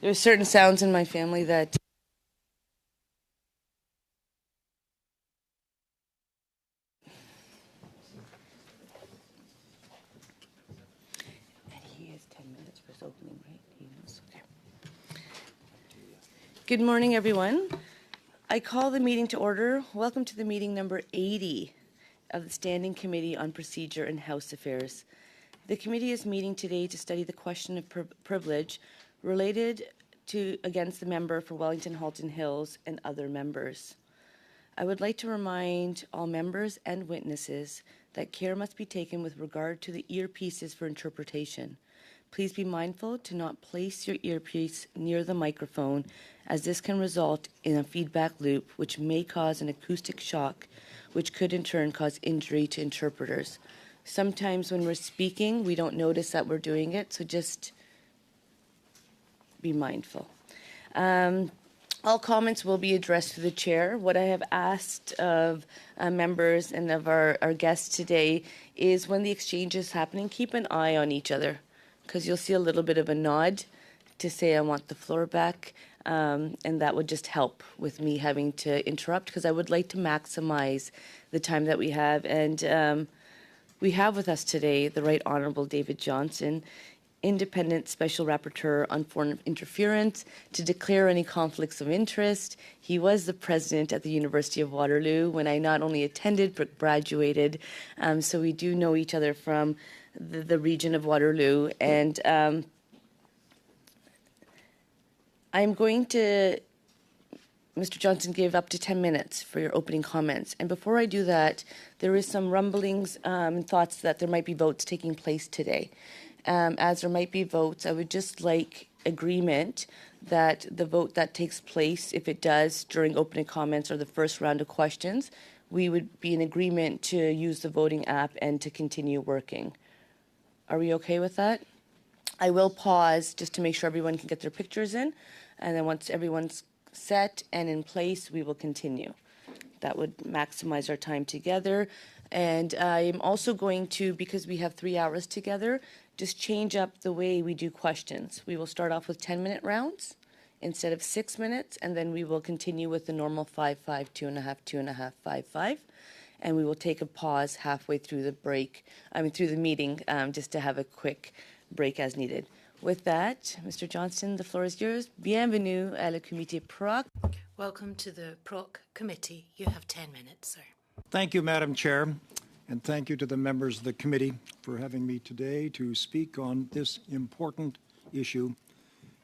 There are certain sounds in my family that he has 10 minutes for his opening, right? He knows. Okay. Good morning, everyone. I call the meeting to order. Welcome to the meeting number 80 of the Standing Committee on Procedure and House Affairs. The committee is meeting today to study the question of privilege related to against the member for Wellington, Halton Hills, and other members. I would like to remind all members and witnesses that care must be taken with regard to the earpieces for interpretation. Please be mindful to not place your earpiece near the microphone, as this can result in a feedback loop which may cause an acoustic shock, which could in turn cause injury to interpreters. Sometimes when we're speaking, we don't notice that we're doing it, so just be mindful. All comments will be addressed to the chair. What I have asked of members and of our guests today is when the exchange is happening, keep an eye on each other, because you'll see a little bit of a nod to say, I want the floor back, and that would just help with me having to interrupt, because I would like to maximize the time that we have. And we have with us today the Right Honourable David Johnston, Independent Special Rapporteur on Foreign Interference, to declare any conflicts of interest. He was the president at the University of Waterloo when I not only attended but graduated, so we do know each other from the region of Waterloo. And I'm going to, Mr. Johnston, give up to 10 minutes for your opening comments. And before I do that, there is some rumblings and thoughts that there might be votes taking place today. As there might be votes, I would just like agreement that the vote that takes place, if it does during opening comments or the first round of questions, we would be in agreement to use the voting app and to continue working. Are we okay with that? I will pause just to make sure everyone can get their pictures in, and then once everyone's set and in place, we will continue. That would maximize our time together. And I'm also going to, because we have 3 hours together, just change up the way we do questions. We will start off with 10-minute rounds instead of 6 minutes, and then we will continue with the normal 5-5, 2.5, 2.5, 5-5. And we will take a pause halfway through the break, through the meeting, just to have a quick break as needed. With that, Mr. Johnston, the floor is yours. Bienvenue à la comité PROC. Welcome to the PROC committee. You have 10 minutes, sir. Thank you, Madam Chair, and thank you to the members of the committee for having me today to speak on this important issue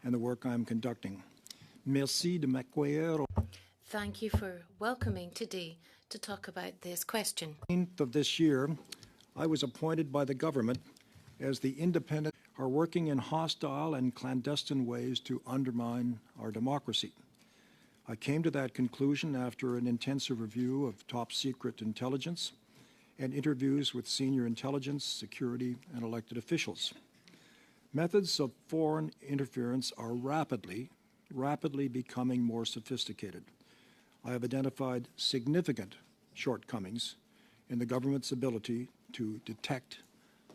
and the work I'm conducting. Merci de m'accueillir. Thank you for welcoming today to talk about this question. Of this year, I was appointed by the government as the independent are working in hostile and clandestine ways to undermine our democracy. I came to that conclusion after an intensive review of top secret intelligence and interviews with senior intelligence, security, and elected officials. Methods of foreign interference are rapidly becoming more sophisticated. I have identified significant shortcomings in the government's ability to detect,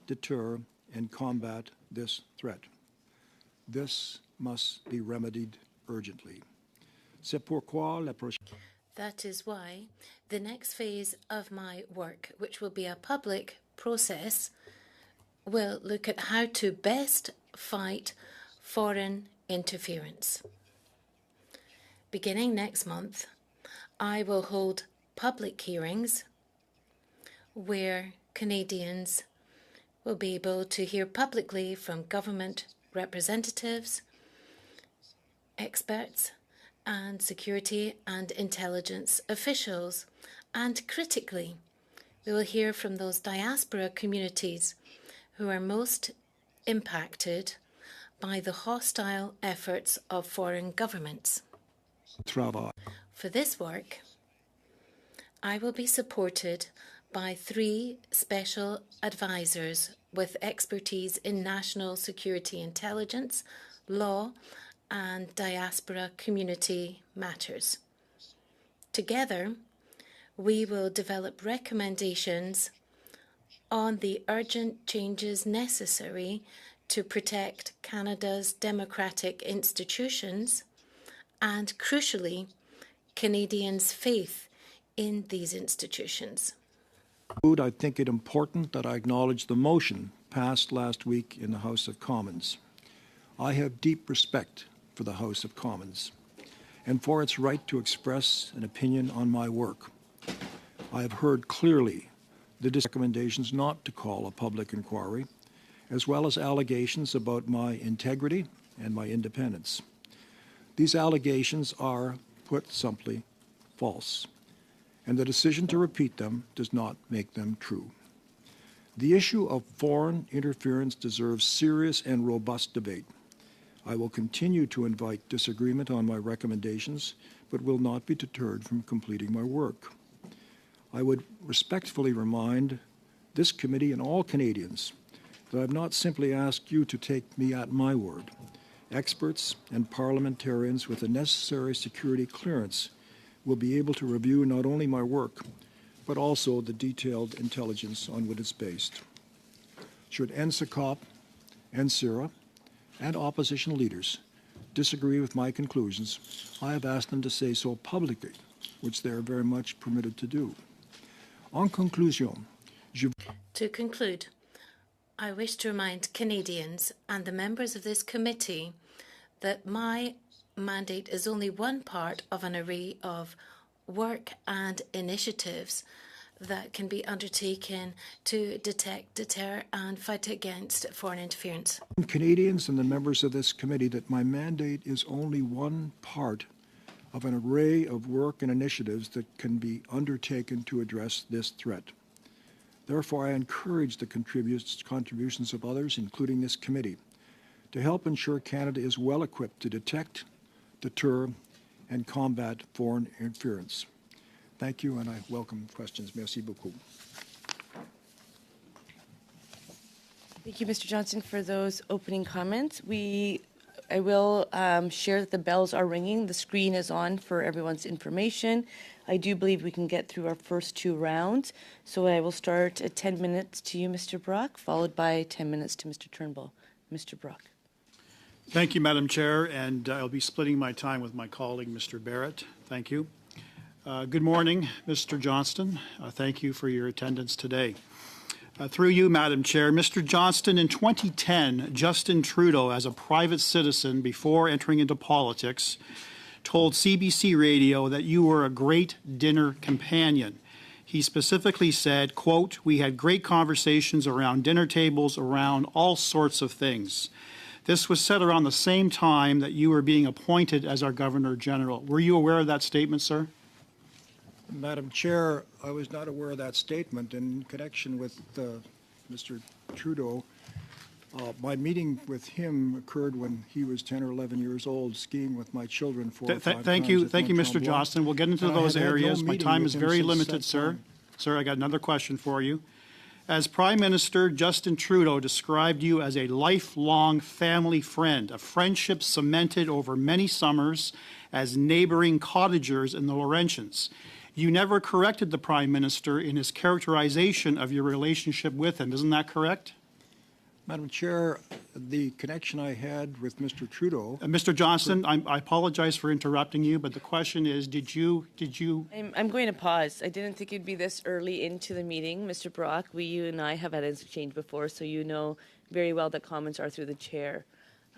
deter, and combat this threat. This must be remedied urgently. C'est pourquoi la prochaine. That is why the next phase of my work, which will be a public process, will look at how to best fight foreign interference. Beginning next month, I will hold public hearings where Canadians will be able to hear publicly from government representatives, experts, and security and intelligence officials. And critically, we will hear from those diaspora communities who are most impacted by the hostile efforts of foreign governments. For this work, I will be supported by 3 special advisors with expertise in national security intelligence, law, and diaspora community matters. Together, we will develop recommendations on the urgent changes necessary to protect Canada's democratic institutions and, crucially, Canadians' faith in these institutions. I think it important that I acknowledge the motion passed last week in the House of Commons. I have deep respect for the House of Commons and for its right to express an opinion on my work. I have heard clearly the recommendations not to call a public inquiry, as well as allegations about my integrity and my independence. These allegations are, put simply, false, and the decision to repeat them does not make them true. The issue of foreign interference deserves serious and robust debate. I will continue to invite disagreement on my recommendations, but will not be deterred from completing my work. I would respectfully remind this committee and all Canadians that I have not simply asked you to take me at my word. Experts and parliamentarians with the necessary security clearance will be able to review not only my work, but also the detailed intelligence on which it's based. Should NSICOP, NSIRA, and opposition leaders disagree with my conclusions, I have asked them to say so publicly, which they are very much permitted to do. En conclusion, To conclude, I wish to remind Canadians and the members of this committee that my mandate is only one part of an array of work and initiatives that can be undertaken to detect, deter, and fight against foreign interference. Canadians and the members of this committee that my mandate is only one part of an array of work and initiatives that can be undertaken to address this threat. Therefore, I encourage the contributions of others, including this committee, to help ensure Canada is well equipped to detect, deter, and combat foreign interference. Thank you, and I welcome questions. Merci beaucoup. Thank you, Mr. Johnston, for those opening comments. I will share that the bells are ringing. The screen is on for everyone's information. I do believe we can get through our first two rounds. So I will start at 10 minutes to you, Mr. Brock, followed by 10 minutes to Mr. Turnbull. Mr. Brock. Thank you, Madam Chair, and I'll be splitting my time with my colleague, Mr. Barrett. Thank you. Good morning, Mr. Johnston. Thank you for your attendance today. Through you, Madam Chair, Mr. Johnston, in 2010, Justin Trudeau, as a private citizen before entering into politics, told CBC Radio that you were a great dinner companion. He specifically said, quote, "We had great conversations around dinner tables, around all sorts of things." This was said around the same time that you were being appointed as our Governor General. Were you aware of that statement, sir? Madam Chair, I was not aware of that statement. In connection with Mr. Trudeau, my meeting with him occurred when he was 10 or 11 years old, skiing with my children 4 or 5 times. Thank you, Mr. Johnston. We'll get into those areas. My time is very limited, sir. Sir, I got another question for you. As Prime Minister, Justin Trudeau described you as a lifelong family friend, a friendship cemented over many summers as neighboring cottagers in the Laurentians. You never corrected the Prime Minister in his characterization of your relationship with him. Isn't that correct? Madam Chair, the connection I had with Mr. Trudeau... Mr. Johnston, I apologize for interrupting you, but the question is, did you... I'm going to pause. I didn't think it'd be this early into the meeting, Mr. Brock. You and I have had an exchange before, so you know very well that comments are through the chair.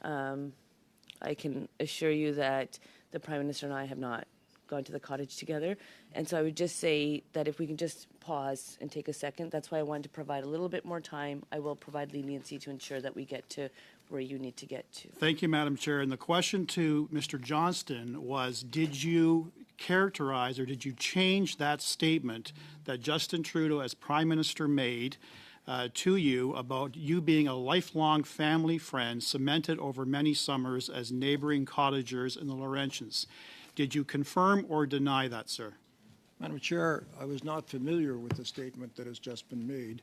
I can assure you that the Prime Minister and I have not gone to the cottage together. And so I would just say that if we can just pause and take a second, that's why I wanted to provide a little bit more time. I will provide leniency to ensure that we get to where you need to get to. Thank you, Madam Chair. And the question to Mr. Johnston was, did you characterize or did you change that statement that Justin Trudeau as Prime Minister made to you about you being a lifelong family friend cemented over many summers as neighboring cottagers in the Laurentians? Did you confirm or deny that, sir? Madam Chair, I was not familiar with the statement that has just been made.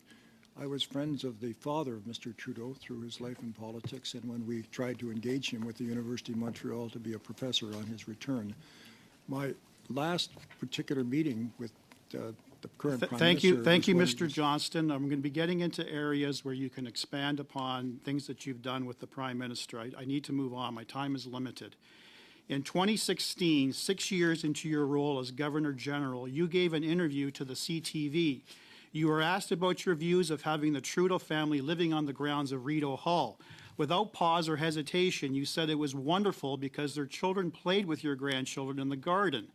I was friends of the father of Mr. Trudeau through his life in politics, and when we tried to engage him with the University of Montreal to be a professor on his return. My last particular meeting with the current Prime Thank you, Minister. thank you, was willing Mr. to- Johnston. I'm going to be getting into areas where you can expand upon things that you've done with the Prime Minister. I need to move on. My time is limited. In 2016, 6 years into your role as Governor General, you gave an interview to the CTV. You were asked about your views of having the Trudeau family living on the grounds of Rideau Hall. Without pause or hesitation, you said it was wonderful because their children played with your grandchildren in the garden.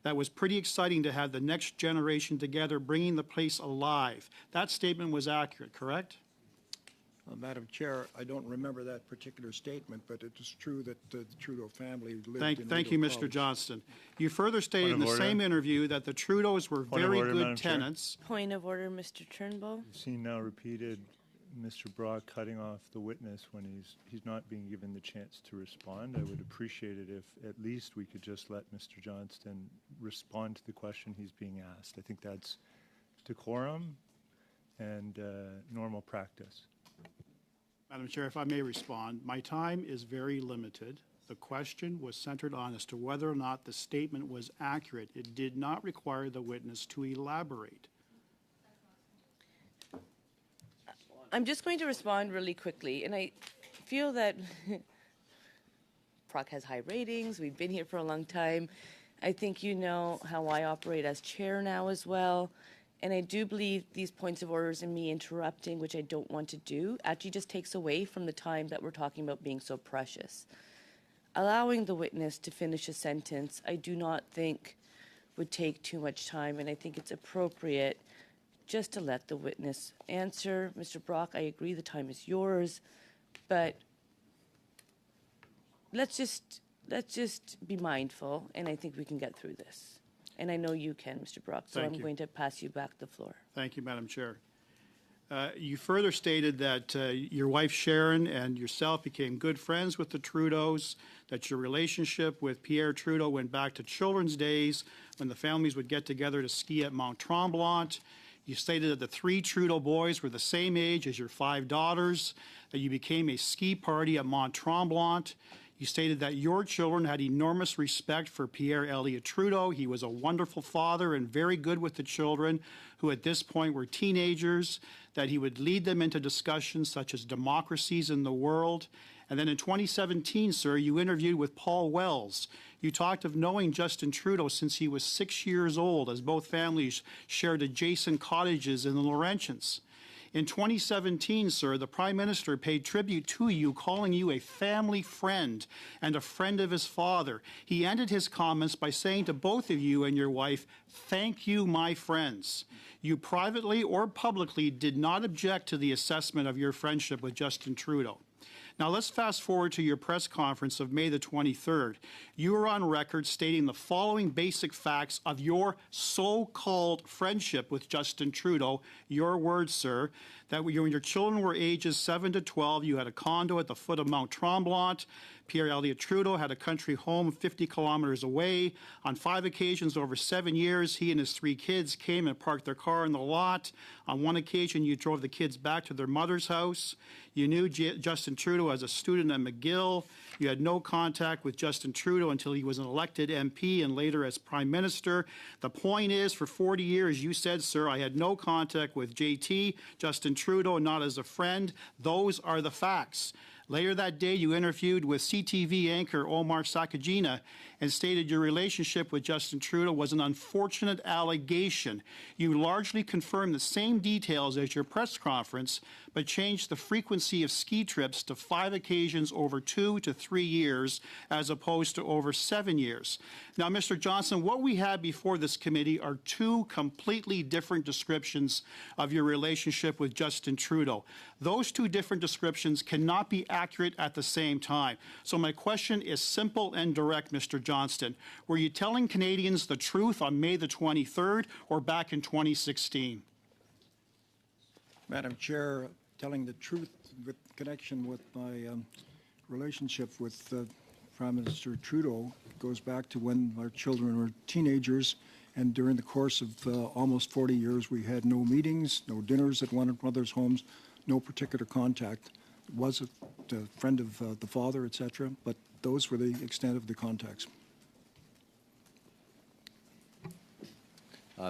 That was pretty exciting to have the next generation together, bringing the place alive. That statement was accurate, correct? Madam Chair, I don't remember that particular statement, but it is true that the Trudeau family lived in Thank you, Rideau Mr. Province. Johnston. You further stated in Point the of same order. interview that the Trudeaus were Point of very order, good Madam Chair. tenants. Point of order, Mr. Turnbull. Seen now repeated Mr. Brock cutting off the witness when he's not being given the chance to respond. I would appreciate it if at least we could just let Mr. Johnston respond to the question he's being asked. I think that's decorum and normal practice. Madam Chair, if I may respond, my time is very limited. The question was centered on as to whether or not the statement was accurate. It did not require the witness to elaborate. I'm just going to respond really quickly, and I feel that PROC has high ratings. We've been here for a long time. I think you know how I operate as chair now as well. And I do believe these points of orders and me interrupting, which I don't want to do, actually just takes away from the time that we're talking about being so precious. Allowing the witness to finish a sentence, I do not think would take too much time, and I think it's appropriate just to let the witness answer. Mr. Brock, I agree the time is yours, but let's just be mindful, and I think we can get through this. And I know you can, Mr. Brock, so Thank I'm you. going to pass you back the floor. Thank you, Madam Chair. You further stated that your wife Sharon and yourself became good friends with the Trudeaus, that your relationship with Pierre Trudeau went back to children's days when the families would get together to ski at Mount Tremblant. You stated that the 3 Trudeau boys were the same age as your 5 daughters, that you became a ski party at Mont Tremblant. You stated that your children had enormous respect for Pierre Elliott Trudeau. He was a wonderful father and very good with the children, who at this point were teenagers, that he would lead them into discussions such as democracies in the world. And then in 2017, sir, you interviewed with Paul Wells. You talked of knowing Justin Trudeau since he was 6 years old, as both families shared adjacent cottages in the Laurentians. In 2017, sir, the Prime Minister paid tribute to you, calling you a family friend and a friend of his father. He ended his comments by saying to both of you and your wife, "Thank you, my friends." You privately or publicly did not object to the assessment of your friendship with Justin Trudeau. Now let's fast forward to your press conference of May the 23rd. You were on record stating the following basic facts of your so-called friendship with Justin Trudeau. Your words, sir, that when your children were ages 7 to 12, you had a condo at the foot of Mount Tremblant. Pierre Elliott Trudeau had a country home 50 kilometers away. On 5 occasions over 7 years, he and his 3 kids came and parked their car in the lot. On 1 occasion, you drove the kids back to their mother's house. You knew Justin Trudeau as a student at McGill. You had no contact with Justin Trudeau until he was an elected MP and later as Prime Minister. The point is, for 40 years, you said, sir, I had no contact with JT, Justin Trudeau, not as a friend. Those are the facts. Later that day, you interviewed with CTV anchor Omar Sakajina and stated your relationship with Justin Trudeau was an unfortunate allegation. You largely confirmed the same details as your press conference, but changed the frequency of ski trips to 5 occasions over 2 to 3 years, as opposed to over 7 years. Now, Mr. Johnston, what we have before this committee are 2 completely different descriptions of your relationship with Justin Trudeau. Those 2 different descriptions cannot be accurate at the same time. So my question is simple and direct, Mr. Johnston. Were you telling Canadians the truth on May the 23rd or back in 2016? Madam Chair, telling the truth with connection with my relationship with Prime Minister Trudeau goes back to when our children were teenagers, and during the course of almost 40 years, we had no meetings, no dinners at one another's homes, no particular contact. Was a friend of the father, etc., but those were the extent of the contacts.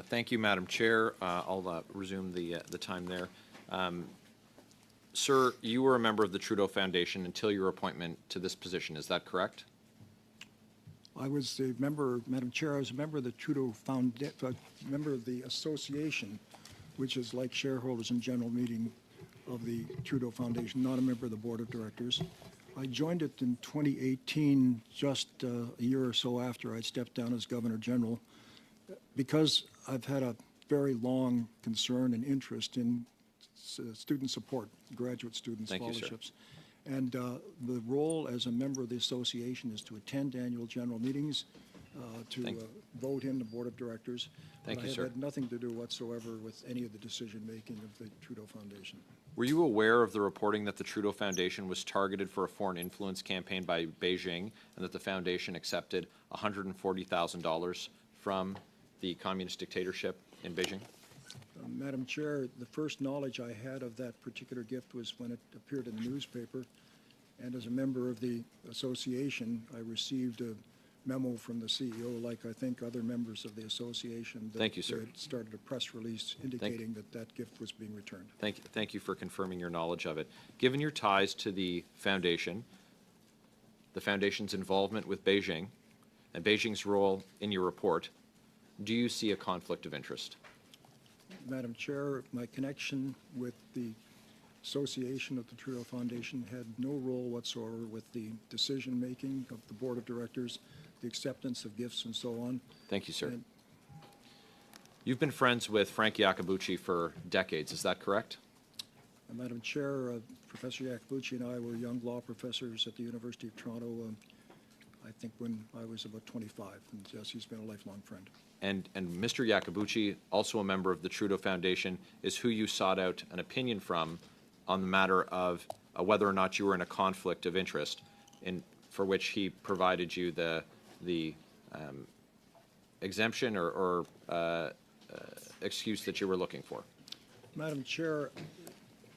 Thank you, Madam Chair. I'll resume the time there. Sir, you were a member of the Trudeau Foundation until your appointment to this position. Is that correct? I was a member, Madam Chair, I was a member of the Trudeau member of the association, which is like shareholders in general meeting of the Trudeau Foundation, not a member of the board of directors. I joined it in 2018, just a year or so after I stepped down as Governor General, because I've had a very long concern and interest in student support, graduate student Thank you, sir. scholarships. And the role as a member of the association is to attend annual general meetings, vote in the board of directors. Thank you, I sir. have had nothing to do whatsoever with any of the decision-making of the Trudeau Foundation. Were you aware of the reporting that the Trudeau Foundation was targeted for a foreign influence campaign by Beijing and that the foundation accepted $140,000 from the communist dictatorship in Beijing? Madam Chair, the first knowledge I had of that particular gift was when it appeared in the newspaper. And as a member of the association, I received a memo from the CEO, like I think other members of the association. That Thank you, sir. they had started a press release indicating that that gift was being returned. Thank you for confirming your knowledge of it. Given your ties to the foundation's involvement with Beijing, and Beijing's role in your report, do you see a conflict of interest? Madam Chair, my connection with the association of the Trudeau Foundation had no role whatsoever with the decision-making of the board of directors, the acceptance of gifts and so on. Thank you, sir. And You've been friends with Frank Iacobucci for decades, is that correct? Madam Chair, Professor Iacobucci and I were young law professors at the University of Toronto, I think when I was about 25, and yes, he's been a lifelong friend. And Mr. Iacobucci, also a member of the Trudeau Foundation, is who you sought out an opinion from on the matter of whether or not you were in a conflict of interest, for which he provided you the exemption or excuse that you were looking for. Madam Chair,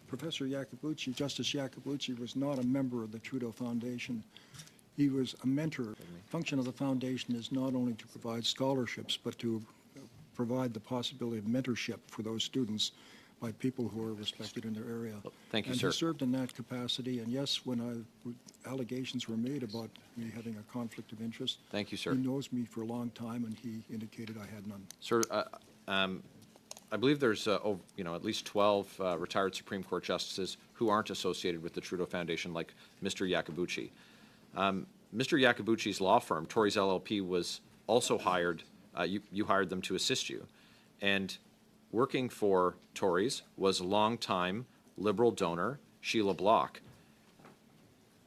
Professor Iacobucci, Justice Iacobucci, was not a member of the Trudeau Foundation. He was a mentor. The function of the foundation is not only to provide scholarships, but to provide the possibility of mentorship for those students by people who are respected in their area. Thank you, and sir. he served in that capacity, and yes, when allegations were made about me having a conflict of interest, Thank you, sir. he knows me for a long time, and he indicated I had none. Sir, I believe there's at least 12 retired Supreme Court justices who aren't associated with the Trudeau Foundation, like Mr. Iacobucci. Mr. Iacobucci's law firm, Torys LLP, was also hired. You hired them to assist you, and working for Torys was longtime Liberal donor Sheila Bloc.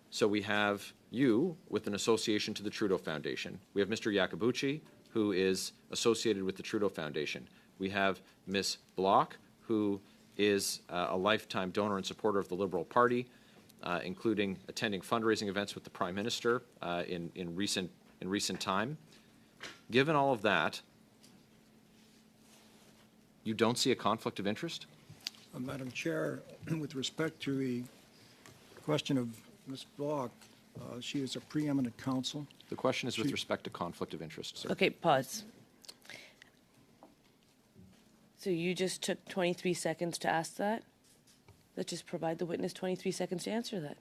So we have you with an association to the Trudeau Foundation. We have Mr. Iacobucci, who is associated with the Trudeau Foundation. We have Ms. Bloc, who is a lifetime donor and supporter of the Liberal Party, including attending fundraising events with the Prime Minister in recent time. Given all of that, you don't see a conflict of interest? Madam Chair, with respect to the question of Ms. Bloc, she is a preeminent counsel. The question is with respect to conflict of interest, sir. Okay, pause. So you just took 23 seconds to ask that? Let's just provide the witness 23 seconds to answer that.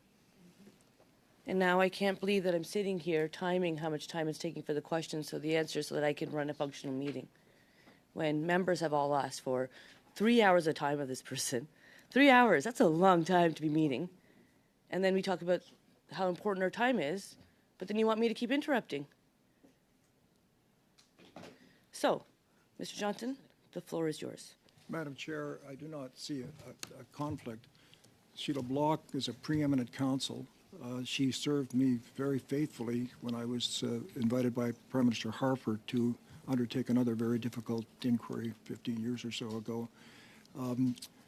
And now I can't believe that I'm sitting here timing how much time it's taking for the questions so the answer so that I can run a functional meeting. When members have all asked for 3 hours of time of this person. 3 hours, that's a long time to be meeting. And then we talk about how important our time is, but then you want me to keep interrupting. So, Mr. Johnston, the floor is yours. Madam Chair, I do not see a conflict. Sheila Bloc is a preeminent counsel. She served me very faithfully when I was invited by Prime Minister Harper to undertake another very difficult inquiry 15 years or so ago.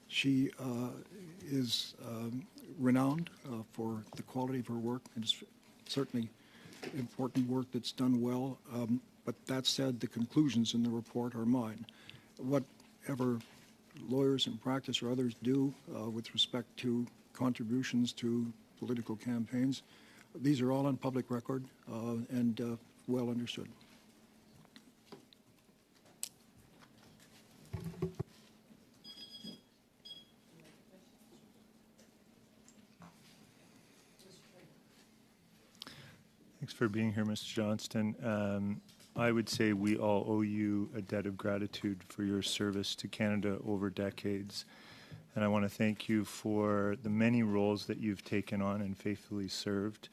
She is renowned for the quality of her work, and it's certainly important work that's done well. But that said, the conclusions in the report are mine. Whatever lawyers in practice or others do with respect to contributions to political campaigns, these are all on public record and well understood. Thanks for being here, Mr. Johnston. I would say we all owe you a debt of gratitude for your service to Canada over decades. And I want to thank you for the many roles that you've taken on and faithfully served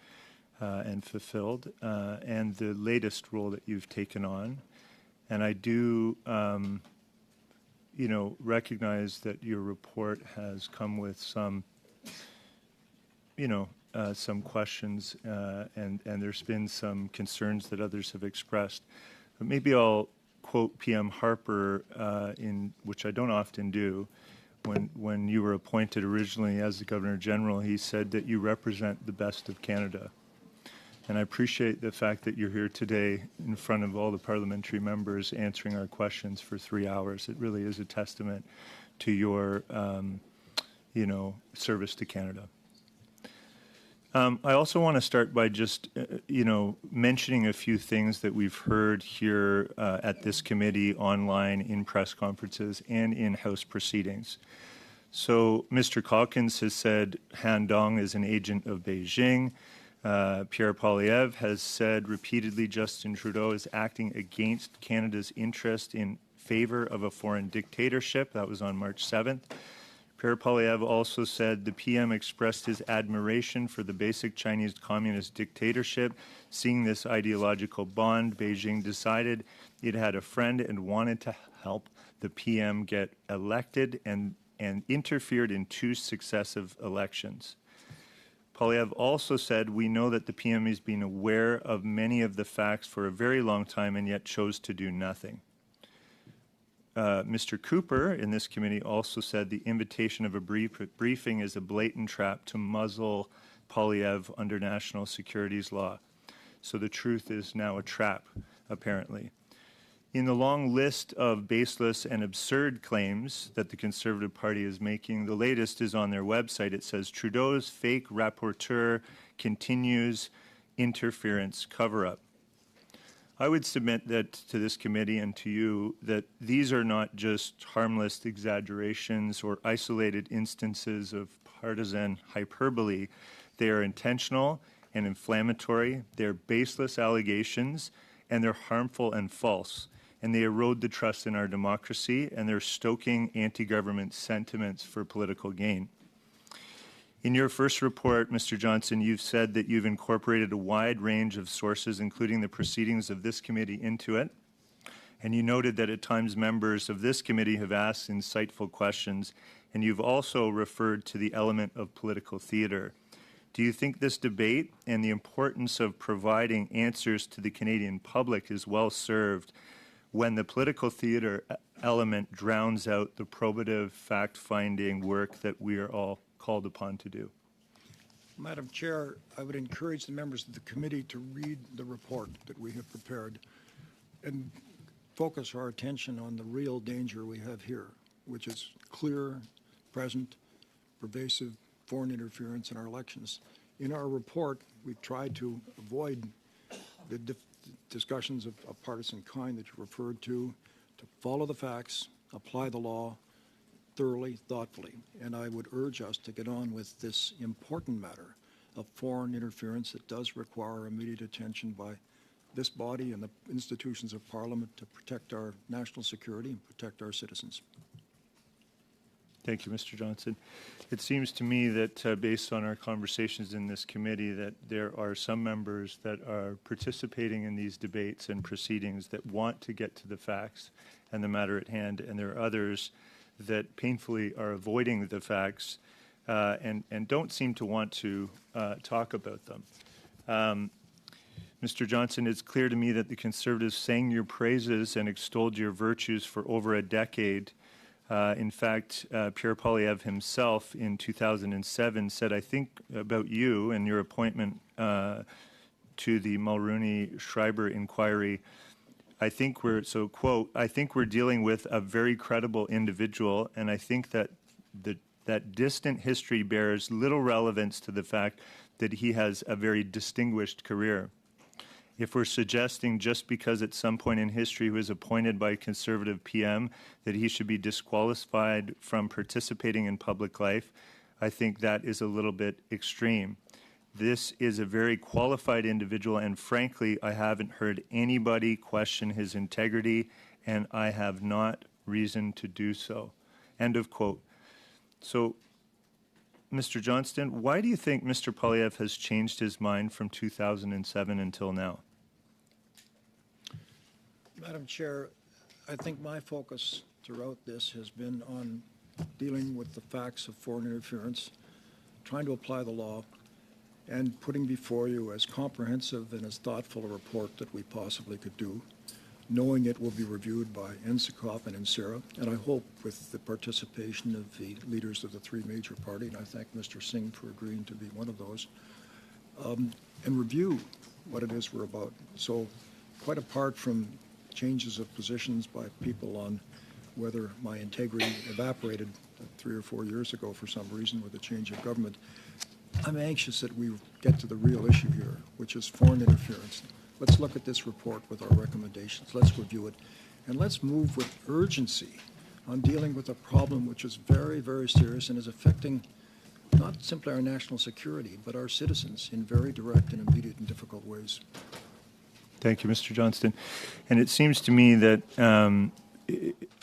and fulfilled, and the latest role that you've taken on. And I do, recognize that your report has come with some, some questions, and there's been some concerns that others have expressed. But maybe I'll quote PM Harper, which I don't often do. When you were appointed originally as the Governor General, he said that you represent the best of Canada. And I appreciate the fact that you're here today in front of all the parliamentary members answering our questions for 3 hours. It really is a testament to your, service to Canada. I also want to start by just, mentioning a few things that we've heard here at this committee, online, in press conferences, and in House proceedings. So Mr. Calkins has said Han Dong is an agent of Beijing. Pierre Poilievre has said repeatedly Justin Trudeau is acting against Canada's interest in favor of a foreign dictatorship. That was on March 7th. Pierre Poilievre also said the PM expressed his admiration for the basic Chinese communist dictatorship. Seeing this ideological bond, Beijing decided it had a friend and wanted to help the PM get elected and interfered in 2 successive elections. Poilievre also said, we know that the PM has been aware of many of the facts for a very long time and yet chose to do nothing. Mr. Cooper in this committee also said the invitation of a briefing is a blatant trap to muzzle Poilievre under national securities law. So the truth is now a trap, apparently. In the long list of baseless and absurd claims that the Conservative Party is making, the latest is on their website. It says Trudeau's fake rapporteur continues interference cover-up. I would submit that to this committee and to you that these are not just harmless exaggerations or isolated instances of partisan hyperbole. They are intentional and inflammatory. They're baseless allegations, and they're harmful and false. And they erode the trust in our democracy, and they're stoking anti-government sentiments for political gain. In your first report, Mr. Johnston, you've said that you've incorporated a wide range of sources, including the proceedings of this committee, into it. And you noted that at times members of this committee have asked insightful questions, and you've also referred to the element of political theater. Do you think this debate and the importance of providing answers to the Canadian public is well served when the political theater element drowns out the probative, fact-finding work that we are all called upon to do? Madam Chair, I would encourage the members of the committee to read the report that we have prepared and focus our attention on the real danger we have here, which is clear, present, pervasive foreign interference in our elections. In our report, we've tried to avoid the discussions of a partisan kind that you referred to follow the facts, apply the law thoroughly, thoughtfully. And I would urge us to get on with this important matter of foreign interference that does require immediate attention by this body and the institutions of Parliament to protect our national security and protect our citizens. Thank you, Mr. Johnston. It seems to me that based on our conversations in this committee that there are some members that are participating in these debates and proceedings that want to get to the facts and the matter at hand, and there are others that painfully are avoiding the facts and don't seem to want to talk about them. Mr. Johnston, it's clear to me that the Conservatives sang your praises and extolled your virtues for over a decade. In fact, Pierre Poilievre himself in 2007 said, I think about you and your appointment to the Mulroney-Schreiber inquiry, I think we're, so quote, I think we're dealing with a very credible individual, and I think that that distant history bears little relevance to the fact that he has a very distinguished career. If we're suggesting just because at some point in history he was appointed by a Conservative PM that he should be disqualified from participating in public life, I think that is a little bit extreme. This is a very qualified individual, and frankly, I haven't heard anybody question his integrity, and I have not reason to do so. End of quote. So, Mr. Johnston, why do you think Mr. Poilievre has changed his mind from 2007 until now? Madam Chair, I think my focus throughout this has been on dealing with the facts of foreign interference, trying to apply the law, and putting before you as comprehensive and as thoughtful a report that we possibly could do, knowing it will be reviewed by NSICOP and NSERA, and I hope with the participation of the leaders of the three major parties, and I thank Mr. Singh for agreeing to be one of those, and review what it is we're about. So quite apart from changes of positions by people on whether my integrity evaporated 3 or 4 years ago for some reason with a change of government, I'm anxious that we get to the real issue here, which is foreign interference. Let's look at this report with our recommendations. Let's review it. And let's move with urgency on dealing with a problem which is very, very serious and is affecting not simply our national security, but our citizens in very direct and immediate and difficult ways. Thank you, Mr. Johnston. And it seems to me that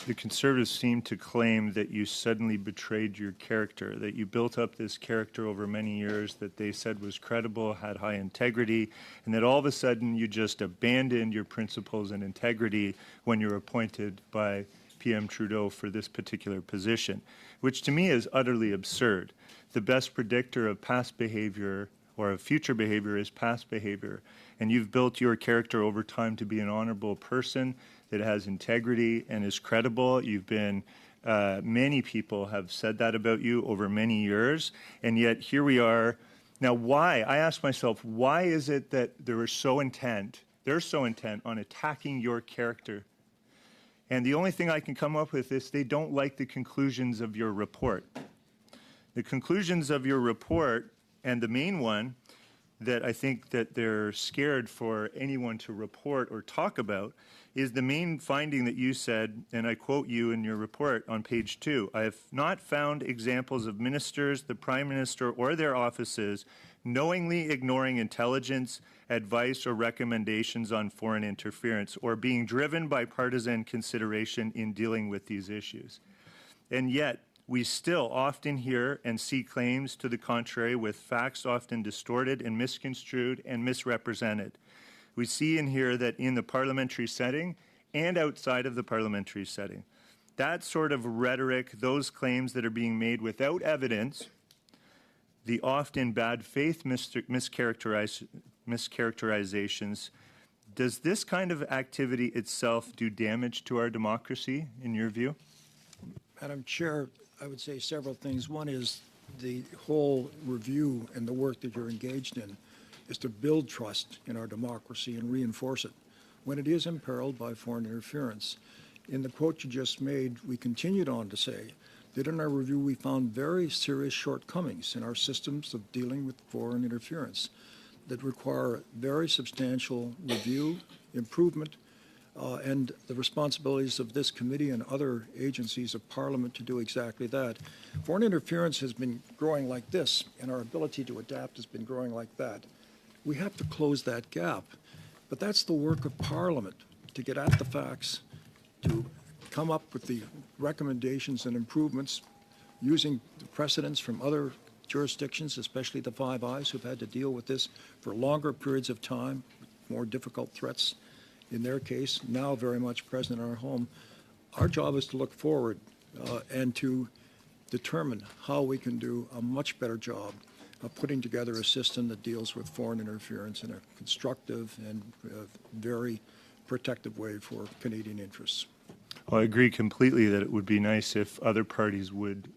the Conservatives seem to claim that you suddenly betrayed your character, that you built up this character over many years that they said was credible, had high integrity, and that all of a sudden you just abandoned your principles and integrity when you were appointed by PM Trudeau for this particular position, which to me is utterly absurd. The best predictor of past behavior or of future behavior is past behavior. And you've built your character over time to be an honorable person that has integrity and is credible. You've been, many people have said that about you over many years, and yet here we are. Now, why? I ask myself, why is it that they're so intent on attacking your character? And the only thing I can come up with is they don't like the conclusions of your report. The conclusions of your report, and the main one that I think that they're scared for anyone to report or talk about, is the main finding that you said, and I quote you in your report on page 2, I have not found examples of ministers, the Prime Minister, or their offices knowingly ignoring intelligence, advice, or recommendations on foreign interference, or being driven by partisan consideration in dealing with these issues. And yet, we still often hear and see claims to the contrary, with facts often distorted and misconstrued and misrepresented. We see and hear that in the parliamentary setting and outside of the parliamentary setting, that sort of rhetoric, those claims that are being made without evidence, the often bad faith mischaracterizations, does this kind of activity itself do damage to our democracy, in your view? Madam Chair, I would say several things. One is the whole review and the work that you're engaged in is to build trust in our democracy and reinforce it when it is imperiled by foreign interference. In the quote you just made, we continued on to say that in our review we found very serious shortcomings in our systems of dealing with foreign interference that require very substantial review, improvement, and the responsibilities of this committee and other agencies of Parliament to do exactly that. Foreign interference has been growing like this, and our ability to adapt has been growing like that. We have to close that gap. But that's the work of Parliament, to get at the facts, to come up with the recommendations and improvements using the precedents from other jurisdictions, especially the Five Eyes, who've had to deal with this for longer periods of time, more difficult threats in their case, now very much present in our home. Our job is to look forward and to determine how we can do a much better job of putting together a system that deals with foreign interference in a constructive and very protective way for Canadian interests. Well, I agree completely that it would be nice if other parties would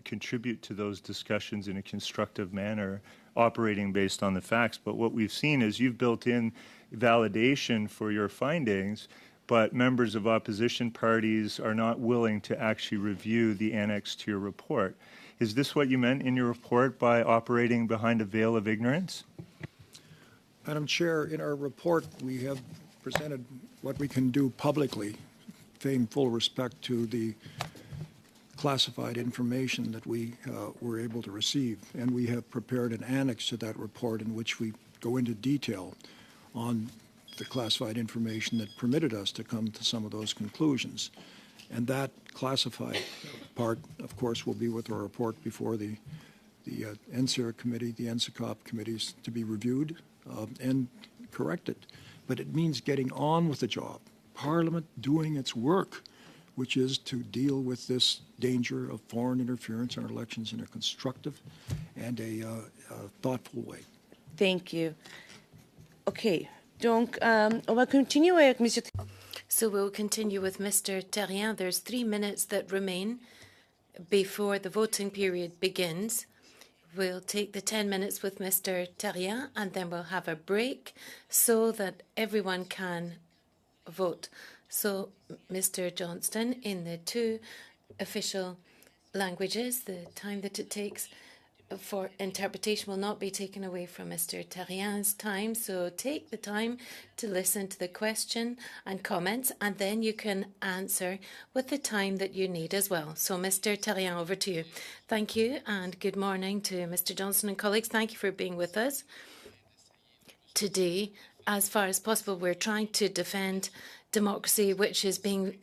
contribute to those discussions in a constructive manner, operating based on the facts. But what we've seen is you've built in validation for your findings, but members of opposition parties are not willing to actually review the annex to your report. Is this what you meant in your report by operating behind a veil of ignorance? Madam Chair, in our report, we have presented what we can do publicly, paying full respect to the classified information that we were able to receive. And we have prepared an annex to that report in which we go into detail on the classified information that permitted us to come to some of those conclusions. And that classified part, of course, will be with our report before the NCR committee, the NCCOP committees, to be reviewed and corrected. But it means getting on with the job. Parliament doing its work, which is to deal with this danger of foreign interference in our elections in a constructive and a thoughtful way. Thank you. OK. Donc, on va continuer avec Monsieur. So we'll continue with Mr. Terrien. There's 3 minutes that remain before the voting period begins. We'll take the 10 minutes with Mr. Terrien, and then we'll have a break so that everyone can vote. So, Mr. Johnston, in the 2 official languages, the time that it takes for interpretation will not be taken away from Mr. Terrien's time. So take the time to listen to the question and comments, and then you can answer with the time that you need as well. So, Mr. Terrien, over to you. Thank you, and good morning to Mr. Johnston and colleagues. Thank you for being with us today. As far as possible, we're trying to defend democracy, which is being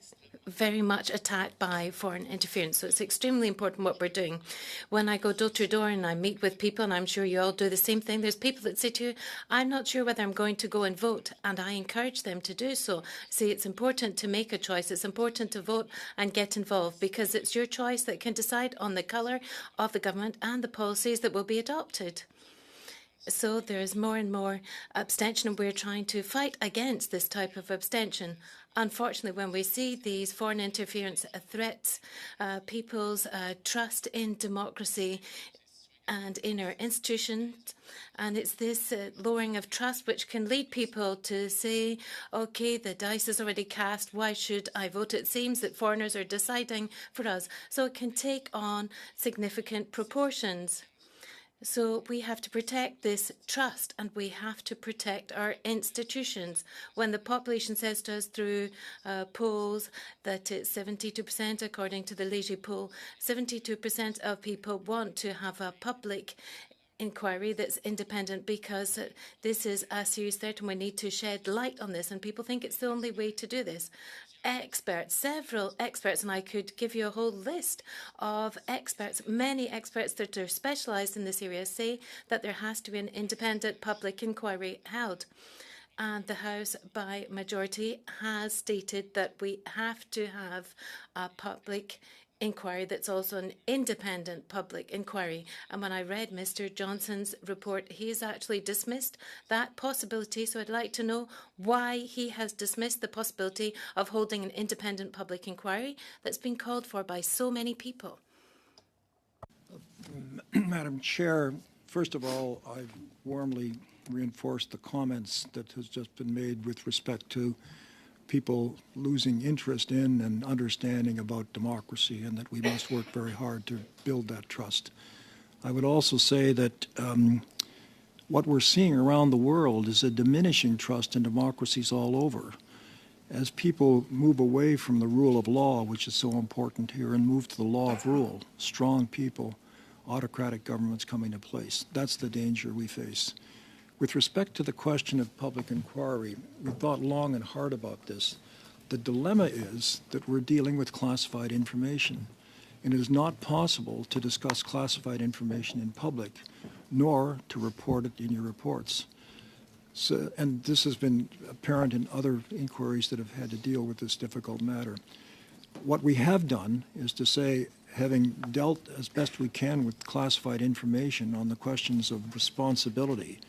very much attacked by foreign interference. So it's extremely important what we're doing. When I go door to door and I meet with people, and I'm sure you all do the same thing, there's people that say to you, I'm not sure whether I'm going to go and vote, and I encourage them to do so. Say it's important to make a choice. It's important to vote and get involved, because it's your choice that can decide on the colour of the government and the policies that will be adopted. So there's more and more abstention, and we're trying to fight against this type of abstention. Unfortunately, when we see these foreign interference threats, people's trust in democracy and in our institutions, and it's this lowering of trust which can lead people to say, OK, the dice is already cast, why should I vote? It seems that foreigners are deciding for us. So it can take on significant proportions. So we have to protect this trust, and we have to protect our institutions. When the population says to us through polls that it's 72%, according to the Léger poll, 72% of people want to have a public inquiry that's independent, because this is a serious threat and we need to shed light on this, and people think it's the only way to do this. Experts, several experts, and I could give you a whole list of experts, many experts that are specialised in this area, say that there has to be an independent public inquiry held. And the House, by majority, has stated that we have to have a public inquiry that's also an independent public inquiry. And when I read Mr. Johnson's report, he has actually dismissed that possibility. So I'd like to know why he has dismissed the possibility of holding an independent public inquiry that's been called for by so many people. Madam Chair, first of all, I warmly reinforce the comments that has just been made with respect to people losing interest in and understanding about democracy, and that we must work very hard to build that trust. I would also say that what we're seeing around the world is a diminishing trust in democracies all over. As people move away from the rule of law, which is so important here, and move to the law of rule, strong people, autocratic governments come into place. That's the danger we face. With respect to the question of public inquiry, we thought long and hard about this. The dilemma is that we're dealing with classified information, and it is not possible to discuss classified information in public, nor to report it in your reports. So, and this has been apparent in other inquiries that have had to deal with this difficult matter. What we have done is to say, having dealt as best we can with classified information on the questions of responsibility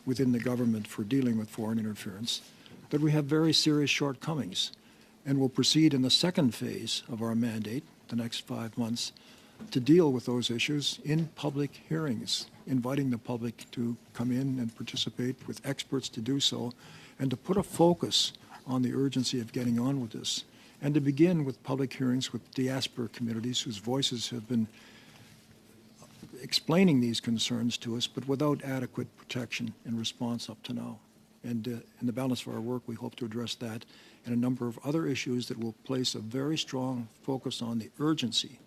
within the government for dealing with foreign interference, that we have very serious shortcomings, and will proceed in the second phase of our mandate, the next 5 months, to deal with those issues in public hearings, inviting the public to come in and participate with experts to do so, and to put a focus on the urgency of getting on with this, and to begin with public hearings with diaspora communities whose voices have been explaining these concerns to us, but without adequate protection and response up to now. And in the balance of our work, we hope to address that and a number of other issues that will place a very strong focus on the urgency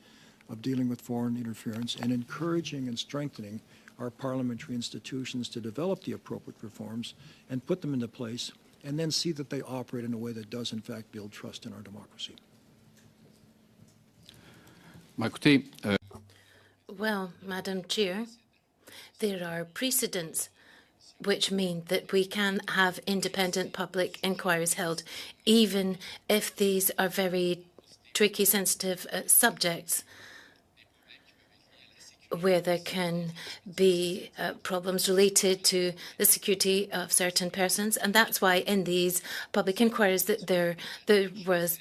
of dealing with foreign interference and encouraging and strengthening our parliamentary institutions to develop the appropriate reforms and put them into place, and then see that they operate in a way that does, in fact, build trust in our democracy. Well, Madam Chair, there are precedents which mean that we can have independent public inquiries held, even if these are very tricky, sensitive subjects, where there can be problems related to the security of certain persons. And that's why in these public inquiries that there was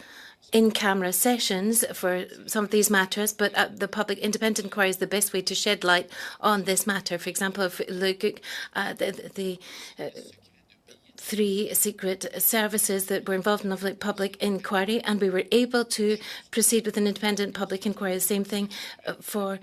in-camera sessions for some of these matters, but the public independent inquiry is the best way to shed light on this matter. For example, if look at the three secret services that were involved in the public inquiry, and we were able to proceed with an independent public inquiry. The same thing for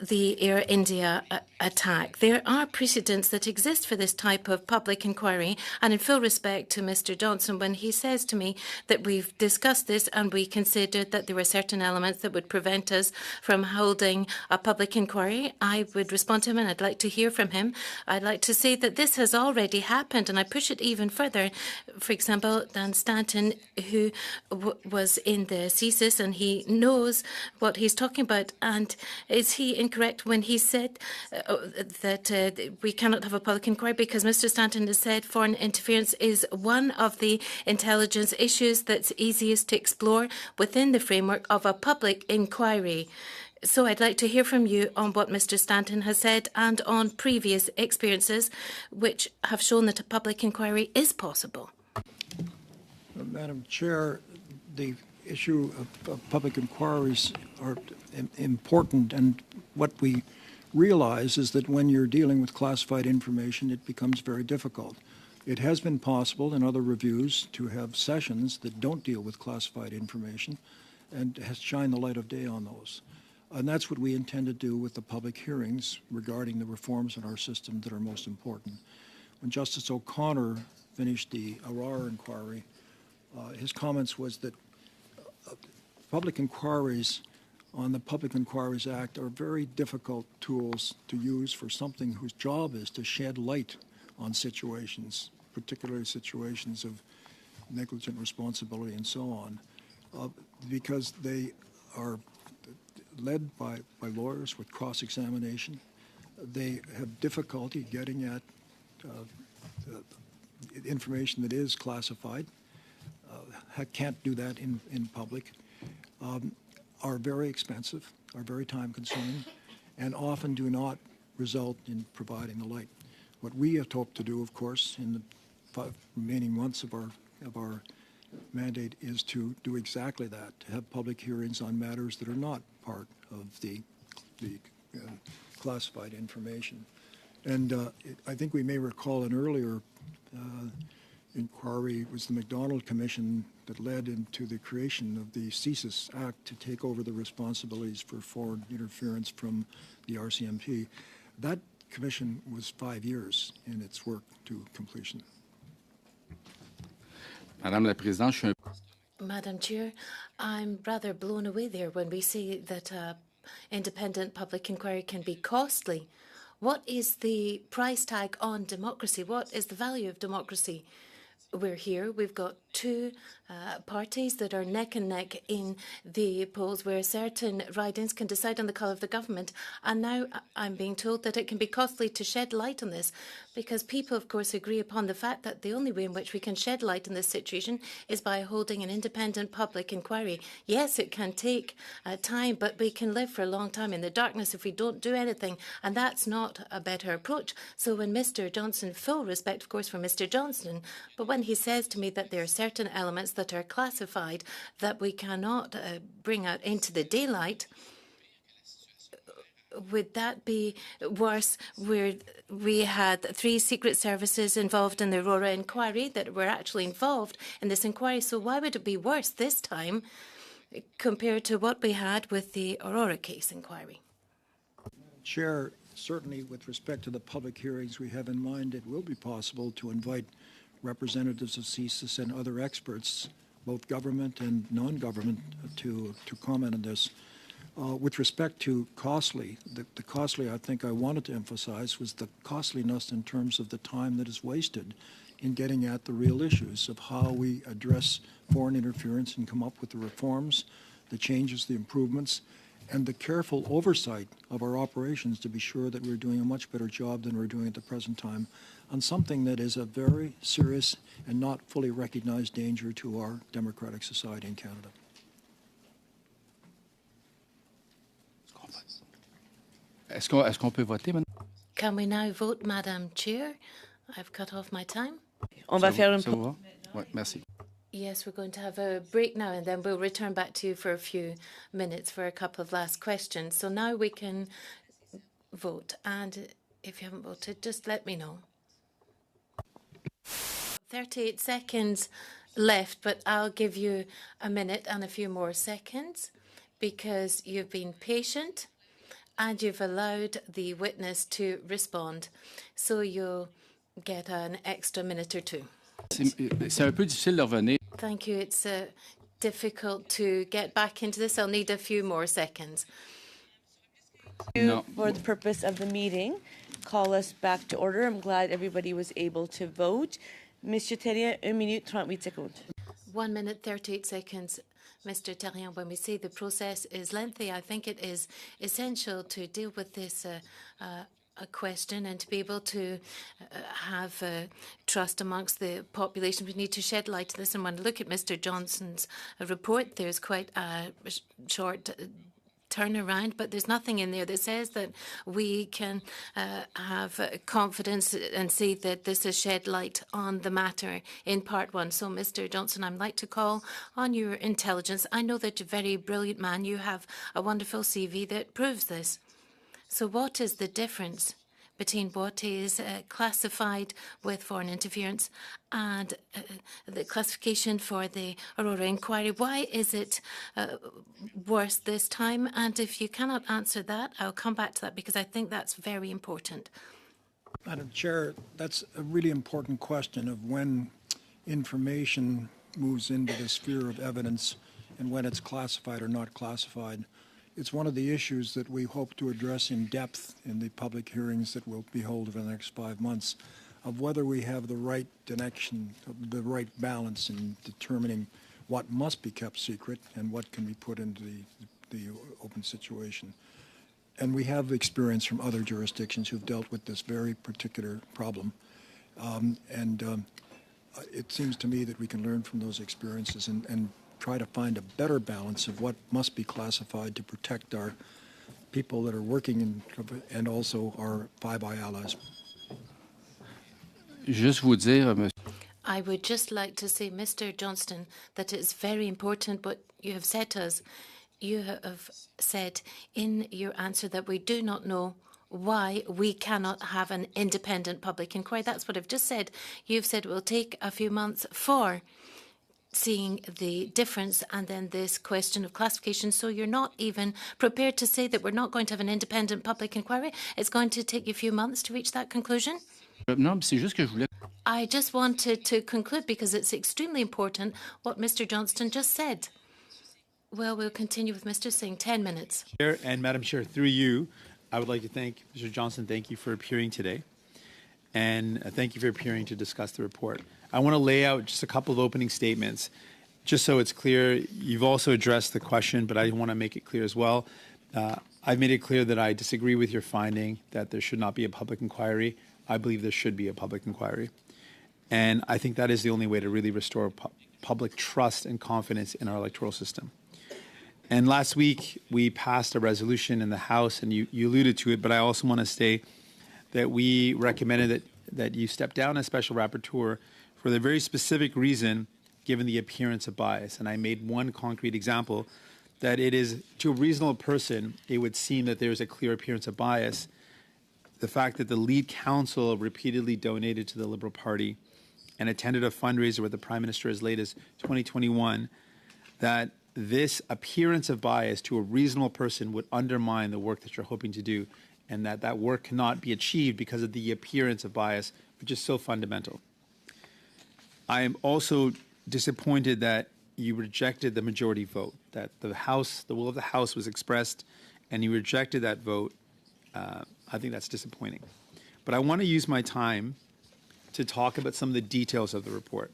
the Air India attack. There are precedents that exist for this type of public inquiry, and in full respect to Mr. Johnston, when he says to me that we've discussed this and we considered that there were certain elements that would prevent us from holding a public inquiry, I would respond to him and I'd like to hear from him. I'd like to say that this has already happened, and I push it even further. For example, Dan Stanton, who was in the CSIS, and he knows what he's talking about. And is he incorrect when he said that we cannot have a public inquiry? Because Mr. Stanton has said foreign interference is one of the intelligence issues that's easiest to explore within the framework of a public inquiry. So I'd like to hear from you on what Mr. Stanton has said and on previous experiences which have shown that a public inquiry is possible. Madam Chair, the issue of public inquiries are important, and what we realize is that when you're dealing with classified information, it becomes very difficult. It has been possible in other reviews to have sessions that don't deal with classified information and has shined the light of day on those. And that's what we intend to do with the public hearings regarding the reforms in our system that are most important. When Justice O'Connor finished the Aurora inquiry, his comments was that public inquiries on the Public Inquiries Act are very difficult tools to use for something whose job is to shed light on situations, particularly situations of negligent responsibility and so on, because they are led by lawyers with cross-examination. They have difficulty getting at information that is classified, can't do that in public, are very expensive, are very time-consuming, and often do not result in providing the light. What we have hoped to do, of course, in the 5 remaining months of our mandate is to do exactly that, to have public hearings on matters that are not part of the classified information. And I think we may recall an earlier inquiry was the MacDonald Commission that led into the creation of the CSIS Act to take over the responsibilities for foreign interference from the RCMP. That commission was 5 years in its work to completion. Madam Chair, I'm rather blown away there when we see that independent public inquiry can be costly. What is the price tag on democracy? What is the value of democracy? We're here. We've got two parties that are neck and neck in the polls where certain ridings can decide on the colour of the government. And now I'm being told that it can be costly to shed light on this because people, of course, agree upon the fact that the only way in which we can shed light on this situation is by holding an independent public inquiry. Yes, it can take time, but we can live for a long time in the darkness if we don't do anything. And that's not a better approach. So when Mr. Johnston, full respect, of course, for Mr. Johnston, but when he says to me that there are certain elements that are classified that we cannot bring out into the daylight, would that be worse where we had 3 secret services involved in the Aurora inquiry that were actually involved in this inquiry? So why would it be worse this time compared to what we had with the Aurora case inquiry? Chair, certainly with respect to the public hearings we have in mind, it will be possible to invite representatives of CSIS and other experts, both government and non-government, to comment on this. With respect to costly, the costly I think I wanted to emphasize was the costliness in terms of the time that is wasted in getting at the real issues of how we address foreign interference and come up with the reforms, the changes, the improvements, and the careful oversight of our operations to be sure that we're doing a much better job than we're doing at the present time on something that is a very serious and not fully recognized danger to our democratic society in Canada. Est-ce qu'on peut voter maintenant? Can we now vote, Madam Chair? I've cut off my time. On va faire une Ça vous va? Ouais, merci. Yes, we're going to have a break now, and then we'll return back to you for a few minutes for a couple of last questions. So now we can vote, and if you haven't voted, just let me know. 38 seconds left, but I'll give you a minute and a few more seconds because you've been patient and you've allowed the witness to respond. So you'll get an extra minute or two. C'est un peu difficile de revenir. Thank you. It's difficult to get back into this. I'll need a few more seconds. No. For the purpose of the meeting, call us back to order. I'm glad everybody was able to vote. Monsieur Terrien, 1 minute 38 secondes. 1 minute, 38 seconds. Mr. Terrien, when we say the process is lengthy, I think it is essential to deal with this a question and to be able to have trust amongst the population. We need to shed light to this. And when I look at Mr. Johnston's report, there's quite a short turnaround, but there's nothing in there that says that we can have confidence and see that this has shed light on the matter in part one. So, Mr. Johnston, I'd like to call on your intelligence. I know that you're a very brilliant man. You have a wonderful CV that proves this. So what is the difference between what is classified with foreign interference and the classification for the Aurora inquiry? Why is it worse this time? And if you cannot answer that, I'll come back to that because I think that's very important. Madam Chair, that's a really important question of when information moves into the sphere of evidence and when it's classified or not classified. It's one of the issues that we hope to address in depth in the public hearings that we'll be held over the next 5 months, of whether we have the right connection, the right balance in determining what must be kept secret and what can be put into the open situation. And we have experience from other jurisdictions who've dealt with this very particular problem. It seems to me that we can learn from those experiences and try to find a better balance of what must be classified to protect our people that are working and also our Five Eye allies. Juste vous dire, I would just like to say, Mr. Johnston, that it's very important what you have said to us. You have said in your answer that we do not know why we cannot have an independent public inquiry. That's what I've just said. You've said it will take a few months for seeing the difference and then this question of classification. So you're not even prepared to say that we're not going to have an independent public inquiry? It's going to take you a few months to reach that conclusion? non, c'est juste que je voulais. I just wanted to conclude because it's extremely important what Mr. Johnston just said. Well, we'll continue with Mr. Singh. 10 minutes. Chair and Madam Chair, through you, I would like to thank Mr. Johnston. Thank you for appearing today. And thank you for appearing to discuss the report. I want to lay out just a couple of opening statements, just so it's clear. You've also addressed the question, but I want to make it clear as well. I've made it clear that I disagree with your finding that there should not be a public inquiry. I believe there should be a public inquiry. And I think that is the only way to really restore public trust and confidence in our electoral system. And last week, we passed a resolution in the House, and you alluded to it, but I also want to say that we recommended that you step down as Special Rapporteur for the very specific reason, given the appearance of bias. And I made one concrete example, that it is, to a reasonable person, it would seem that there is a clear appearance of bias. The fact that the lead counsel repeatedly donated to the Liberal Party and attended a fundraiser with the Prime Minister as late as 2021, that this appearance of bias to a reasonable person would undermine the work that you're hoping to do, and that work cannot be achieved because of the appearance of bias, which is so fundamental. I am also disappointed that you rejected the majority vote, that the will of the House was expressed, and you rejected that vote. I think that's disappointing. But I want to use my time to talk about some of the details of the report.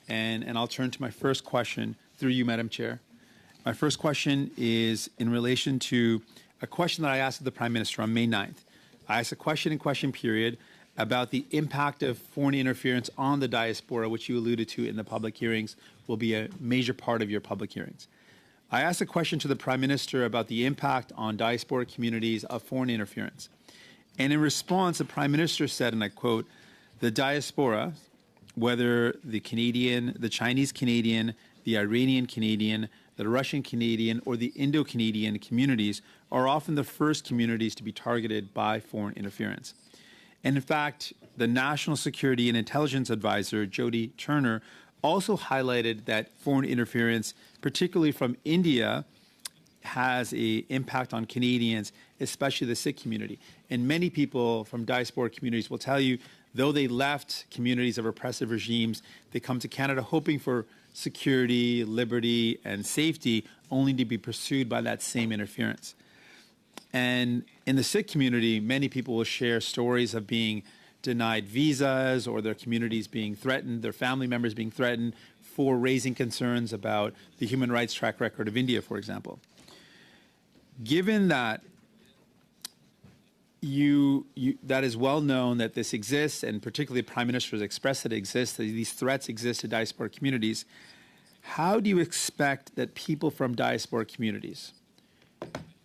And I'll turn to my first question through you, Madam Chair. My first question is in relation to a question that I asked of the Prime Minister on May 9th. I asked a question in question period about the impact of foreign interference on the diaspora, which you alluded to in the public hearings, will be a major part of your public hearings. I asked a question to the Prime Minister about the impact on diaspora communities of foreign interference. And in response, the Prime Minister said, and I quote, "The diaspora, whether the Canadian, the Chinese Canadian, the Iranian Canadian, the Russian Canadian, or the Indo-Canadian communities are often the first communities to be targeted by foreign interference." And in fact, the National Security and Intelligence Advisor, Jody Turner, also highlighted that foreign interference, particularly from India, has an impact on Canadians, especially the Sikh community. And many people from diaspora communities will tell you, though they left communities of oppressive regimes, they come to Canada hoping for security, liberty, and safety, only to be pursued by that same interference. And in the Sikh community, many people will share stories of being denied visas or their communities being threatened, their family members being threatened for raising concerns about the human rights track record of India, for example. Given that that is well known that this exists, and particularly the Prime Minister has expressed that it exists, that these threats exist to diaspora communities, how do you expect that people from diaspora communities,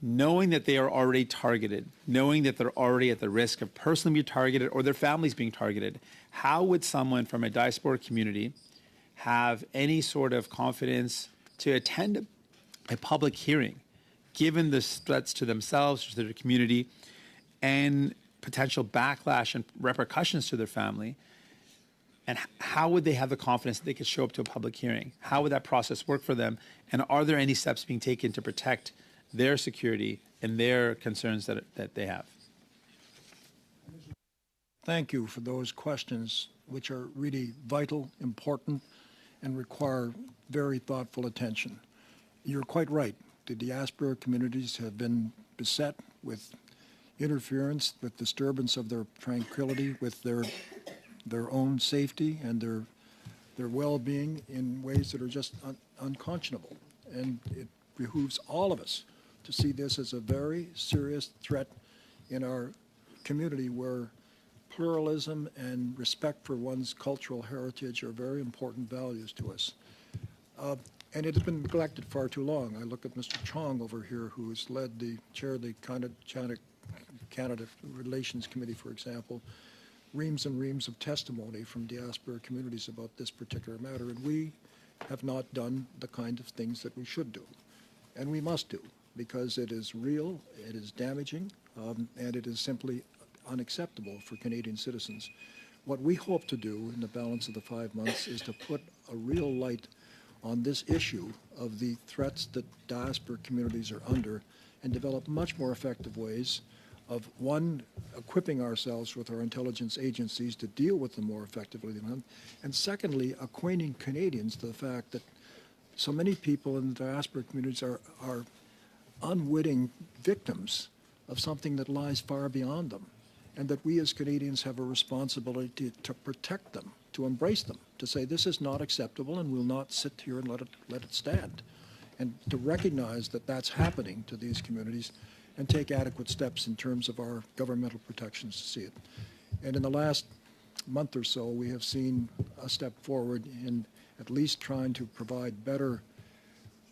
knowing that they are already targeted, knowing that they're already at the risk of personally being targeted or their families being targeted, how would someone from a diaspora community have any sort of confidence to attend a public hearing, given the threats to themselves, to their community, and potential backlash and repercussions to their family? And how would they have the confidence that they could show up to a public hearing? How would that process work for them? And are there any steps being taken to protect their security and their concerns that they have? Thank you for those questions, which are really vital, important, and require very thoughtful attention. You're quite right. The diaspora communities have been beset with interference, with disturbance of their tranquility, with their own safety and their well-being in ways that are just unconscionable. And it behooves all of us to see this as a very serious threat in our community, where pluralism and respect for one's cultural heritage are very important values to us. And it has been neglected far too long. I look at Mr. Chong over here, who has led the chair of the Canada Relations Committee, for example, reams and reams of testimony from diaspora communities about this particular matter, and we have not done the kind of things that we should do, and we must do, because it is real, it is damaging, and it is simply unacceptable for Canadian citizens. What we hope to do in the balance of the 5 months is to put a real light on this issue of the threats that diaspora communities are under, and develop much more effective ways of, one, equipping ourselves with our intelligence agencies to deal with them more effectively, and secondly, acquainting Canadians to the fact that so many people in the diaspora communities are unwitting victims of something that lies far beyond them, and that we as Canadians have a responsibility to protect them, to embrace them, to say this is not acceptable and we'll not sit here and let it stand, and to recognize that that's happening to these communities and take adequate steps in terms of our governmental protections to see it. And in the last month or so, we have seen a step forward in at least trying to provide better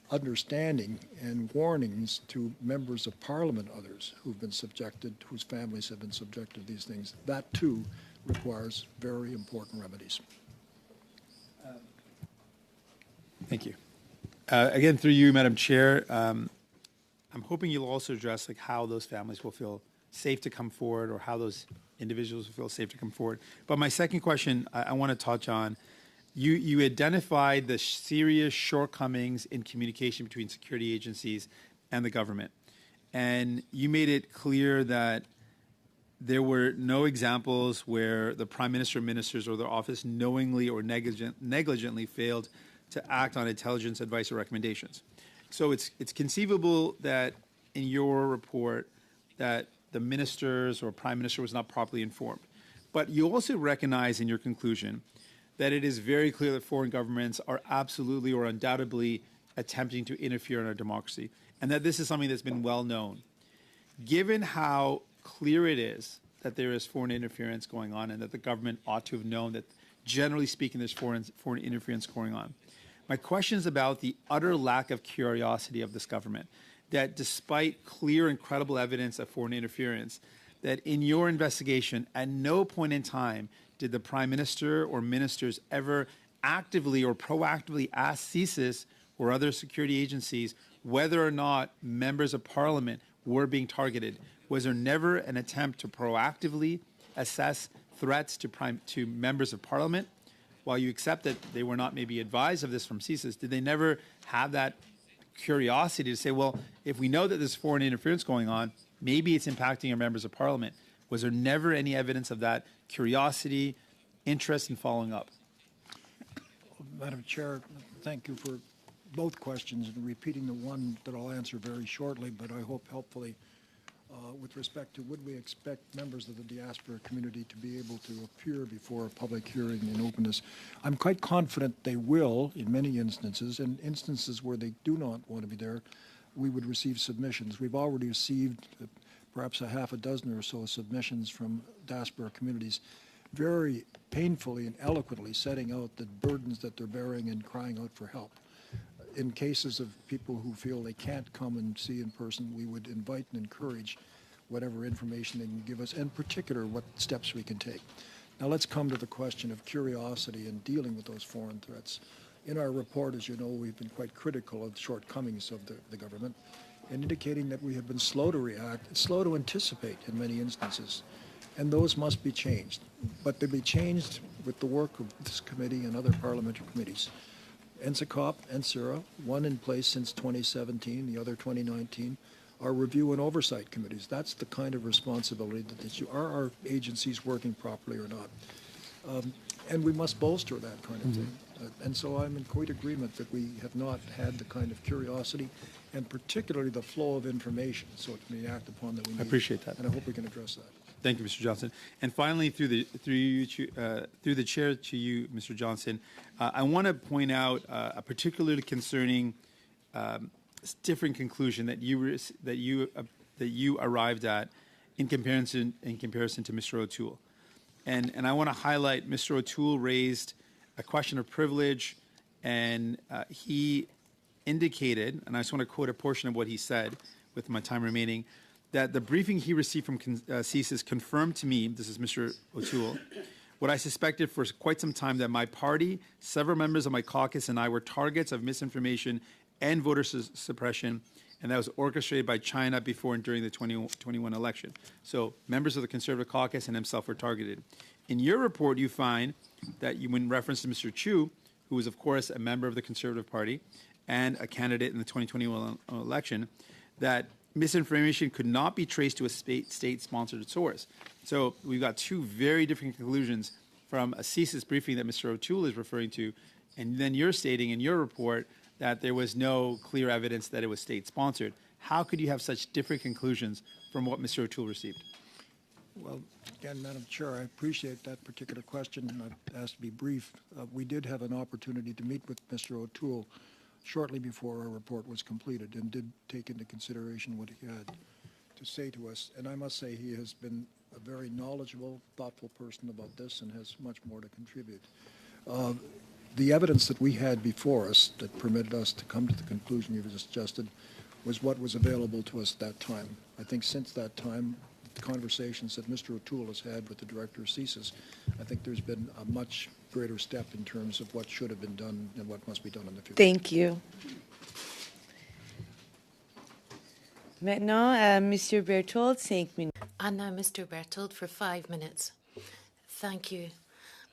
understanding and warnings to members of Parliament, others who've been subjected, whose families have been subjected to these things. That too requires very important remedies. Thank you. Again, through you, Madam Chair, I'm hoping you'll also address how those families will feel safe to come forward, or how those individuals will feel safe to come forward. But my second question I want to touch on, you identified the serious shortcomings in communication between security agencies and the government. And you made it clear that there were no examples where the Prime Minister, ministers, or their office knowingly or negligently failed to act on intelligence, advice, or recommendations. So it's conceivable that in your report that the ministers or prime minister was not properly informed. But you also recognize in your conclusion that it is very clear that foreign governments are absolutely or undoubtedly attempting to interfere in our democracy, and that this is something that's been well known. Given how clear it is that there is foreign interference going on and that the government ought to have known that, generally speaking, there's foreign interference going on, my question is about the utter lack of curiosity of this government, that despite clear and credible evidence of foreign interference, that in your investigation, at no point in time did the Prime Minister or ministers ever actively or proactively ask CSIS or other security agencies whether or not members of Parliament were being targeted. Was there never an attempt to proactively assess threats to members of Parliament? While you accept that they were not maybe advised of this from CSIS, did they never have that curiosity to say, well, if we know that there's foreign interference going on, maybe it's impacting our members of Parliament? Was there never any evidence of that curiosity, interest in following up? Madam Chair, thank you for both questions and repeating the one that I'll answer very shortly, but I hope helpfully with respect to would we expect members of the diaspora community to be able to appear before a public hearing in openness. I'm quite confident they will in many instances, and instances where they do not want to be there, we would receive submissions. We've already received perhaps a half a dozen or so submissions from diaspora communities very painfully and eloquently setting out the burdens that they're bearing and crying out for help. In cases of people who feel they can't come and see in person, we would invite and encourage whatever information they can give us, and in particular what steps we can take. Now let's come to the question of curiosity and dealing with those foreign threats. In our report, as you know, we've been quite critical of the shortcomings of the government and indicating that we have been slow to react, slow to anticipate in many instances, and those must be changed. But they'll be changed with the work of this committee and other parliamentary committees. NSICOP and CIRA, one in place since 2017, the other 2019, are review and oversight committees. That's the kind of responsibility that you are our agencies working properly or not. And we must bolster that kind of thing. And so I'm in quite agreement that we have not had the kind of curiosity and particularly the flow of information so it can be acted upon that we need. I appreciate that. And I hope we can address that. Thank you, Mr. Johnston. And finally, through the chair to you, Mr. Johnston, I want to point out a particularly concerning different conclusion that you arrived at in comparison to Mr. O'Toole, and I want to highlight Mr. O'Toole raised a question of privilege, and he indicated, and I just want to quote a portion of what he said with my time remaining, that the briefing he received from CSIS confirmed to me, this is Mr. O'Toole, what I suspected for quite some time, that my party, several members of my caucus, and I were targets of misinformation and voter suppression, and that was orchestrated by China before and during the 2021 election. So members of the Conservative caucus and himself were targeted. In your report, you find that you, in reference to Mr. Chu, who was, of course, a member of the Conservative Party and a candidate in the 2021 election, that misinformation could not be traced to a state-sponsored source. So we've got two very different conclusions from a CSIS briefing that Mr. O'Toole is referring to, and then you're stating in your report that there was no clear evidence that it was state-sponsored. How could you have such different conclusions from what Mr. O'Toole received? Well, again, Madam Chair, I appreciate that particular question, and I've asked to be brief. We did have an opportunity to meet with Mr. O'Toole shortly before our report was completed and did take into consideration what he had to say to us. And I must say he has been a very knowledgeable, thoughtful person about this and has much more to contribute. The evidence that we had before us that permitted us to come to the conclusion you've just suggested was what was available to us at that time. I think since that time, the conversations that Mr. O'Toole has had with the director of CSIS, I think there's been a much greater step in terms of what should have been done and what must be done in the future. Thank you. Maintenant, Monsieur Berthold, 5 minutes. And now Mr. Berthold for 5 minutes. Thank you,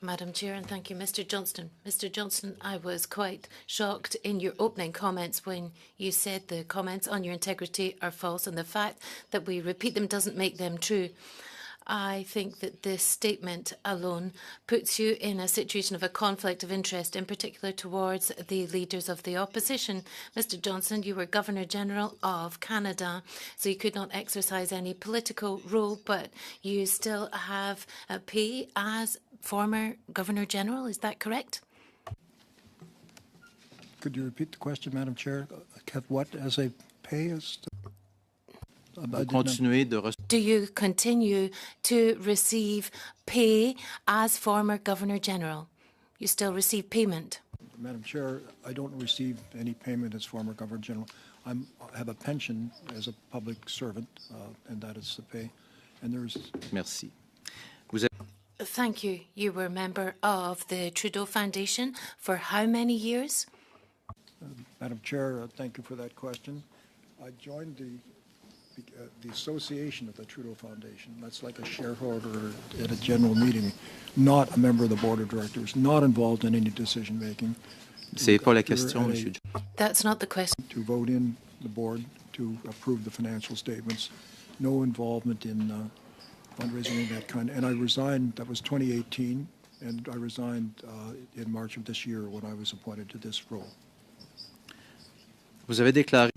Madam Chair, and thank you, Mr. Johnston. Mr. Johnston, I was quite shocked in your opening comments when you said the comments on your integrity are false, and the fact that we repeat them doesn't make them true. I think that this statement alone puts you in a situation of a conflict of interest, in particular towards the leaders of the opposition. Mr. Johnston, you were Governor-General of Canada, so you could not exercise any political role, but you still have a pay as former Governor-General. Is that correct? Could you repeat the question, Madam Chair? Have what as a pay? Do you continue to receive pay as former Governor-General? You still receive payment? Madam Chair, I don't receive any payment as former Governor General. I have a pension as a public servant, and that is the pay. And there's. Merci. Thank you. You were a member of the Trudeau Foundation for how many years? Madam Chair, thank you for that question. I joined the association of the Trudeau Foundation. That's like a shareholder at a general meeting, not a member of the board of directors, not involved in any decision making. C'est pas la question, Monsieur. That's not the question. To vote in the board to approve the financial statements, no involvement in fundraising of that kind. And I resigned. That was 2018, and I resigned in March of this year when I was appointed to this role. Vous avez déclaré.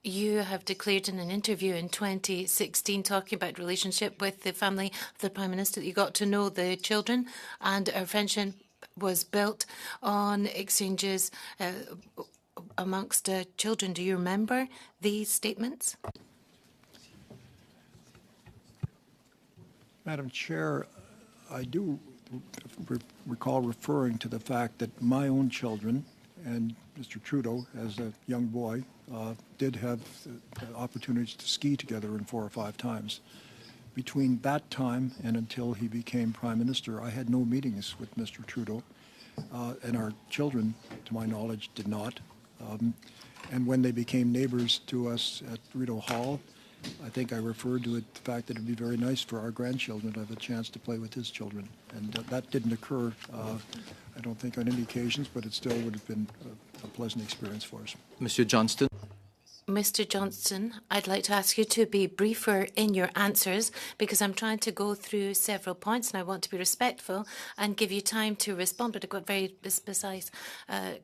You have declared in an interview in 2016 talking about relationship with the family of the Prime Minister that you got to know the children, and our friendship was built on exchanges amongst children. Do you remember these statements? Madam Chair, I do recall referring to the fact that my own children and Mr. Trudeau, as a young boy, did have opportunities to ski together 4 or 5 times. Between that time and until he became Prime Minister, I had no meetings with Mr. Trudeau, and our children, to my knowledge, did not. And when they became neighbors to us at Rideau Hall, I think I referred to it, the fact that it would be very nice for our grandchildren to have a chance to play with his children. And that didn't occur, I don't think, on any occasions, but it still would have been a pleasant experience for us. Monsieur Johnston. Mr. Johnston, I'd like to ask you to be briefer in your answers because I'm trying to go through several points and I want to be respectful and give you time to respond, but I've got very precise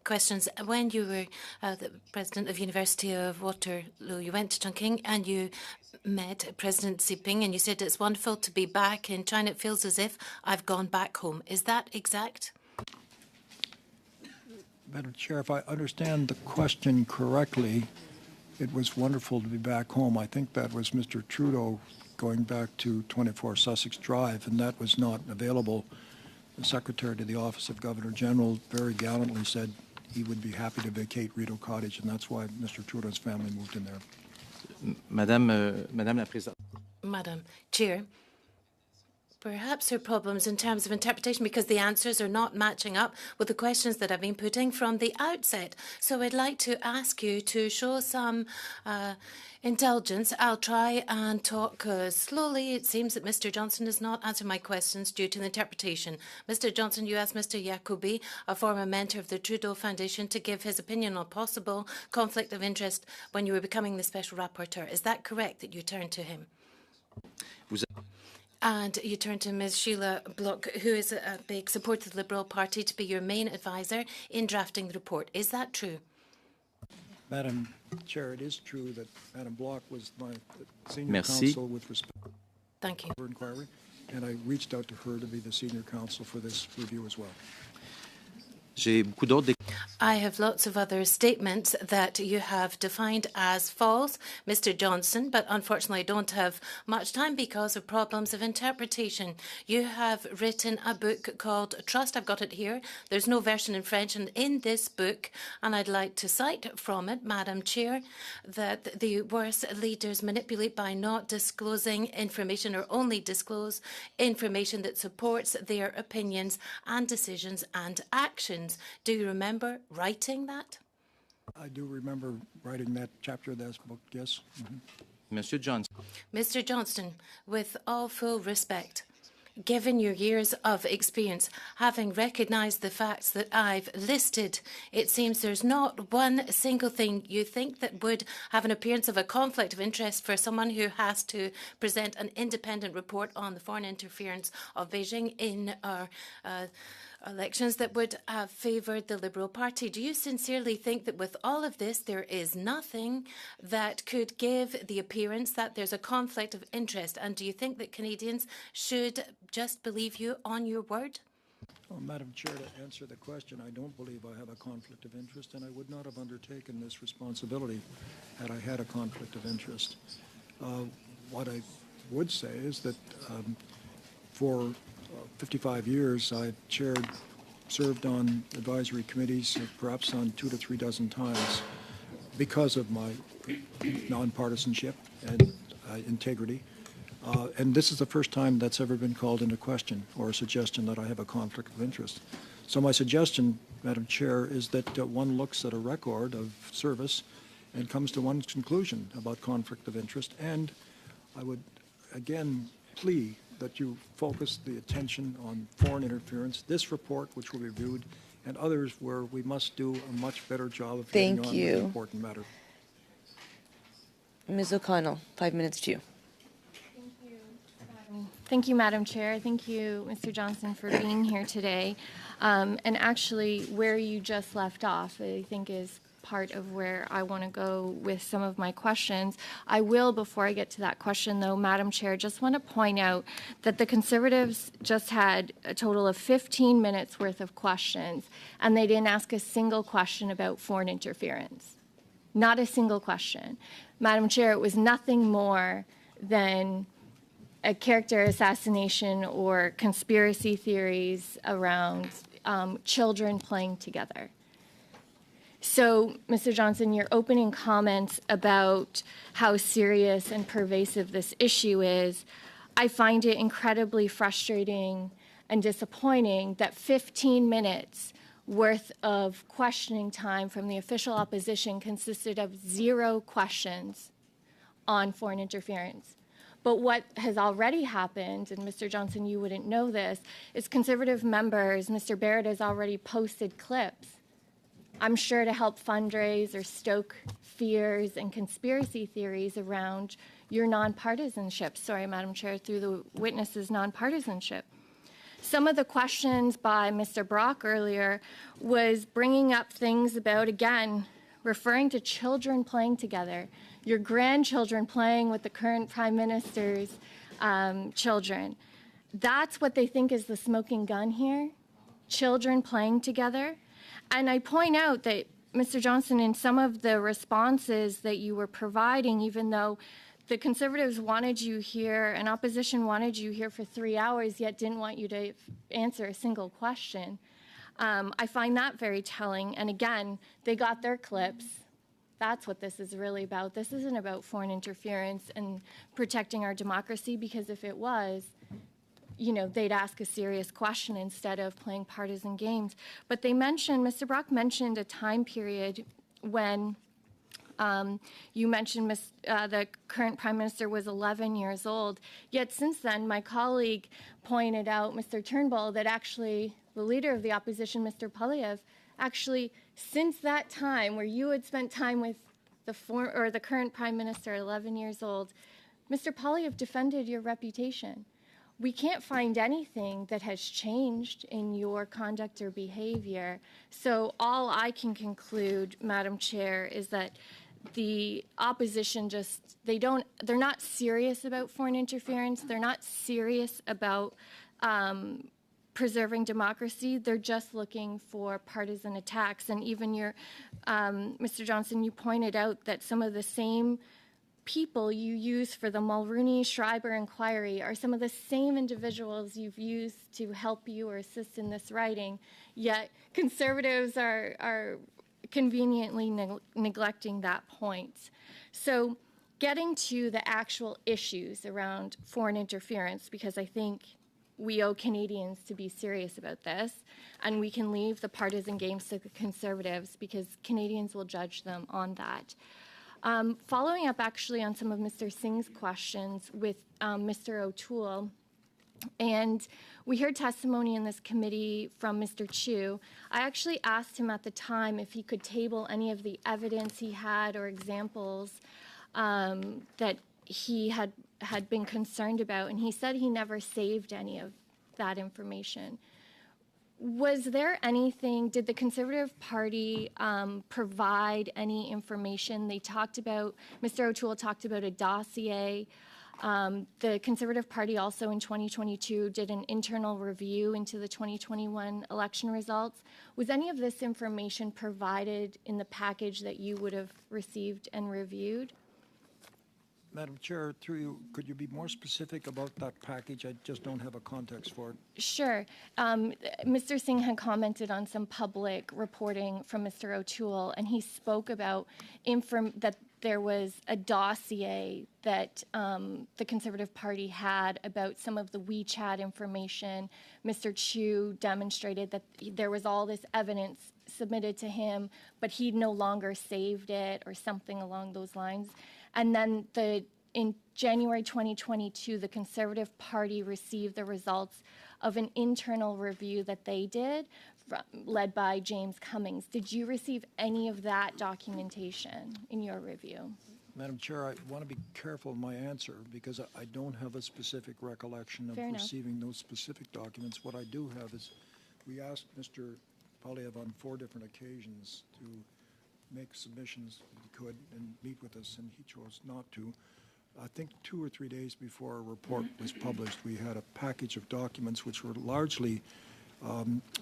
questions. When you were the president of University of Waterloo, you went to Chongqing and you met President Xi Jinping and you said it's wonderful to be back in China. It feels as if I've gone back home. Is that exact? Madam Chair, if I understand the question correctly, it was wonderful to be back home. I think that was Mr. Trudeau going back to 24 Sussex Drive, and that was not available. The Secretary to the Office of Governor General very gallantly said he would be happy to vacate Rideau Cottage, and that's why Mr. Trudeau's family moved in there. Madame la Présidente. Madam Chair, perhaps there are problems in terms of interpretation because the answers are not matching up with the questions that I've been putting from the outset. So I'd like to ask you to show some indulgence. I'll try and talk slowly. It seems that Mr. Johnston is not answering my questions due to the interpretation. Mr. Johnston, you asked Mr. Jacobi, a former mentor of the Trudeau Foundation, to give his opinion on possible conflict of interest when you were becoming the Special Rapporteur. Is that correct that you turned to him? And you turn to Ms. Sheila Bloc, who is a big supporter of the Liberal Party, to be your main advisor in drafting the report. Is that true? Madam Chair, it is true that Madam Bloc was my senior Merci. counsel with respect Thank you. to inquiry, and I reached out to her to be the senior counsel for this review as well. J'ai beaucoup d'autres. I have lots of other statements that you have defined as false, Mr. Johnston, but unfortunately I don't have much time because of problems of interpretation. You have written a book called Trust. I've got it here. There's no version in French, and in this book, and I'd like to cite from it, Madam Chair, that the worst leaders manipulate by not disclosing information or only disclose information that supports their opinions and decisions and actions. Do you remember writing that? I do remember writing that chapter of this book, yes. Monsieur Johnston. Mr. Johnston, with all full respect, given your years of experience, having recognised the facts that I've listed, it seems there's not one single thing you think that would have an appearance of a conflict of interest for someone who has to present an independent report on the foreign interference of Beijing in our elections that would have favoured the Liberal Party. Do you sincerely think that with all of this, there is nothing that could give the appearance that there's a conflict of interest? And do you think that Canadians should just believe you on your word? Well, Madam Chair, to answer the question, I don't believe I have a conflict of interest, and I would not have undertaken this responsibility had I had a conflict of interest. What I would say is that for 55 years, I've served on advisory committees, perhaps on 2 to 3 dozen times, because of my nonpartisanship and integrity. And this is the first time that's ever been called into question or a suggestion that I have a conflict of interest. So my suggestion, Madam Chair, is that one looks at a record of service and comes to one's conclusion about conflict of interest. And I would again plea that you focus the attention on foreign interference, this report, which will be reviewed, and others where we must do a much better job of getting on with the important matter. Ms. O'Connell, 5 minutes to you. Thank you, Madam Chair. Thank you, Mr. Johnston, for being here today. And actually, where you just left off, I think is part of where I want to go with some of my questions. I will, before I get to that question, though, Madam Chair, just want to point out that the Conservatives just had a total of 15 minutes worth of questions, and they didn't ask a single question about foreign interference. Not a single question. Madam Chair, it was nothing more than a character assassination or conspiracy theories around children playing together. So, Mr. Johnston, your opening comments about how serious and pervasive this issue is, I find it incredibly frustrating and disappointing that 15 minutes worth of questioning time from the official opposition consisted of 0 questions on foreign interference. But what has already happened, and Mr. Johnston, you wouldn't know this, is Conservative members, Mr. Barrett has already posted clips, I'm sure to help fundraise or stoke fears and conspiracy theories around your nonpartisanship. Sorry, Madam Chair, through the witnesses' nonpartisanship. Some of the questions by Mr. Brock earlier was bringing up things about, again, referring to children playing together, your grandchildren playing with the current Prime Minister's children. That's what they think is the smoking gun here, children playing together. And I point out that, Mr. Johnston, in some of the responses that you were providing, even though the Conservatives wanted you here and opposition wanted you here for 3 hours, yet didn't want you to answer a single question, I find that very telling. And again, they got their clips. That's what this is really about. This isn't about foreign interference and protecting our democracy, because if it was, you know, they'd ask a serious question instead of playing partisan games. But they mentioned, Mr. Brock mentioned a time period when you mentioned the current Prime Minister was 11 years old. Yet since then, my colleague pointed out, Mr. Turnbull, that actually the leader of the opposition, Mr. Poilievre, actually since that time where you had spent time with the current Prime Minister, 11 years old, Mr. Poilievre defended your reputation. We can't find anything that has changed in your conduct or behavior. So all I can conclude, Madam Chair, is that the opposition they're not serious about foreign interference. They're not serious about preserving democracy. They're just looking for partisan attacks. And even Mr. Johnston, you pointed out that some of the same people you use for the Mulroney-Schreiber inquiry are some of the same individuals you've used to help you or assist in this writing, yet Conservatives are conveniently neglecting that point. So getting to the actual issues around foreign interference, because I think we owe Canadians to be serious about this, and we can leave the partisan games to the Conservatives because Canadians will judge them on that. Following up actually on some of Mr. Singh's questions with Mr. O'Toole, And we heard testimony in this committee from Mr. Chu. I actually asked him at the time if he could table any of the evidence he had or examples that he had been concerned about, and he said he never saved any of that information. Was there anything, did the Conservative Party provide any information? They talked about, Mr. O'Toole talked about a dossier. The Conservative Party also in 2022 did an internal review into the 2021 election results. Was any of this information provided in the package that you would have received and reviewed? Madam Chair, through you, could you be more specific about that package? I just don't have a context for it. Sure. Mr. Singh had commented on some public reporting from Mr. O'Toole, and he spoke about that there was a dossier that the Conservative Party had about some of the WeChat information. Mr. Chu demonstrated that there was all this evidence submitted to him, but he no longer saved it or something along those lines. And then in January 2022, the Conservative Party received the results of an internal review that they did, led by James Cummings. Did you receive any of that documentation in your review? Madam Chair, I want to be careful in my answer because I don't have a specific recollection of receiving those specific documents. What I do have is we asked Mr. Polyev on 4 different occasions to make submissions if he could and meet with us, and he chose not to. I think 2 or 3 days before our report was published, we had a package of documents which were largely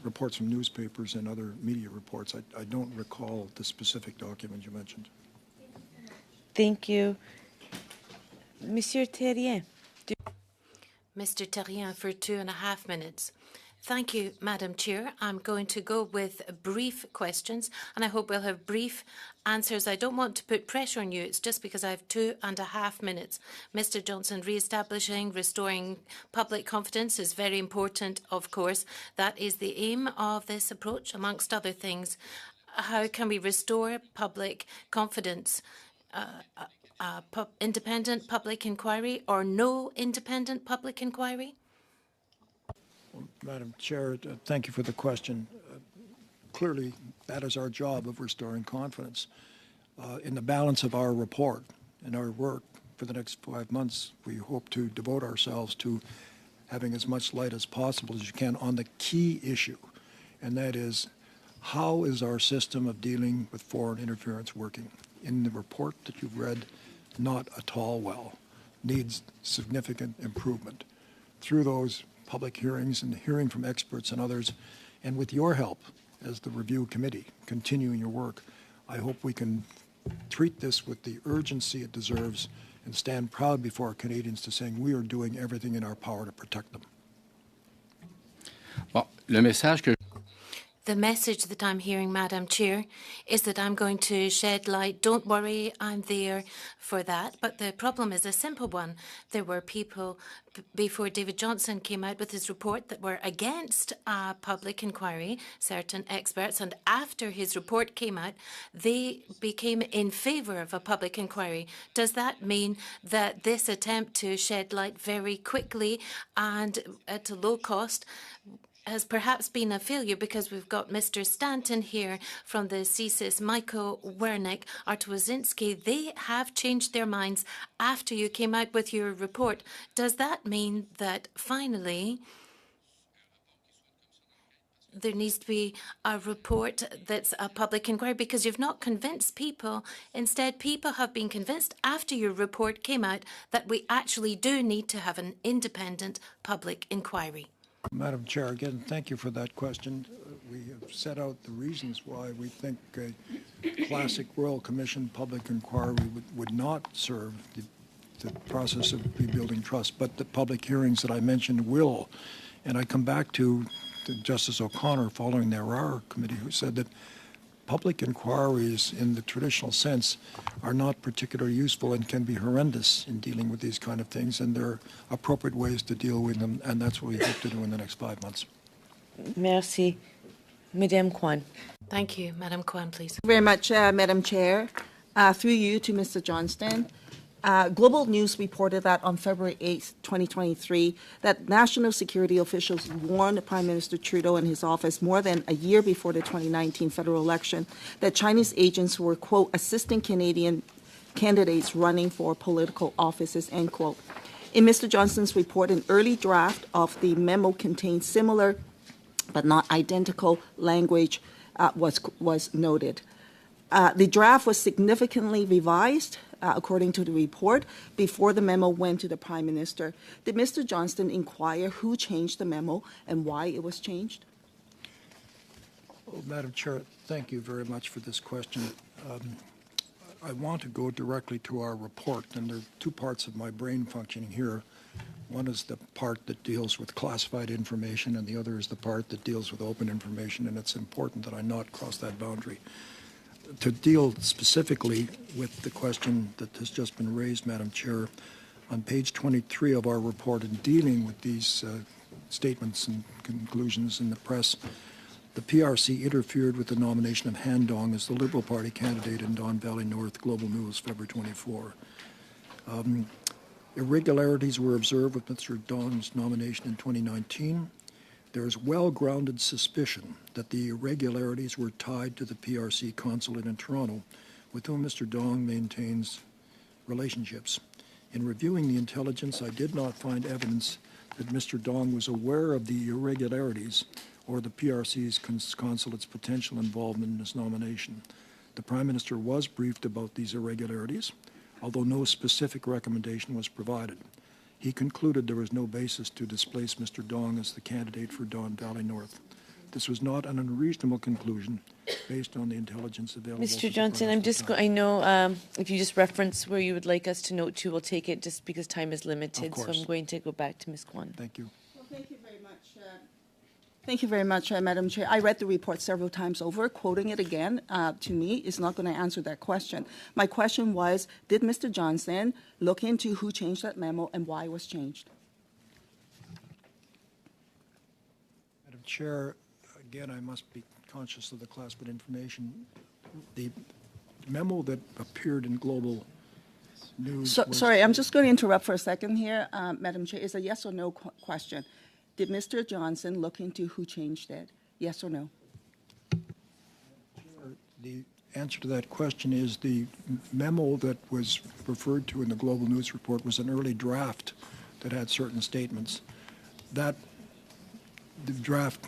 reports from newspapers and other media reports. I don't recall the specific document you mentioned. Thank you. Monsieur Terrien. Mr. Terrien for 2.5 minutes. Thank you, Madam Chair. I'm going to go with brief questions, and I hope we'll have brief answers. I don't want to put pressure on you. It's just because I have 2.5 minutes. Mr. Johnston, re-establishing, restoring public confidence is very important, of course. That is the aim of this approach, amongst other things. How can we restore public confidence? Independent public inquiry or no independent public inquiry? Madam Chair, thank you for the question. Clearly, that is our job of restoring confidence. In the balance of our report and our work for the next 5 months, we hope to devote ourselves to having as much light as possible as you can on the key issue, and that is, how is our system of dealing with foreign interference working? In the report that you've read, not at all well, needs significant improvement. Through those public hearings and hearing from experts and others, and with your help as the review committee, continuing your work, I hope we can treat this with the urgency it deserves and stand proud before our Canadians to saying we are doing everything in our power to protect them. Bon, le message que The message that I'm hearing, Madam Chair, is that I'm going to shed light. Don't worry, I'm there for that. But the problem is a simple one. There were people before David Johnston came out with his report that were against a public inquiry, certain experts, and after his report came out, they became in favour of a public inquiry. Does that mean that this attempt to shed light very quickly and at a low cost has perhaps been a failure, because we've got Mr. Stanton here from the CSIS, Michael Wernick, Artwazinski. They have changed their minds after you came out with your report. Does that mean that finally there needs to be a report that's a public inquiry, because you've not convinced people? Instead, people have been convinced after your report came out that we actually do need to have an independent public inquiry. Madam Chair, again, thank you for that question. We have set out the reasons why we think a classic Royal Commission public inquiry would not serve the process of rebuilding trust, but the public hearings that I mentioned will. And I come back to Justice O'Connor following the Arara Committee, who said that public inquiries in the traditional sense are not particularly useful and can be horrendous in dealing with these kind of things, and there are appropriate ways to deal with them, and that's what we hope to do in the next 5 months. Merci. Madame Kwan. Thank you. Madam Kwan, please. Very much, Madam Chair. Through you to Mr. Johnston. Global News reported that on February 8, 2023, that national security officials warned Prime Minister Trudeau and his office more than a year before the 2019 federal election that Chinese agents were, quote, assisting Canadian candidates running for political offices, end quote. In Mr. Johnston's report, an early draft of the memo contained similar but not identical language was noted. The draft was significantly revised, according to the report, before the memo went to the Prime Minister. Did Mr. Johnston inquire who changed the memo and why it was changed? Well, Madam Chair, thank you very much for this question. I want to go directly to our report, and there are two parts of my brain functioning here. One is the part that deals with classified information, and the other is the part that deals with open information, and it's important that I not cross that boundary. To deal specifically with the question that has just been raised, Madam Chair, on page 23 of our report, in dealing with these statements and conclusions in the press, the PRC interfered with the nomination of Han Dong as the Liberal Party candidate in Don Valley North, Global News, February 24. Irregularities were observed with Mr. Dong's nomination in 2019. There is well-grounded suspicion that the irregularities were tied to the PRC consulate in Toronto, with whom Mr. Dong maintains relationships. In reviewing the intelligence, I did not find evidence that Mr. Dong was aware of the irregularities or the PRC's consulate's potential involvement in his nomination. The Prime Minister was briefed about these irregularities, although no specific recommendation was provided. He concluded there was no basis to displace Mr. Dong as the candidate for Don Valley North. This was not an unreasonable conclusion based on the intelligence available. Mr. Johnston, I know if you just reference where you would like us to note to, we'll take it just because time is limited. So I'm going to go back to Ms. Kwan. Thank you. Well, thank you very much. Thank you very much, Madam Chair. I read the report several times over. Quoting it again to me is not going to answer that question. My question was, did Mr. Johnston look into who changed that memo and why it was changed? Madam Chair, again, I must be conscious of the classified information. The memo that appeared in Global News. Sorry, I'm just going to interrupt for a second here, Madam Chair. It's a yes or no question. Did Mr. Johnston look into who changed it? Yes or no? The answer to that question is the memo that was referred to in the Global News report was an early draft that had certain statements. The draft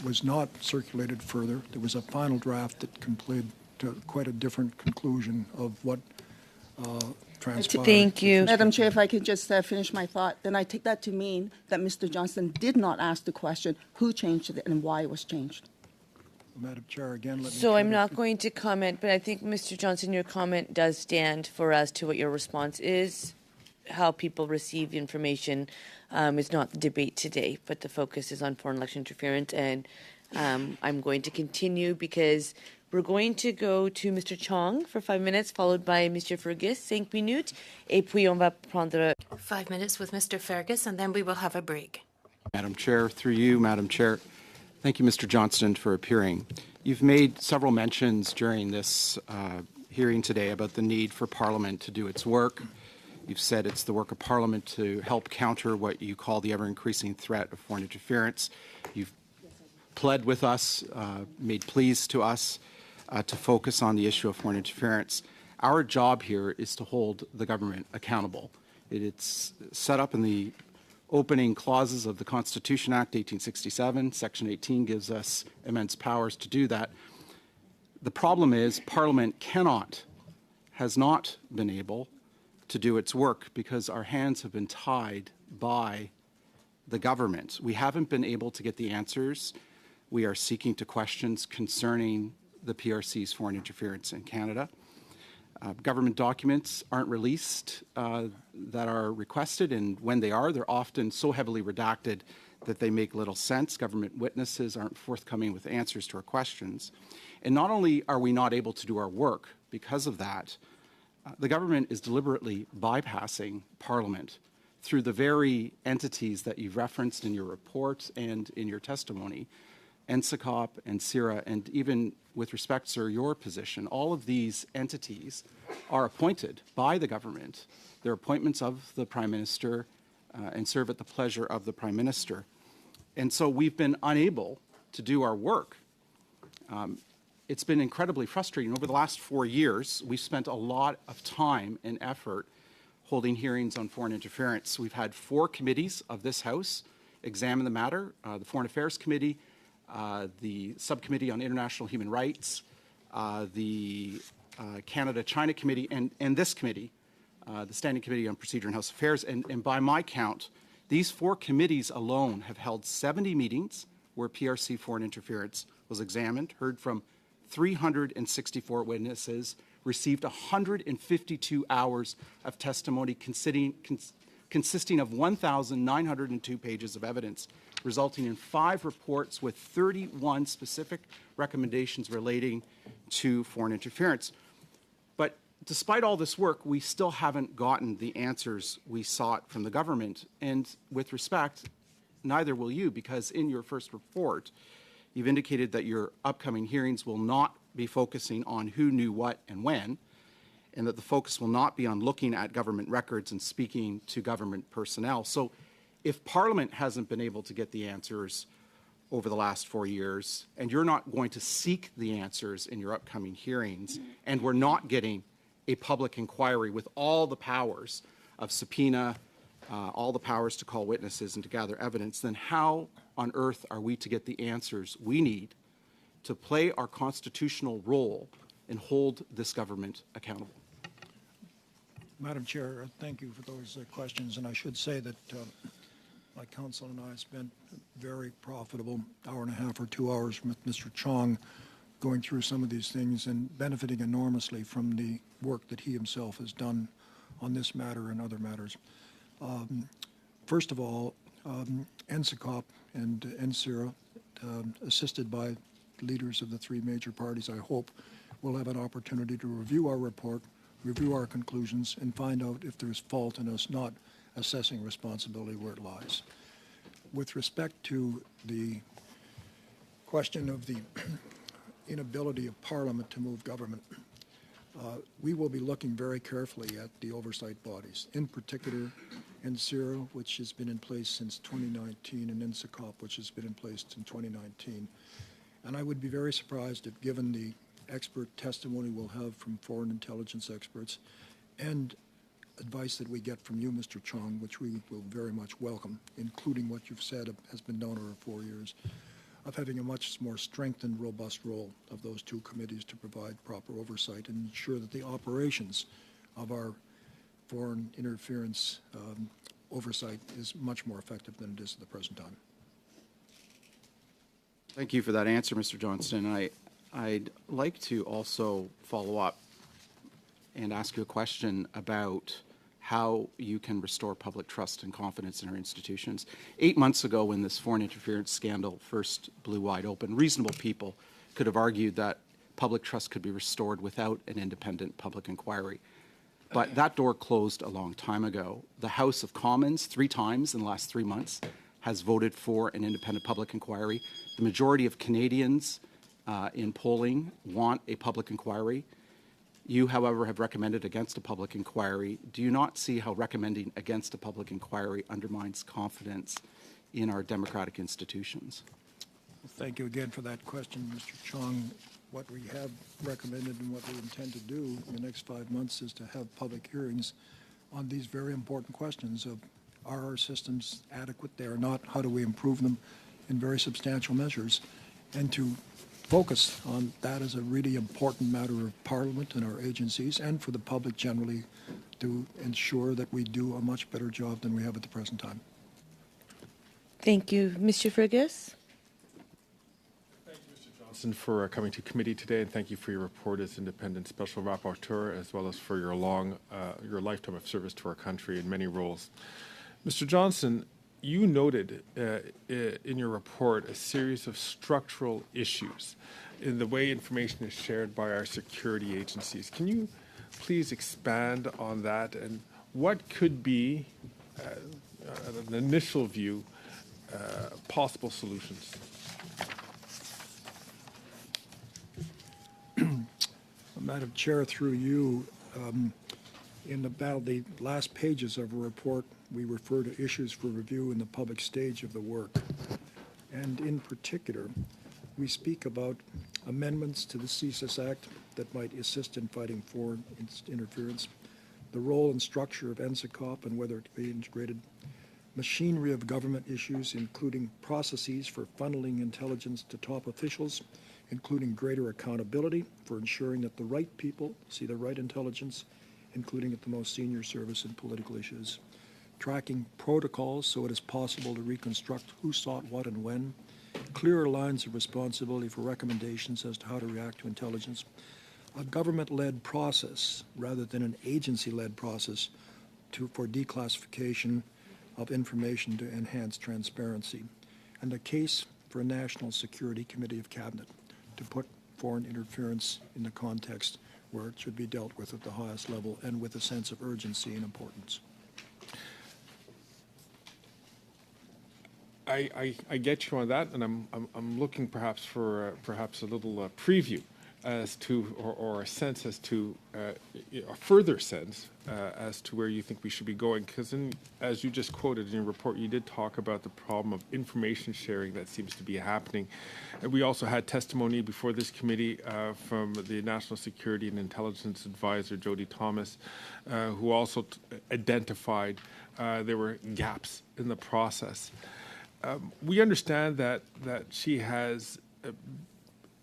was not circulated further. There was a final draft that completed to quite a different conclusion of what transpired. Thank you. Madam Chair, if I could just finish my thought, then I take that to mean that Mr. Johnston did not ask the question who changed it and why it was changed. Madam Chair, again, let me... So I'm not going to comment, but I think, Mr. Johnston, your comment does stand for us to what your response is. How people receive information is not the debate today, but the focus is on foreign election interference. And I'm going to continue because we're going to go to Mr. Chong for 5 minutes, followed by Mr. Fergus, 5 minutes, et puis on va prendre... 5 minutes with Mr. Fergus, and then we will have a break. Madam Chair, through you, Madam Chair, thank you, Mr. Johnston, for appearing. You've made several mentions during this hearing today about the need for Parliament to do its work. You've said it's the work of Parliament to help counter what you call the ever-increasing threat of foreign interference. You've pled with us, made pleas to us to focus on the issue of foreign interference. Our job here is to hold the government accountable. It's set up in the opening clauses of the Constitution Act 1867. Section 18 gives us immense powers to do that. The problem is Parliament has not been able to do its work because our hands have been tied by the government. We haven't been able to get the answers we are seeking to questions concerning the PRC's foreign interference in Canada. Government documents aren't released that are requested, and when they are, they're often so heavily redacted that they make little sense. Government witnesses aren't forthcoming with answers to our questions. And not only are we not able to do our work because of that, the government is deliberately bypassing Parliament through the very entities that you've referenced in your report and in your testimony. NSICOP and CIRA, and even with respect, sir, your position, all of these entities are appointed by the government. They're appointments of the Prime Minister and serve at the pleasure of the Prime Minister. And so we've been unable to do our work. It's been incredibly frustrating. Over the last 4 years, we've spent a lot of time and effort holding hearings on foreign interference. We've had 4 committees of this House examine the matter, the Foreign Affairs Committee, the Subcommittee on International Human Rights, the Canada-China Committee, and this committee, the Standing Committee on Procedure and House Affairs. And by my count, these 4 committees alone have held 70 meetings where PRC foreign interference was examined, heard from 364 witnesses, received 152 hours of testimony consisting of 1,902 pages of evidence, resulting in 5 reports with 31 specific recommendations relating to foreign interference. But despite all this work, we still haven't gotten the answers we sought from the government. And with respect, neither will you, because in your first report, you've indicated that your upcoming hearings will not be focusing on who knew what and when, and that the focus will not be on looking at government records and speaking to government personnel. So if Parliament hasn't been able to get the answers over the last 4 years, and you're not going to seek the answers in your upcoming hearings, and we're not getting a public inquiry with all the powers of subpoena, all the powers to call witnesses and to gather evidence, then how on earth are we to get the answers we need to play our constitutional role and hold this government accountable? Madam Chair, thank you for those questions. And I should say that my counsel and I spent a very profitable hour and a half or 2 hours with Mr. Chong going through some of these things and benefiting enormously from the work that he himself has done on this matter and other matters. First of all, NSICOP and NCIRA, assisted by leaders of the 3 major parties, I hope, will have an opportunity to review our report, review our conclusions, and find out if there's fault in us not assessing responsibility where it lies. With respect to the question of the inability of Parliament to move government, we will be looking very carefully at the oversight bodies, in particular NCIRA, which has been in place since 2019, and NSICOP, which has been in place since 2019. And I would be very surprised if, given the expert testimony we'll have from foreign intelligence experts and advice that we get from you, Mr. Chong, which we will very much welcome, including what you've said has been done over 4 years, of having a much more strengthened, robust role of those 2 committees to provide proper oversight and ensure that the operations of our foreign interference oversight is much more effective than it is at the present time. Thank you for that answer, Mr. Johnston. I'd like to also follow up and ask you a question about how you can restore public trust and confidence in our institutions. 8 months ago, when this foreign interference scandal first blew wide open, reasonable people could have argued that public trust could be restored without an independent public inquiry. But that door closed a long time ago. The House of Commons, 3 times in the last 3 months, has voted for an independent public inquiry. The majority of Canadians in polling want a public inquiry. You, however, have recommended against a public inquiry. Do you not see how recommending against a public inquiry undermines confidence in our democratic institutions? Well, thank you again for that question, Mr. Chong. What we have recommended and what we intend to do in the next 5 months is to have public hearings on these very important questions of, are our systems adequate? They are not. How do we improve them in very substantial measures? And to focus on that as a really important matter of Parliament and our agencies and for the public generally to ensure that we do a much better job than we have at the present time. Thank you. Mr. Fergus? Thank you, Mr. Johnston, for coming to committee today, and thank you for your report as independent special rapporteur, as well as for your your lifetime of service to our country in many roles. Mr. Johnston, you noted in your report a series of structural issues in the way information is shared by our security agencies. Can you please expand on that, and what could be, an initial view, possible solutions? Madam Chair, through you, in the last pages of a report, we refer to issues for review in the public stage of the work. And in particular, we speak about amendments to the CSIS Act that might assist in fighting foreign interference, the role and structure of NSICOP and whether it be integrated, machinery of government issues, including processes for funneling intelligence to top officials, including greater accountability for ensuring that the right people see the right intelligence, including at the most senior service and political issues, tracking protocols so it is possible to reconstruct who sought what and when, clearer lines of responsibility for recommendations as to how to react to intelligence, a government-led process rather than an agency-led process for declassification of information to enhance transparency, and a case for a National Security Committee of Cabinet to put foreign interference in the context where it should be dealt with at the highest level and with a sense of urgency and importance. I get you on that, and I'm looking perhaps for perhaps a little preview as to, or a sense as to, a further sense as to where you think we should be going. Because as you just quoted in your report, you did talk about the problem of information sharing that seems to be happening. And we also had testimony before this committee from the National Security and Intelligence Advisor, Jody Thomas, who also identified there were gaps in the process. We understand that she has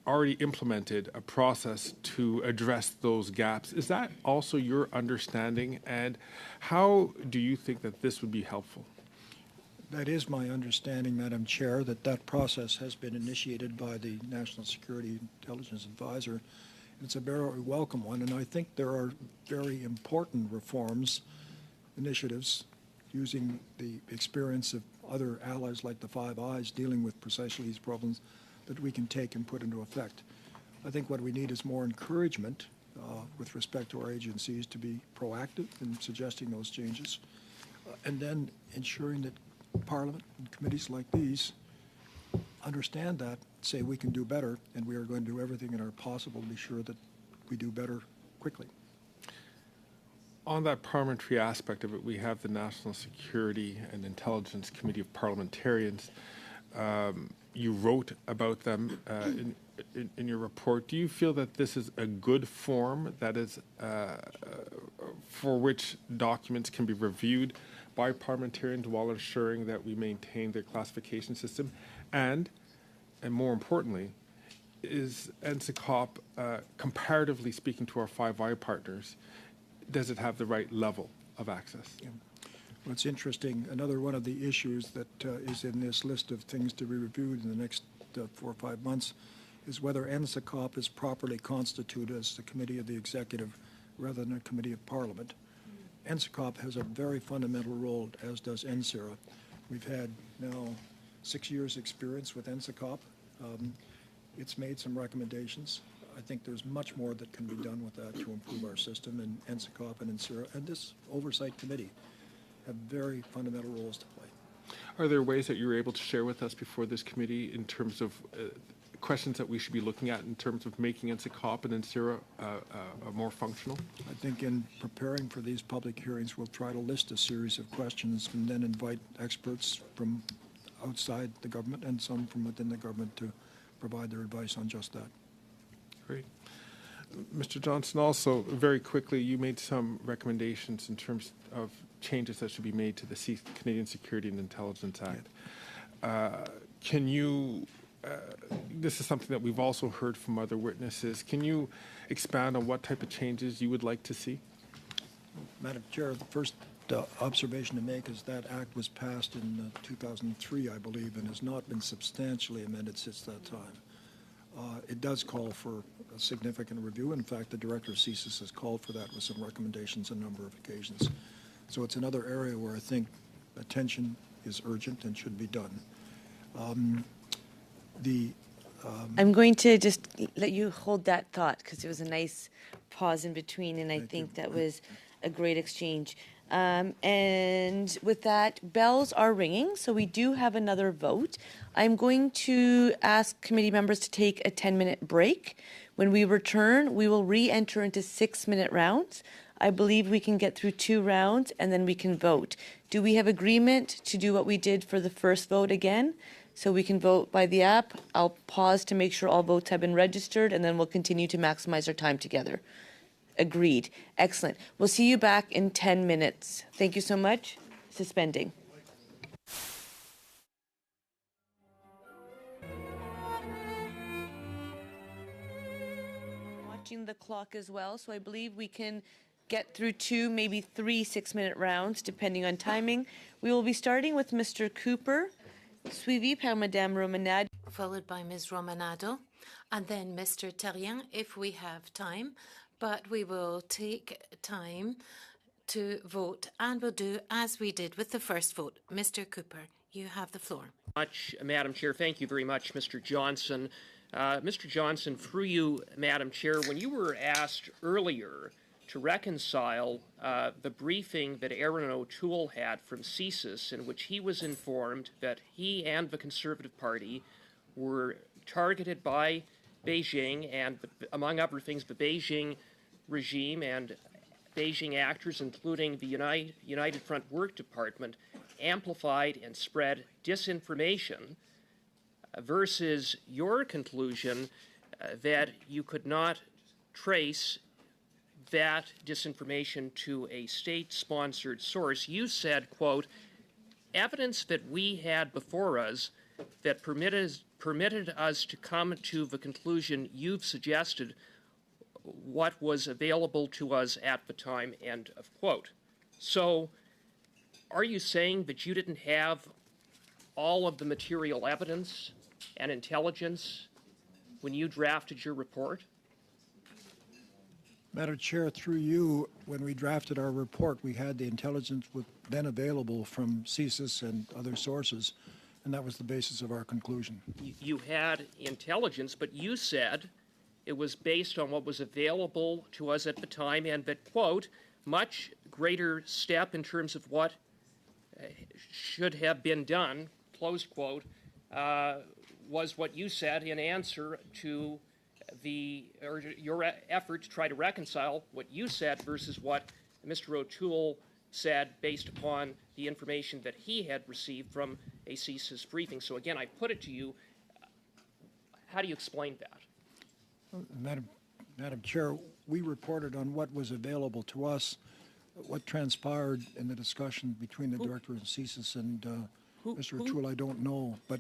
already implemented a process to address those gaps. Is that also your understanding, and how do you think that this would be helpful? That is my understanding, Madam Chair, that process has been initiated by the National Security Intelligence Advisor. It's a very welcome one, and I think there are very important reforms, initiatives, using the experience of other allies like the Five Eyes dealing with precisely these problems that we can take and put into effect. I think what we need is more encouragement with respect to our agencies to be proactive in suggesting those changes, and then ensuring that Parliament and committees like these understand that, say we can do better, and we are going to do everything in our possible to be sure that we do better quickly. On that parliamentary aspect of it, we have the National Security and Intelligence Committee of Parliamentarians. You wrote about them in your report. Do you feel that this is a good form that is for which documents can be reviewed by parliamentarians while ensuring that we maintain their classification system? And more importantly, is NSICOP, comparatively speaking to our Five Eye partners, does it have the right level of access? Yeah. Well, it's interesting. Another one of the issues that is in this list of things to be reviewed in the next 4 or 5 months is whether NSICOP is properly constituted as the committee of the executive rather than a committee of parliament. NSICOP has a very fundamental role, as does NSIRA. We've had now 6 years' experience with NSICOP. It's made some recommendations. I think there's much more that can be done with that to improve our system, and NSICOP and NSIRA and this oversight committee have very fundamental roles to play. Are there ways that you're able to share with us before this committee in terms of questions that we should be looking at in terms of making NSICOP and NSIRA more functional? I think in preparing for these public hearings, we'll try to list a series of questions and then invite experts from outside the government and some from within the government to provide their advice on just that. Great. Mr. Johnston, also very quickly, you made some recommendations in terms of changes that should be made to the Canadian Security and Intelligence Act. Can you, this is something that we've also heard from other witnesses, can you expand on what type of changes you would like to see? Madam Chair, the first observation to make is that act was passed in 2003, I believe, and has not been substantially amended since that time. It does call for a significant review. In fact, the director of CSIS has called for that with some recommendations on a number of occasions. So it's another area where I think attention is urgent and should be done. I'm going to just let you hold that thought because it was a nice pause in between, and I think that was a great exchange. And with that, bells are ringing, so we do have another vote. I'm going to ask committee members to take a 10-minute break. When we return, we will re-enter into 6-minute rounds. I believe we can get through 2 rounds and then we can vote. Do we have agreement to do what we did for the first vote again? So we can vote by the app. I'll pause to make sure all votes have been registered, and then we'll continue to maximize our time together. Agreed. Excellent. We'll see you back in 10 minutes. Thank you so much. Suspending. Watching the clock as well, so I believe we can get through 2, maybe 3 6-minute rounds, depending on timing. We will be starting with Mr. Cooper, suivi par Madame Romanado. Followed by Ms. Romanado, and then Mr. Terrien, if we have time. But we will take time to vote, and we'll do as we did with the first vote. Mr. Cooper, you have the floor. Madam Chair, thank you very much, Mr. Johnston. Mr. Johnston, through you, Madam Chair, when you were asked earlier to reconcile the briefing that Aaron O'Toole had from CSIS, in which he was informed that he and the Conservative Party were targeted by Beijing and, among other things, the Beijing regime and Beijing actors, including the United Front Work Department, amplified and spread disinformation, versus your conclusion that you could not trace that disinformation to a state-sponsored source. You said, quote, evidence that we had before us that permitted us to come to the conclusion you've suggested what was available to us at the time, end of quote. So are you saying that you didn't have all of the material evidence and intelligence when you drafted your report? Madam Chair, through you, when we drafted our report, we had the intelligence then available from CSIS and other sources, and that was the basis of our conclusion. You had intelligence, but you said it was based on what was available to us at the time, and that, quote, much greater step in terms of what should have been done, close quote, was what you said in answer to your effort to try to reconcile what you said versus what Mr. O'Toole said based upon the information that he had received from a CSIS briefing. So again, I put it to you, how do you explain that? Madam Chair, we reported on what was available to us. What transpired in the discussion between the director and CSIS and Mr. O'Toole, I don't know, but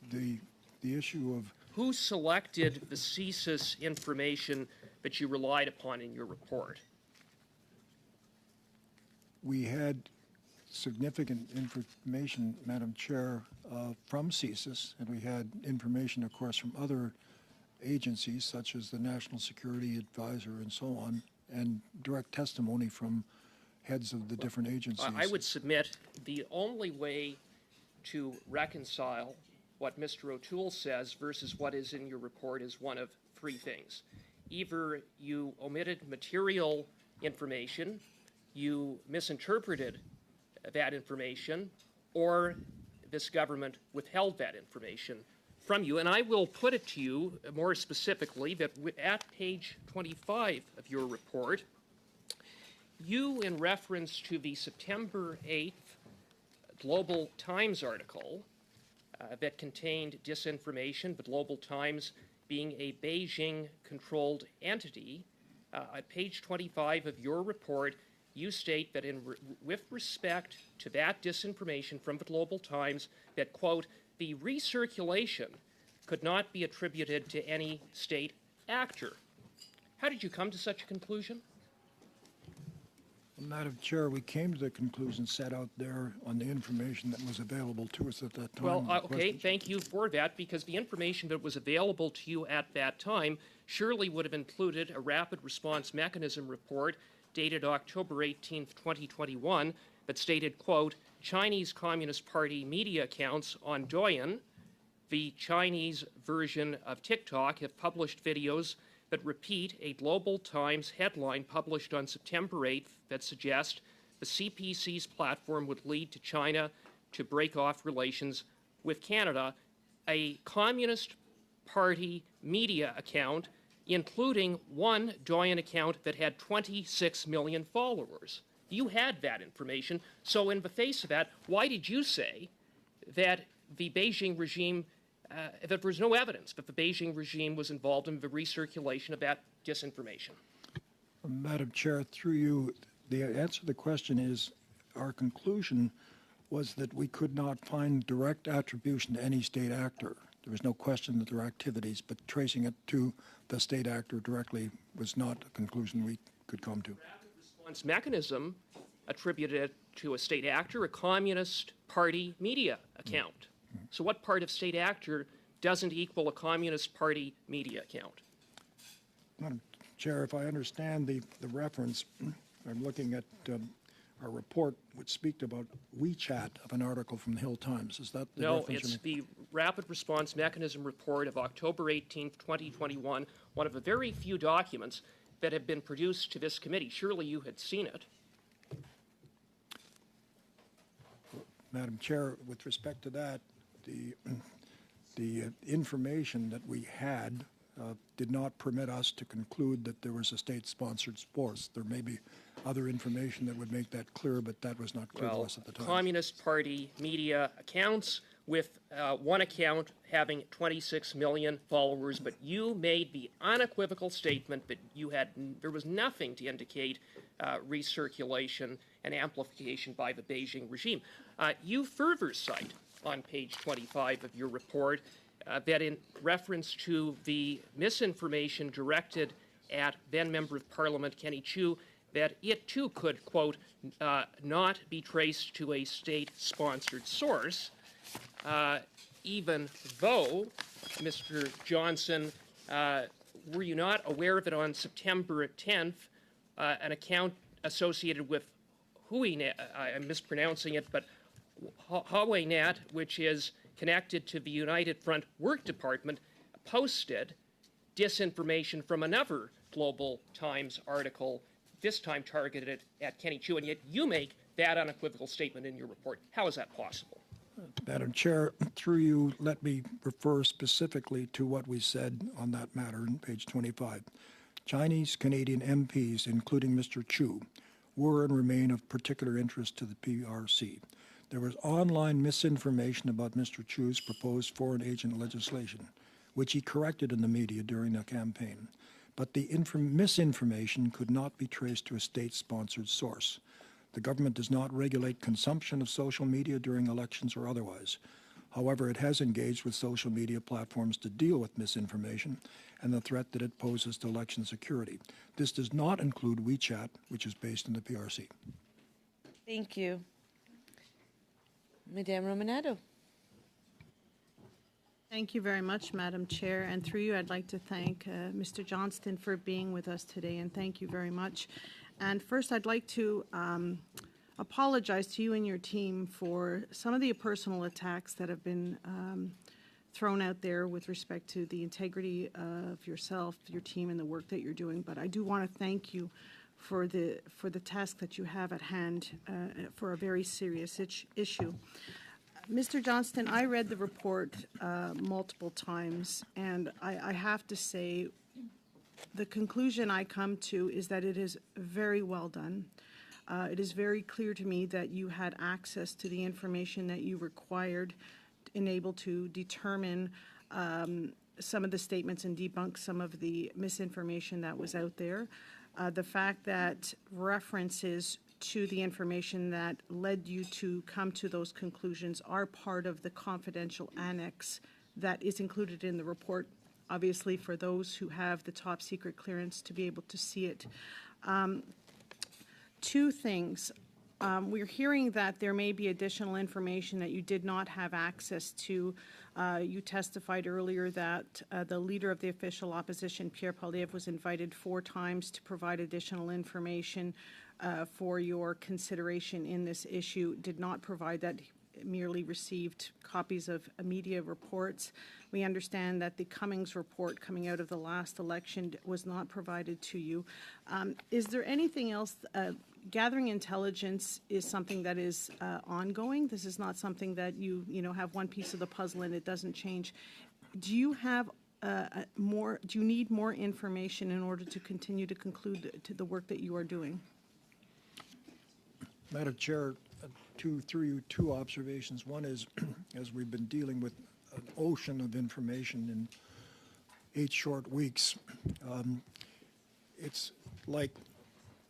the issue of who selected the CSIS information that you relied upon in your report? We had significant information, Madam Chair, from CSIS, and we had information, of course, from other agencies such as the National Security Advisor and so on, and direct testimony from heads of the different agencies. I would submit the only way to reconcile what Mr. O'Toole says versus what is in your report is one of 3 things. Either you omitted material information, you misinterpreted that information, or this government withheld that information from you. And I will put it to you more specifically that at page 25 of your report, you, in reference to the September 8th Global Times article that contained disinformation, the Global Times being a Beijing-controlled entity, at page 25 of your report, you state that with respect to that disinformation from the Global Times, that, quote, the recirculation could not be attributed to any state actor. How did you come to such a conclusion? Madam Chair, we came to the conclusion set out there on the information that was available to us at that time. Well, okay, thank you for that, because the information that was available to you at that time surely would have included a rapid response mechanism report dated October 18th, 2021, that stated, quote, Chinese Communist Party media accounts on Douyin, the Chinese version of TikTok, have published videos that repeat a Global Times headline published on September 8th that suggests the CPC's platform would lead to China to break off relations with Canada. A Communist Party media account including one Doyen account that had 26 million followers. You had that information, so in the face of that, why did you say that the Beijing regime, that there was no evidence that the Beijing regime was involved in the recirculation of that disinformation? Madam Chair, through you, the answer to the question is our conclusion was that we could not find direct attribution to any state actor. There was no question that there were activities, but tracing it to the state actor directly was not a conclusion we could come to. Rapid response mechanism attributed it to a state actor, a Communist Party media account. So what part of state actor doesn't equal a Communist Party media account? Madam Chair, if I understand the reference, I'm looking at our report which speaks about WeChat of an article from the Hill Times. Is that the No, reference? it's the Rapid Response Mechanism report of October 18th, 2021, one of the very few documents that have been produced to this committee. Surely you had seen it. Madam Chair, with respect to that, the information that we had did not permit us to conclude that there was a state-sponsored force. There may be other information that would make that clear, but that was not clear to us at the time. Communist Party media accounts with one account having 26 million followers, but you made the unequivocal statement that there was nothing to indicate recirculation and amplification by the Beijing regime. You further cite on page 25 of your report that in reference to the misinformation directed at then Member of Parliament Kenny Chiu, that it too could, quote, not be traced to a state-sponsored source, even though, Mr. Johnston, were you not aware that on September 10th, an account associated with HuiNet, I'm mispronouncing it, but HuiNet, which is connected to the United Front Work Department, posted disinformation from another Global Times article, this time targeted at Kenny Chiu, and yet you make that unequivocal statement in your report. How is that possible? Madam Chair, through you, let me refer specifically to what we said on that matter on page 25. Chinese Canadian MPs, including Mr. Chiu, were and remain of particular interest to the PRC. There was online misinformation about Mr. Chiu's proposed foreign agent legislation, which he corrected in the media during the campaign. But the misinformation could not be traced to a state-sponsored source. The government does not regulate consumption of social media during elections or otherwise. However, it has engaged with social media platforms to deal with misinformation and the threat that it poses to election security. This does not include WeChat, which is based in the PRC. Thank you. Madame Romanado. Thank you very much, Madam Chair. And through you, I'd like to thank Mr. Johnston for being with us today, and thank you very much. And first, I'd like to apologize to you and your team for some of the personal attacks that have been thrown out there with respect to the integrity of yourself, your team, and the work that you're doing. But I do want to thank you for the task that you have at hand for a very serious issue. Mr. Johnston, I read the report multiple times, and I have to say the conclusion I come to is that it is very well done. It is very clear to me that you had access to the information that you required and able to determine some of the statements and debunk some of the misinformation that was out there. The fact that references to the information that led you to come to those conclusions are part of the confidential annex that is included in the report, obviously for those who have the top secret clearance to be able to see it. Two things. We're hearing that there may be additional information that you did not have access to. You testified earlier that the leader of the official opposition, Pierre Poilievre, was invited 4 times to provide additional information for your consideration in this issue, did not provide that, merely received copies of media reports. We understand that the Cummings report coming out of the last election was not provided to you. Is there anything else? Gathering intelligence is something that is ongoing. This is not something that you have one piece of the puzzle and it doesn't change. Do you have do you need more information in order to continue to conclude the work that you are doing? Madam Chair, two observations. One is, as we've been dealing with an ocean of information in 8 short weeks, it's like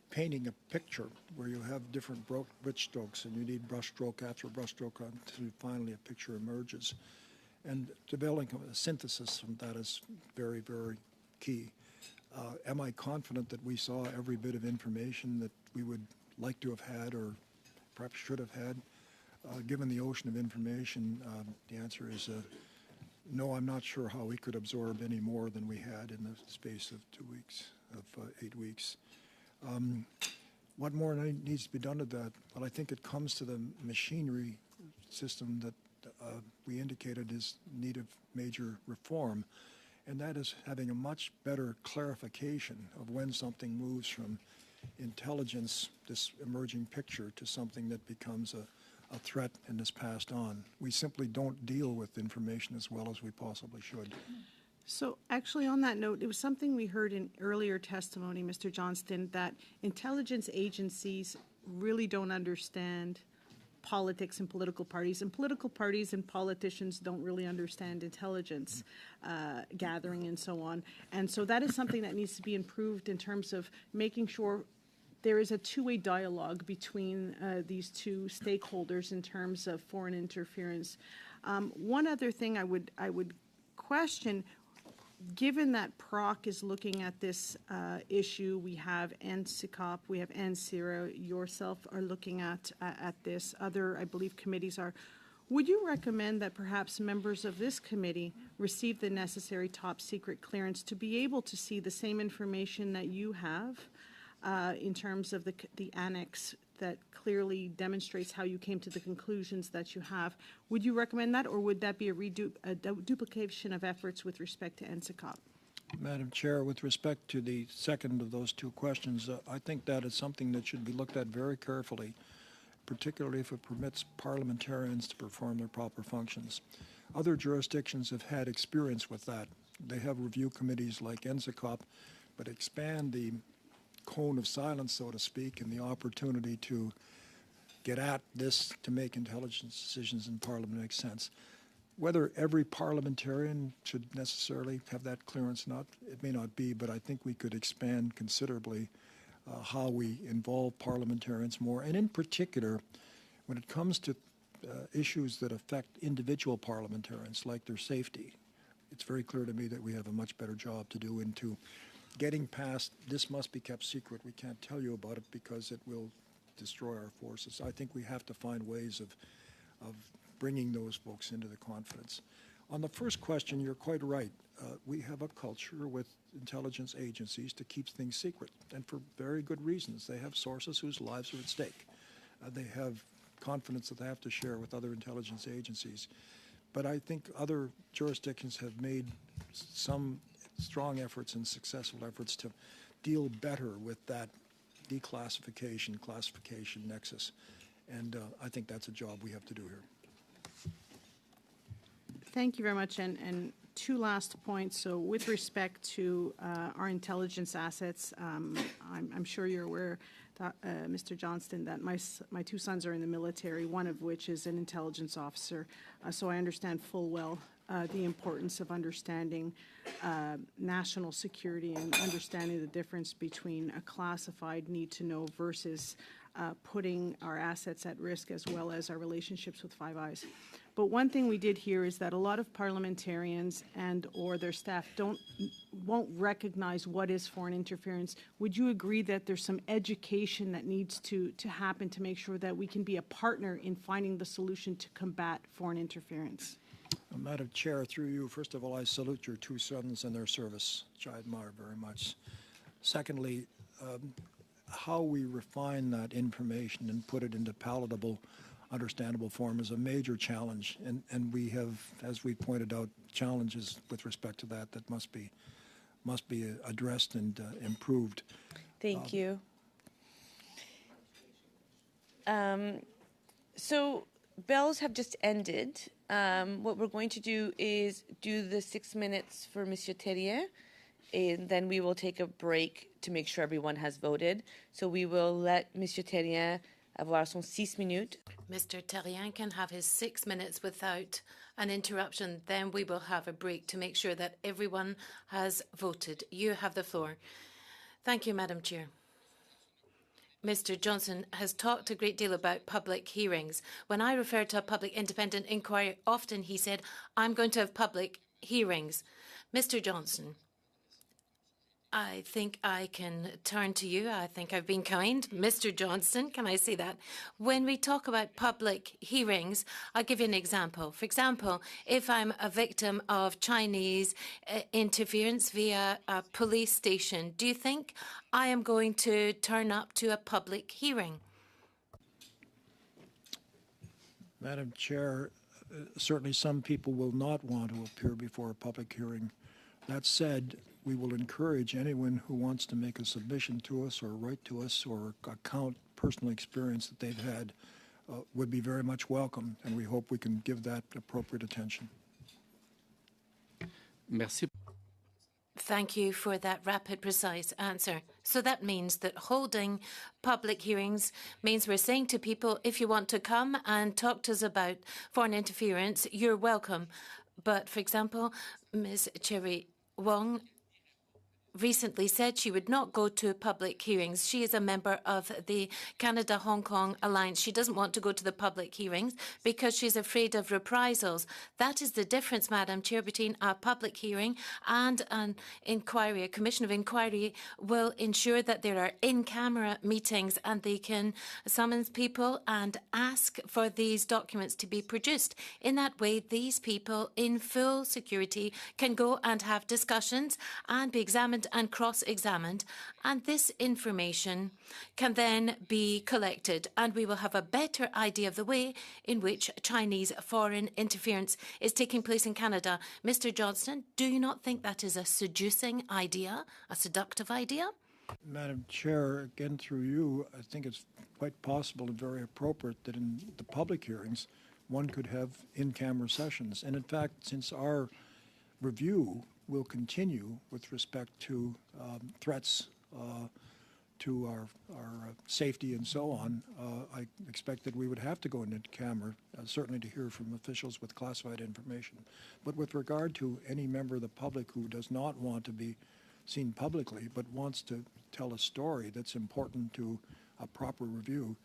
painting a picture where you have different brush strokes, and you need brush stroke after brush stroke until finally a picture emerges. And developing a synthesis from that is very, very key. Am I confident that we saw every bit of information that we would like to have had or perhaps should have had? Given the ocean of information, the answer is no, I'm not sure how we could absorb any more than we had in the space of 2 weeks, of 8 weeks. What more needs to be done to that? Well, I think it comes to the machinery system that we indicated is in need of major reform, and that is having a much better clarification of when something moves from intelligence, this emerging picture, to something that becomes a threat and is passed on. We simply don't deal with information as well as we possibly should. So actually on that note, it was something we heard in earlier testimony, Mr. Johnston, that intelligence agencies really don't understand politics and political parties and politicians don't really understand intelligence gathering and so on. And so that is something that needs to be improved in terms of making sure there is a two-way dialogue between these two stakeholders in terms of foreign interference. One other thing I would question, given that PROC is looking at this issue, we have NCCOP, we have NCIRA, yourself are looking at this, other, I believe, committees are. Would you recommend that perhaps members of this committee receive the necessary top secret clearance to be able to see the same information that you have in terms of the annex that clearly demonstrates how you came to the conclusions that you have? Would you recommend that, or would that be a duplication of efforts with respect to NCCOP? Madam Chair, with respect to the second of those two questions, I think that is something that should be looked at very carefully, particularly if it permits parliamentarians to perform their proper functions. Other jurisdictions have had experience with that. They have review committees like NCCOP, but expand the cone of silence, so to speak, and the opportunity to get at this to make intelligence decisions in Parliament makes sense. Whether every parliamentarian should necessarily have that clearance, it may not be, but I think we could expand considerably how we involve parliamentarians more, and in particular, when it comes to issues that affect individual parliamentarians, like their safety. It's very clear to me that we have a much better job to do into getting past, this must be kept secret, we can't tell you about it because it will destroy our forces. I think we have to find ways of bringing those folks into the confidence. On the first question, you're quite right. We have a culture with intelligence agencies to keep things secret, and for very good reasons. They have sources whose lives are at stake. They have confidence that they have to share with other intelligence agencies. But I think other jurisdictions have made some strong efforts and successful efforts to deal better with that declassification, classification nexus. And I think that's a job we have to do here. Thank you very much. And two last points. So with respect to our intelligence assets, I'm sure you're aware, Mr. Johnston, that my two sons are in the military, one of which is an intelligence officer. So I understand full well the importance of understanding national security and understanding the difference between a classified need to know versus putting our assets at risk, as well as our relationships with Five Eyes. But one thing we did hear is that a lot of parliamentarians and or their staff won't recognize what is foreign interference. Would you agree that there's some education that needs to happen to make sure that we can be a partner in finding the solution to combat foreign interference? Madam Chair, through you, first of all, I salute your two sons and their service, which I admire very much. Secondly, how we refine that information and put it into palatable, understandable form is a major challenge, and we have, as we pointed out, challenges with respect to that must be addressed and improved. Thank you. So bells have just ended. What we're going to do is do the 6 minutes for Monsieur Terrien, and then we will take a break to make sure everyone has voted. So we will let Monsieur Terrien avoir son 6 minutes. Mr. Terrien can have his 6 minutes without an interruption. Then we will have a break to make sure that everyone has voted. You have the floor. Thank you, Madam Chair. Mr. Johnston has talked a great deal about public hearings. When I refer to a public independent inquiry, often he said, I'm going to have public hearings. Mr. Johnston, I think I can turn to you. I think I've been kind. Mr. Johnston, can I say that? When we talk about public hearings, I'll give you an example. For example, if I'm a victim of Chinese interference via a police station, do you think I am going to turn up to a public hearing? Madam Chair, certainly some people will not want to appear before a public hearing. That said, we will encourage anyone who wants to make a submission to us or write to us or account personal experience that they've had would be very much welcome, and we hope we can give that appropriate attention. Merci. Thank you for that rapid, precise answer. So that means that holding public hearings means we're saying to people, if you want to come and talk to us about foreign interference, you're welcome. But, for example, Ms. Cherry Wong recently said she would not go to public hearings. She is a member of the Canada-Hong Kong Alliance. She doesn't want to go to the public hearings because she's afraid of reprisals. That is the difference, Madam Chair, between a public hearing and an inquiry. A commission of inquiry will ensure that there are in-camera meetings and they can summons people and ask for these documents to be produced. In that way, these people in full security can go and have discussions and be examined and cross-examined, and this information can then be collected, and we will have a better idea of the way in which Chinese foreign interference is taking place in Canada. Mr. Johnston, do you not think that is a seducing idea, a seductive idea? Madam Chair, again through you, I think it's quite possible and very appropriate that in the public hearings, one could have in-camera sessions. And in fact, since our review will continue with respect to threats to our safety and so on, I expect that we would have to go into camera, certainly to hear from officials with classified information. But with regard to any member of the public who does not want to be seen publicly but wants to tell a story that's important to a proper review,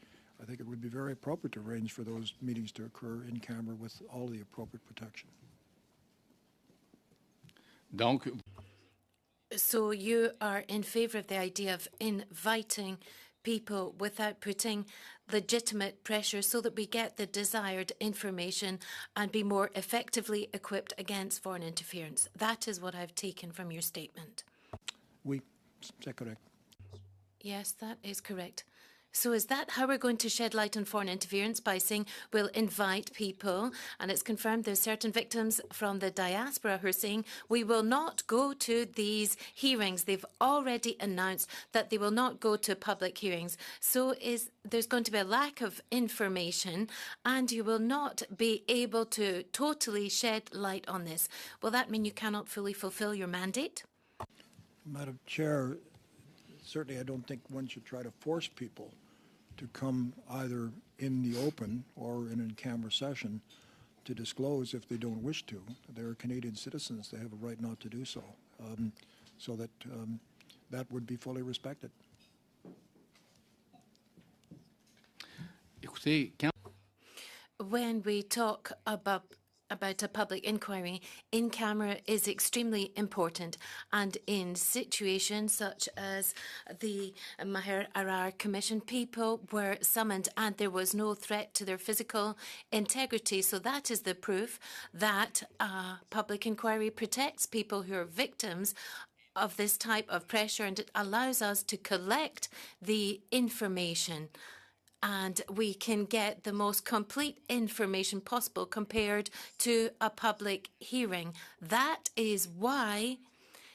I think it would be very appropriate to arrange for those meetings to occur in camera with all the appropriate protection. Donc, so you are in favour of the idea of inviting people without putting legitimate pressure so that we get the desired information and be more effectively equipped against foreign interference. That is what I've taken from your statement. Oui, c'est correct. Yes, that is correct. So is that how we're going to shed light on foreign interference, by saying we'll invite people? And it's confirmed there's certain victims from the diaspora who are saying we will not go to these hearings. They've already announced that they will not go to public hearings. So there's going to be a lack of information and you will not be able to totally shed light on this. Will that mean you cannot fully fulfill your mandate? Madam Chair, certainly I don't think one should try to force people to come either in the open or in a in-camera session to disclose if they don't wish to. They're Canadian citizens. They have a right not to do so, so that that would be fully respected. écoutez, quand When we talk about a public inquiry, in camera is extremely important, and in situations such as the Maher Arar Commission, people were summoned and there was no threat to their physical integrity. So that is the proof that a public inquiry protects people who are victims of this type of pressure, and it allows us to collect the information. And we can get the most complete information possible compared to a public hearing. That is why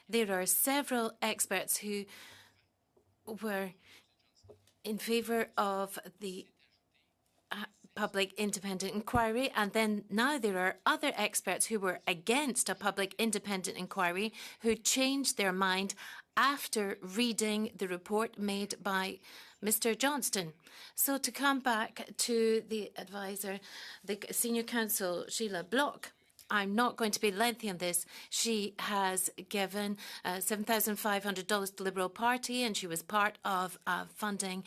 there are several experts who were in favour of the public independent inquiry, and then now there are other experts who were against a public independent inquiry who changed their mind after reading the report made by Mr. Johnston. So to come back to the advisor, the senior counsel, Sheila Bloc, I'm not going to be lengthy on this. She has given $7,500 to the Liberal Party, and she was part of a funding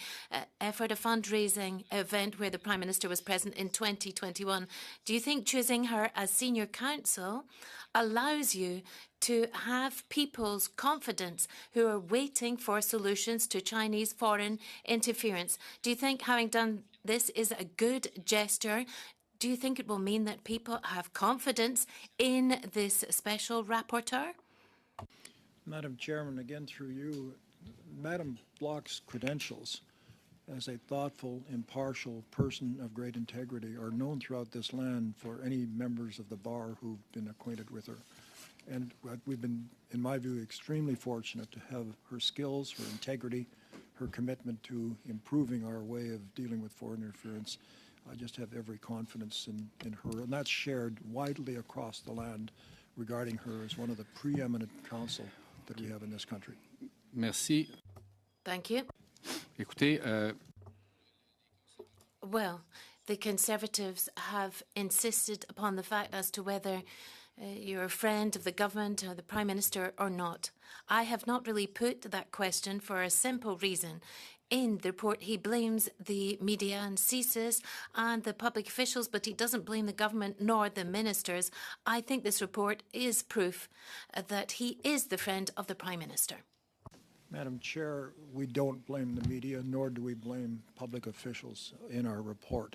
effort, a fundraising event where the Prime Minister was present in 2021. Do you think choosing her as senior counsel allows you to have people's confidence who are waiting for solutions to Chinese foreign interference? Do you think having done this is a good gesture? Do you think it will mean that people have confidence in this special rapporteur? Madam Chairman, again through you, Madam Bloc's credentials as a thoughtful, impartial person of great integrity are known throughout this land for any members of the bar who've been acquainted with her. And we've been, in my view, extremely fortunate to have her skills, her integrity, her commitment to improving our way of dealing with foreign interference. I just have every confidence in her, and that's shared widely across the land regarding her as one of the preeminent counsel that we have in this country. Merci. Thank you. Écoutez, Well, the Conservatives have insisted upon the fact as to whether you're a friend of the government or the Prime Minister or not. I have not really put that question for a simple reason. In the report, he blames the media and CSIS and the public officials, but he doesn't blame the government nor the ministers. I think this report is proof that he is the friend of the Prime Minister. Madam Chair, we don't blame the media, nor do we blame public officials in our report.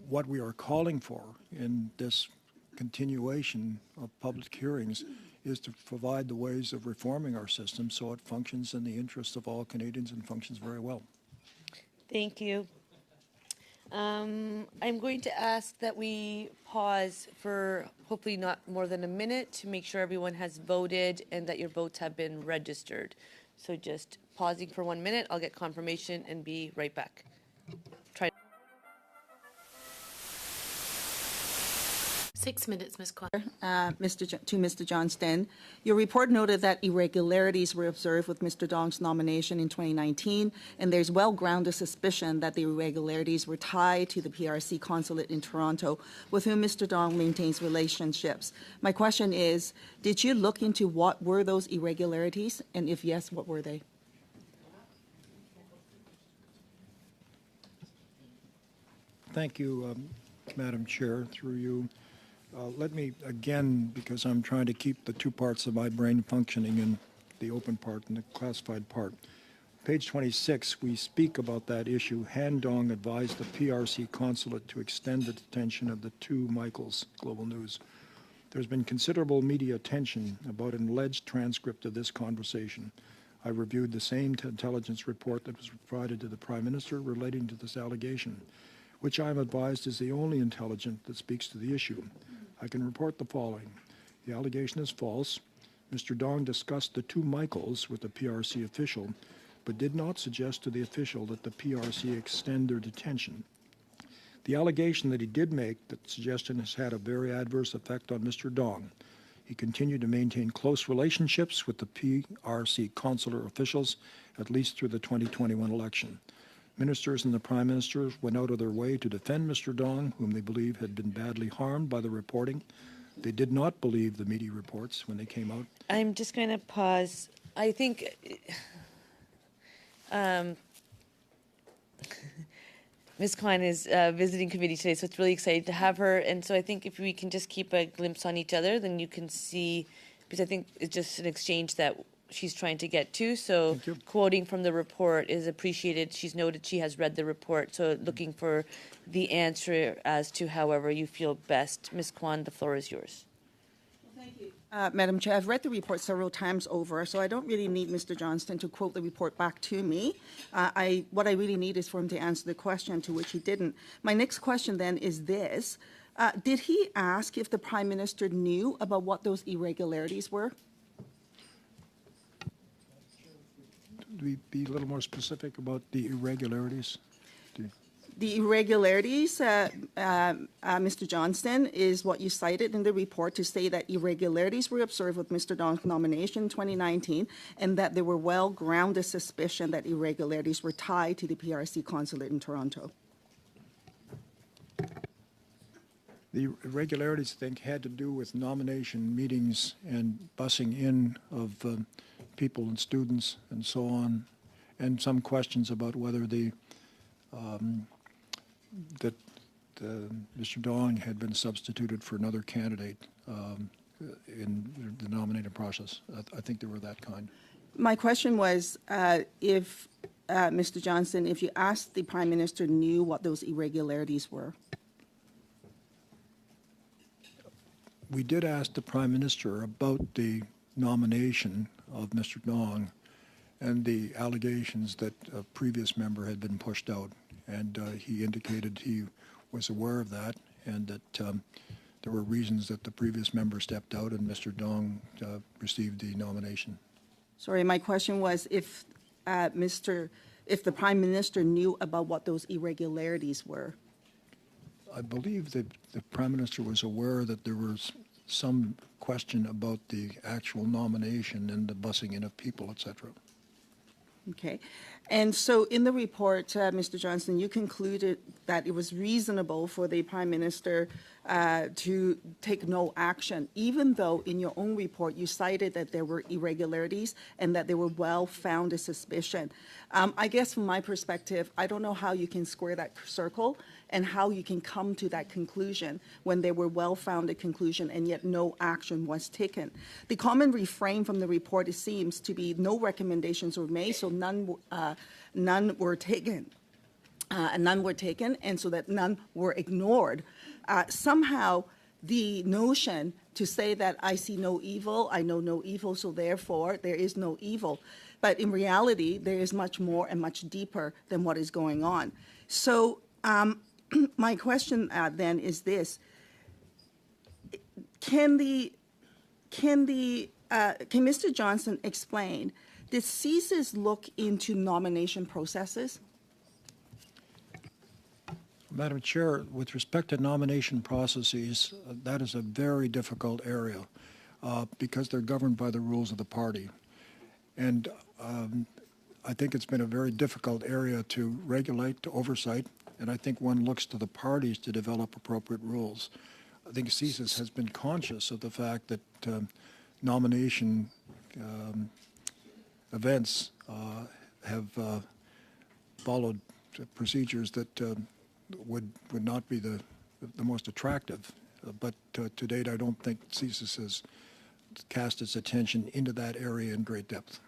What we are calling for in this continuation of public hearings is to provide the ways of reforming our system so it functions in the interest of all Canadians and functions very well. Thank you. I'm going to ask that we pause for hopefully not more than a minute to make sure everyone has voted and that your votes have been registered. So just pausing for 1 minute. I'll get confirmation and be right back. Try. 6 minutes, Ms. Kwan. To Mr. Johnston, your report noted that irregularities were observed with Mr. Dong's nomination in 2019, and there's well-grounded suspicion that the irregularities were tied to the PRC consulate in Toronto, with whom Mr. Dong maintains relationships. My question is, did you look into what were those irregularities, and if yes, what were they? Thank you, Madam Chair, through you. Let me, again, because I'm trying to keep the two parts of my brain functioning in the open part and the classified part. Page 26, we speak about that issue. Han Dong advised the PRC consulate to extend the detention of the two Michaels, Global News. There's been considerable media attention about an alleged transcript of this conversation. I reviewed the same intelligence report that was provided to the Prime Minister relating to this allegation, which I'm advised is the only intelligence that speaks to the issue. I can report the following. The allegation is false. Mr. Dong discussed the two Michaels with the PRC official, but did not suggest to the official that the PRC extend their detention. The allegation that he did make, that suggestion has had a very adverse effect on Mr. Dong. He continued to maintain close relationships with the PRC consular officials, at least through the 2021 election. Ministers and the Prime Minister went out of their way to defend Mr. Dong, whom they believe had been badly harmed by the reporting. They did not believe the media reports when they came out. I'm just going to pause. I think Ms. Kwan is visiting committee today, so it's really exciting to have her. And so I think if we can just keep a glimpse on each other, then you can see, because I think it's just an exchange that she's trying to get to. So quoting from the report is appreciated. She's noted she has read the report. So looking for the answer as to however you feel best. Ms. Kwan, the floor is yours. Thank you. Madam Chair, I've read the report several times over, so I don't really need Mr. Johnston to quote the report back to me. What I really need is for him to answer the question, to which he didn't. My next question then is this. Did he ask if the Prime Minister knew about what those irregularities were? Be a little more specific about the irregularities? The irregularities, Mr. Johnston, is what you cited in the report to say that irregularities were observed with Mr. Dong's nomination in 2019 and that there were well-grounded suspicion that irregularities were tied to the PRC consulate in Toronto. The irregularities, I think, had to do with nomination meetings and busing in of people and students and so on, and some questions about whether Mr. Dong had been substituted for another candidate in the nominating process. I think they were that kind. My question was if, Mr. Johnston, if you asked the Prime Minister knew what those irregularities were. We did ask the Prime Minister about the nomination of Mr. Dong and the allegations that a previous member had been pushed out. And he indicated he was aware of that and that there were reasons that the previous member stepped out and Mr. Dong received the nomination. Sorry, my question was if the Prime Minister knew about what those irregularities were. I believe that the Prime Minister was aware that there was some question about the actual nomination and the busing in of people, etc. Okay. And so in the report, Mr. Johnston, you concluded that it was reasonable for the Prime Minister to take no action, even though in your own report you cited that there were irregularities and that there were well-founded suspicion. I guess from my perspective, I don't know how you can square that circle and how you can come to that conclusion when there were well-founded conclusion and yet no action was taken. The common refrain from the report, it seems to be no recommendations were made, so none were taken. None were taken, and so that none were ignored. Somehow, the notion to say that I see no evil, I know no evil, so therefore there is no evil. But in reality, there is much more and much deeper than what is going on. So my question then is this: Can Mr. Johnston explain? Did CSIS look into nomination processes? Madam Chair, with respect to nomination processes, that is a very difficult area because they're governed by the rules of the party. And I think it's been a very difficult area to regulate, to oversight, and I think one looks to the parties to develop appropriate rules. I think CSIS has been conscious of the fact that nomination events have followed procedures that would not be the most attractive. But to date, I don't think CSIS has cast its attention into that area in great depth.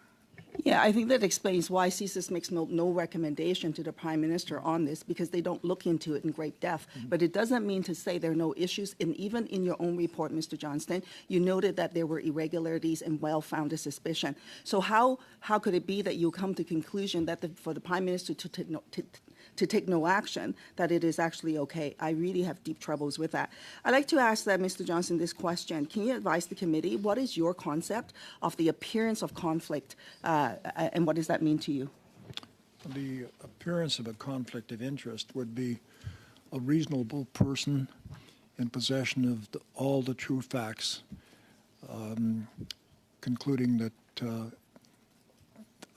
Yeah, I think that explains why CSIS makes no recommendation to the Prime Minister on this, because they don't look into it in great depth. Mm-hmm. But it doesn't mean to say there are no issues. And even in your own report, Mr. Johnston, you noted that there were irregularities and well-founded suspicion. So how could it be that you come to the conclusion that for the Prime Minister to take no action, that it is actually okay? I really have deep troubles with that. I'd like to ask Mr. Johnston this question. Can you advise the committee, what is your concept of the appearance of conflict, and what does that mean to you? The appearance of a conflict of interest would be a reasonable person in possession of all the true facts, concluding that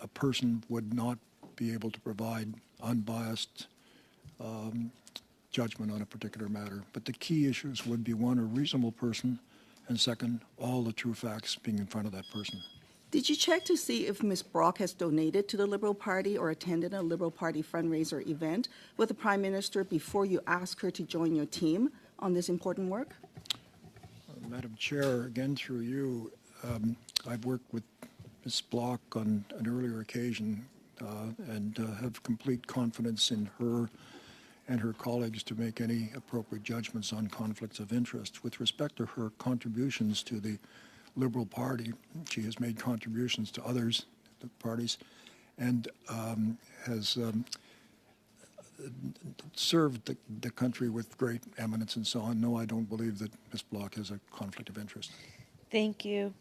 a person would not be able to provide unbiased judgment on a particular matter. But the key issues would be, one, a reasonable person, and second, all the true facts being in front of that person. Did you check to see if Ms. Brock has donated to the Liberal Party or attended a Liberal Party fundraiser event with the Prime Minister before you asked her to join your team on this important work? Madam Chair, again through you, I've worked with Ms. Bloc on an earlier occasion and have complete confidence in her and her colleagues to make any appropriate judgments on conflicts of interest. With respect to her contributions to the Liberal Party, she has made contributions to others, the parties, and has served the country with great eminence and so on. No, I don't believe that Ms. Bloc has a conflict of interest. Thank you.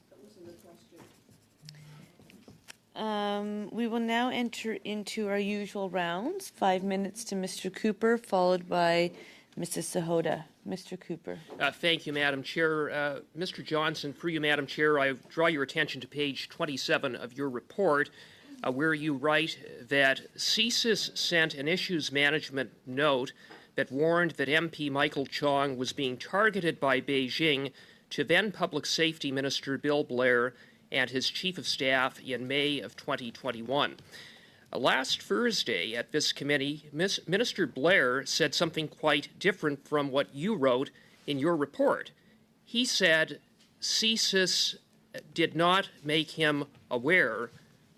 We will now enter into our usual rounds. 5 minutes to Mr. Cooper, followed by Mrs. Sahota. Mr. Cooper. Thank you, Madam Chair. Mr. Johnston, through you, Madam Chair, I draw your attention to page 27 of your report, where you write that CSIS sent an issues management note that warned that MP Michael Chong was being targeted by Beijing to then Public Safety Minister Bill Blair and his Chief of Staff in May of 2021. Last Thursday at this committee, Minister Blair said something quite different from what you wrote in your report. He said CSIS did not make him aware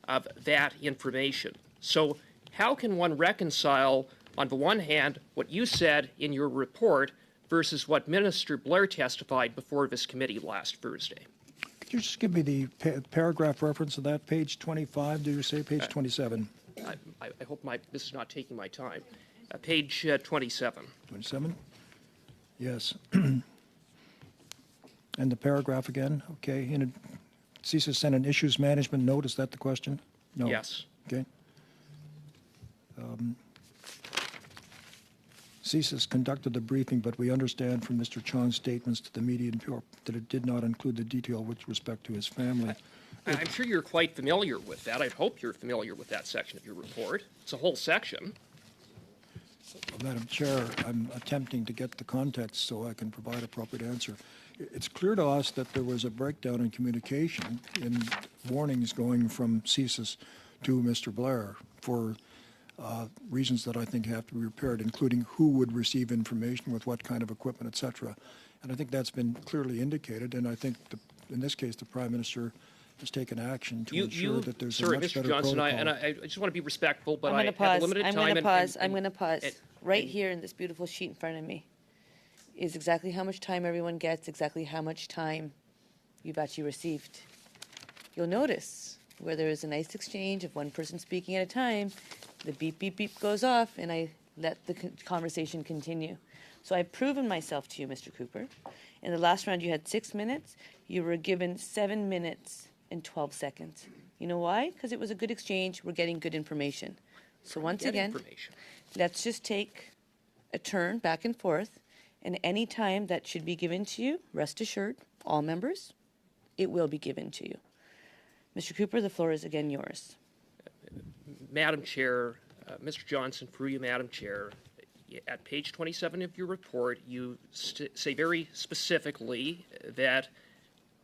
of that information. So how can one reconcile, on the one hand, what you said in your report versus what Minister Blair testified before this committee last Thursday? Could you just give me the paragraph reference of that, page 25, did you say page 27? I hope this is not taking my time. Page 27. 27? Yes. And the paragraph again? Okay. CSIS sent an issues management note. Is that the question? No. Yes. Okay. CSIS conducted the briefing, but we understand from Mr. Chong's statements to the media that it did not include the detail with respect to his family. I'm sure you're quite familiar with that. I hope you're familiar with that section of your report. It's a whole section. Madam Chair, I'm attempting to get the context so I can provide appropriate answer. It's clear to us that there was a breakdown in communication in warnings going from CSIS to Mr. Blair for reasons that I think have to be repaired, including who would receive information with what kind of equipment, et cetera. And I think that's been clearly indicated, and I think in this case the Prime Minister has taken action to ensure that there's a much better Johnston, protocol. I just want to be respectful, but I'm going to pause. limited I'm time. going to pause. I'm going to pause. Right here in this beautiful sheet in front of me is exactly how much time everyone gets, exactly how much time you've actually received. You'll notice where there is a nice exchange of one person speaking at a time, the beep, beep, beep goes off, and I let the conversation continue. So I've proven myself to you, Mr. Cooper. In the last round, you had 6 minutes. You were given 7 minutes and 12 seconds. You know why? Because it was a good exchange. We're getting good information. So once again, let's just take a turn back and forth, and any time that should be given to you, rest assured, all members, it will be given to you. Mr. Cooper, the floor is again yours. Madam Chair, Mr. Johnston, through you, Madam Chair, at page 27 of your report, you say very specifically that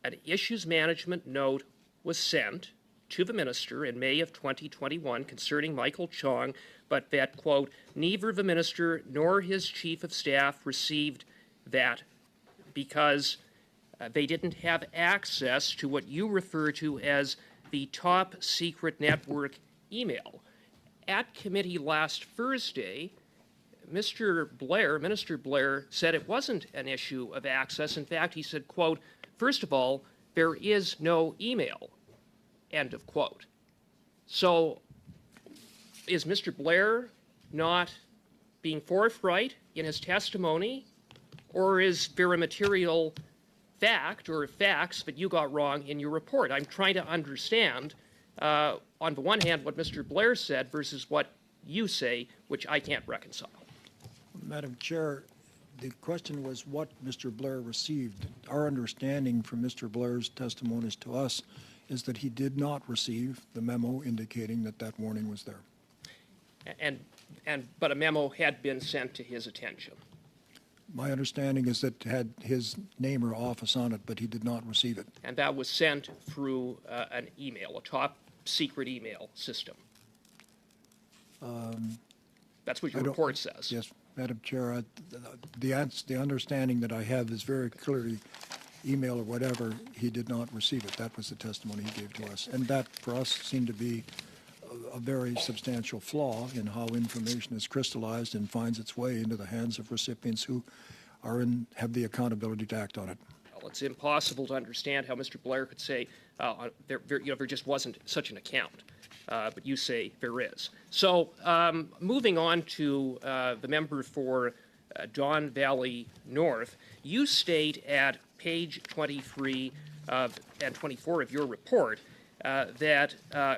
an issues management note was sent to the minister in May of 2021 concerning Michael Chong, but that, quote, neither the minister nor his chief of staff received that because they didn't have access to what you refer to as the top secret network email. At committee last Thursday, Minister Blair said it wasn't an issue of access. In fact, he said, quote, first of all, there is no email, end of quote. So is Mr. Blair not being forthright in his testimony, or is there a material fact or facts that you got wrong in your report? I'm trying to understand, on the one hand, what Mr. Blair said versus what you say, which I can't reconcile. Madam Chair, the question was what Mr. Blair received. Our understanding from Mr. Blair's testimonies to us is that he did not receive the memo indicating that that warning was there. But a memo had been sent to his attention. My understanding is that it had his name or office on it, but he did not receive it. And that was sent through an email, a top secret email system. That's what your report says. Yes, Madam Chair, the understanding that I have is very clearly email or whatever, he did not receive it. That was the testimony he gave to us. And that, for us, seemed to be a very substantial flaw in how information is crystallized and finds its way into the hands of recipients who have the accountability to act on it. Well, it's impossible to understand how Mr. Blair could say there just wasn't such an account, but you say there is. So moving on to the member for Don Valley North, you state at page 23 and 24 of your report that,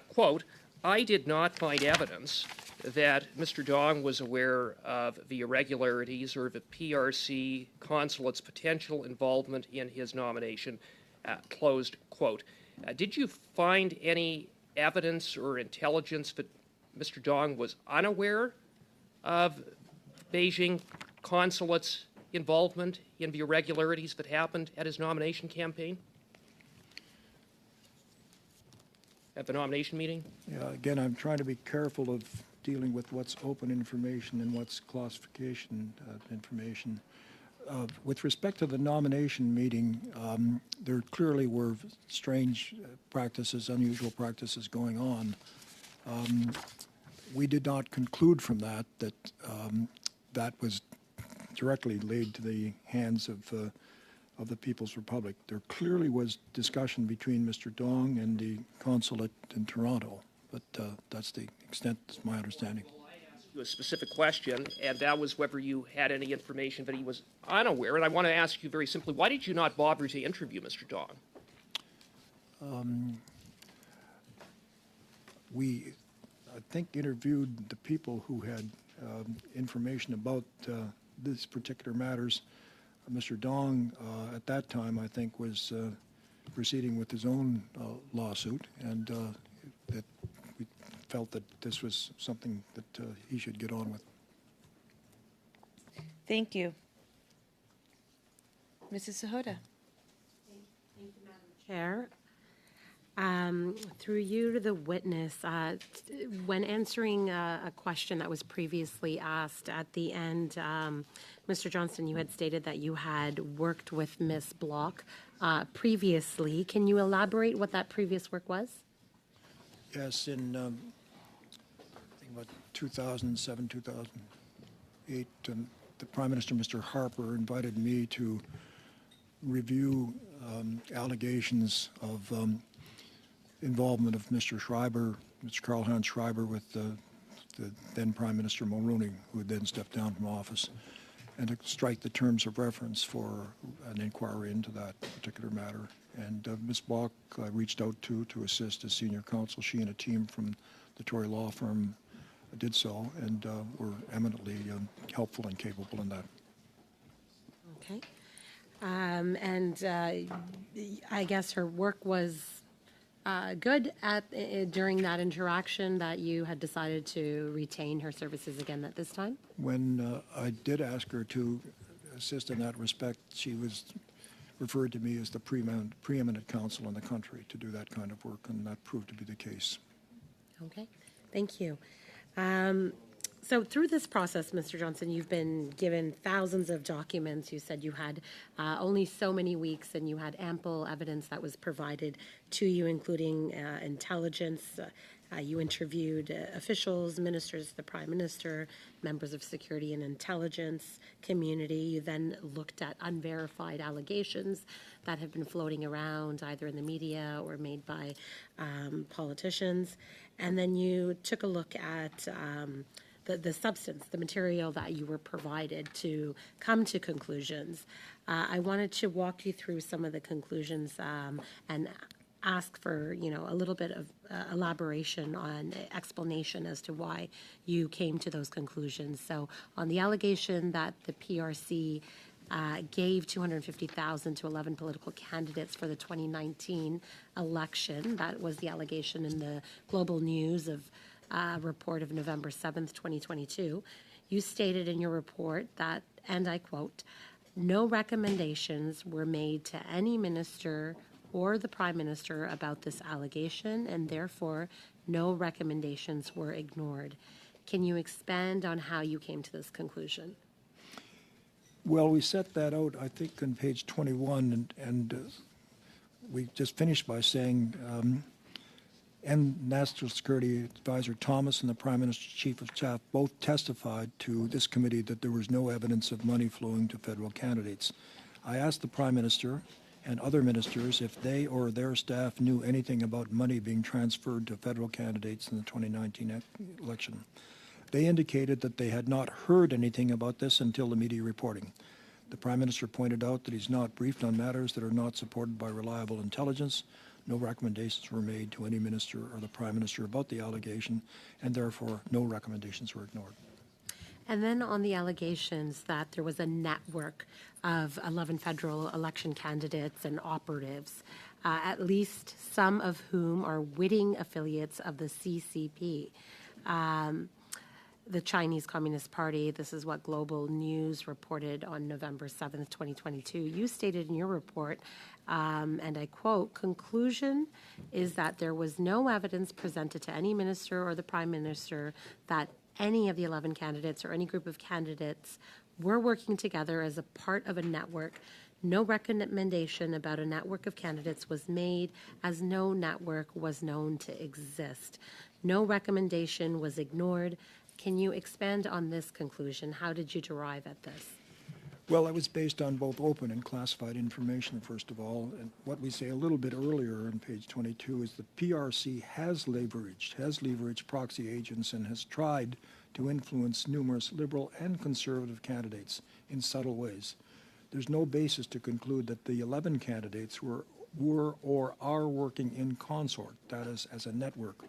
quote, I did not find evidence that Mr. Dong was aware of the irregularities or the PRC consulate's potential involvement in his nomination, closed quote. Did you find any evidence or intelligence that Mr. Dong was unaware of Beijing consulate's involvement in the irregularities that happened at his nomination campaign? At the nomination meeting? Yeah, again, I'm trying to be careful of dealing with what's open information and what's classification information. With respect to the nomination meeting, there clearly were strange practices, unusual practices going on. We did not conclude from that that was directly laid to the hands of the People's Republic. There clearly was discussion between Mr. Dong and the consulate in Toronto, but that's the extent of my understanding. A specific question, and that was whether you had any information that he was unaware. And I want to ask you very simply, why did you not bother to interview Mr. Dong? We, I think, interviewed the people who had information about these particular matters. Mr. Dong, at that time, I think, was proceeding with his own lawsuit, and that we felt that this was something that he should get on with. Thank you. Mrs. Sahota. Thank you, Madam Chair. Through you to the witness, when answering a question that was previously asked at the end, Mr. Johnston, you had stated that you had worked with Ms. Bloc previously. Can you elaborate what that previous work was? Yes, in I think about 2007, 2008, the Prime Minister, Mr. Harper, invited me to review allegations of involvement of Mr. Schreiber, Mr. Karl-Heinz Schreiber, with the then Prime Minister Mulroney, who had then stepped down from office, and to strike the terms of reference for an inquiry into that particular matter. And Ms. Bloch I reached out to assist as senior counsel. She and a team from the Tory law firm did so, and were eminently helpful and capable in that. Okay. And I guess her work was good during that interaction, that you had decided to retain her services again at this time? When I did ask her to assist in that respect, she was referred to me as the preeminent counsel in the country to do that kind of work, and that proved to be the case. Okay, thank you. So through this process, Mr. Johnston, you've been given thousands of documents. You said you had only so many weeks, and you had ample evidence that was provided to you, including intelligence. You interviewed officials, ministers, the Prime Minister, members of security and intelligence community. You then looked at unverified allegations that have been floating around, either in the media or made by politicians. And then you took a look at the substance, the material that you were provided to come to conclusions. I wanted to walk you through some of the conclusions and ask for, a little bit of elaboration on explanation as to why you came to those conclusions. So on the allegation that the PRC gave $250,000 to 11 political candidates for the 2019 election, that was the allegation in the Global News of report of November 7th, 2022, you stated in your report that, and I quote, no recommendations were made to any minister or the Prime Minister about this allegation, and therefore no recommendations were ignored. Can you expand on how you came to this conclusion? Well, we set that out, I think, on page 21, and we just finished by saying, and National Security Advisor Thomas and the Prime Minister's Chief of Staff both testified to this committee that there was no evidence of money flowing to federal candidates. I asked the Prime Minister and other ministers if they or their staff knew anything about money being transferred to federal candidates in the 2019 election. They indicated that they had not heard anything about this until the media reporting. The Prime Minister pointed out that he's not briefed on matters that are not supported by reliable intelligence, No recommendations were made to any minister or the Prime Minister about the allegation, and therefore no recommendations were ignored. And then on the allegations that there was a network of 11 federal election candidates and operatives, at least some of whom are witting affiliates of the CCP, the Chinese Communist Party. This is what Global News reported on November 7th, 2022. You stated in your report, and I quote, "Conclusion is that there was no evidence presented to any minister or the Prime Minister that any of the 11 candidates or any group of candidates were working together as a part of a network. No recommendation about a network of candidates was made, as no network was known to exist. No recommendation was ignored." Can you expand on this conclusion? How did you derive at this? Well, it was based on both open and classified information, first of all. And what we say a little bit earlier on page 22 is the PRC has leveraged proxy agents and has tried to influence numerous Liberal and Conservative candidates in subtle ways. There's no basis to conclude that the 11 candidates were or are working in consort, that is, as a network,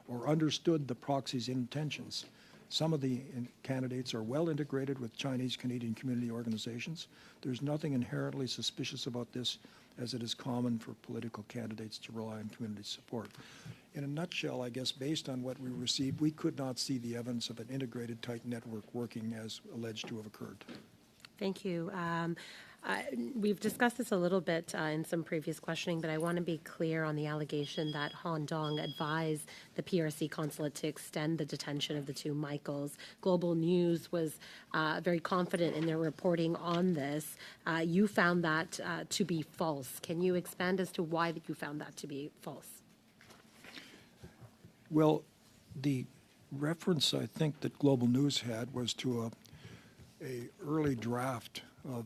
or understood the proxy's intentions. Some of the candidates are well integrated with Chinese Canadian community organizations. There's nothing inherently suspicious about this, as it is common for political candidates to rely on community support. In a nutshell, I guess, based on what we received, we could not see the evidence of an integrated, tight network working as alleged to have occurred. Thank you. We've discussed this a little bit in some previous questioning, but I want to be clear on the allegation that Han Dong advised the PRC consulate to extend the detention of the two Michaels. Global News was very confident in their reporting on this. You found that to be false. Can you expand as to why that you found that to be false? Well, the reference I think that Global News had was to a early draft of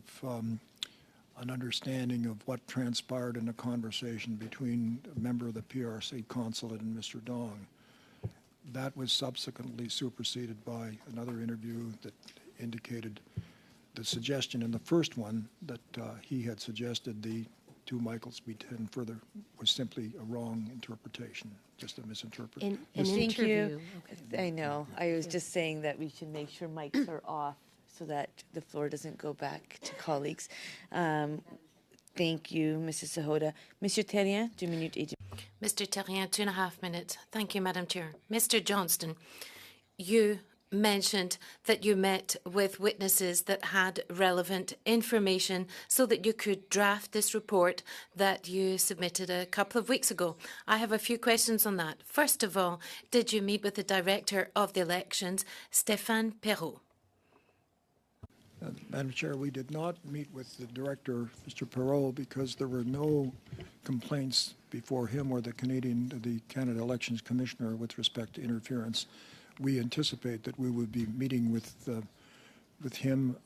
an understanding of what transpired in a conversation between a member of the PRC consulate and Mr. Dong. That was subsequently superseded by another interview that indicated the suggestion in the first one that he had suggested the two Michaels be taken further was simply a wrong interpretation, just a misinterpretation. Thank you. Okay. I know. I was just saying that we should make sure mics are off, so that the floor doesn't go back to colleagues. Thank you, Mrs. Sahota. Monsieur Terrien, 2 minutes et demi. Mr. Terrien, 2.5 minutes. Thank you, Madam Chair. Mr. Johnston, you mentioned that you met with witnesses that had relevant information so that you could draft this report that you submitted a couple of weeks ago. I have a few questions on that. First of all, did you meet with the Director of the Elections, Stéphane Perrault? Madam Chair, we did not meet with the Director, Mr. Perrault, because there were no complaints before him or the Canada Elections Commissioner with respect to interference. We anticipate that we would be meeting with him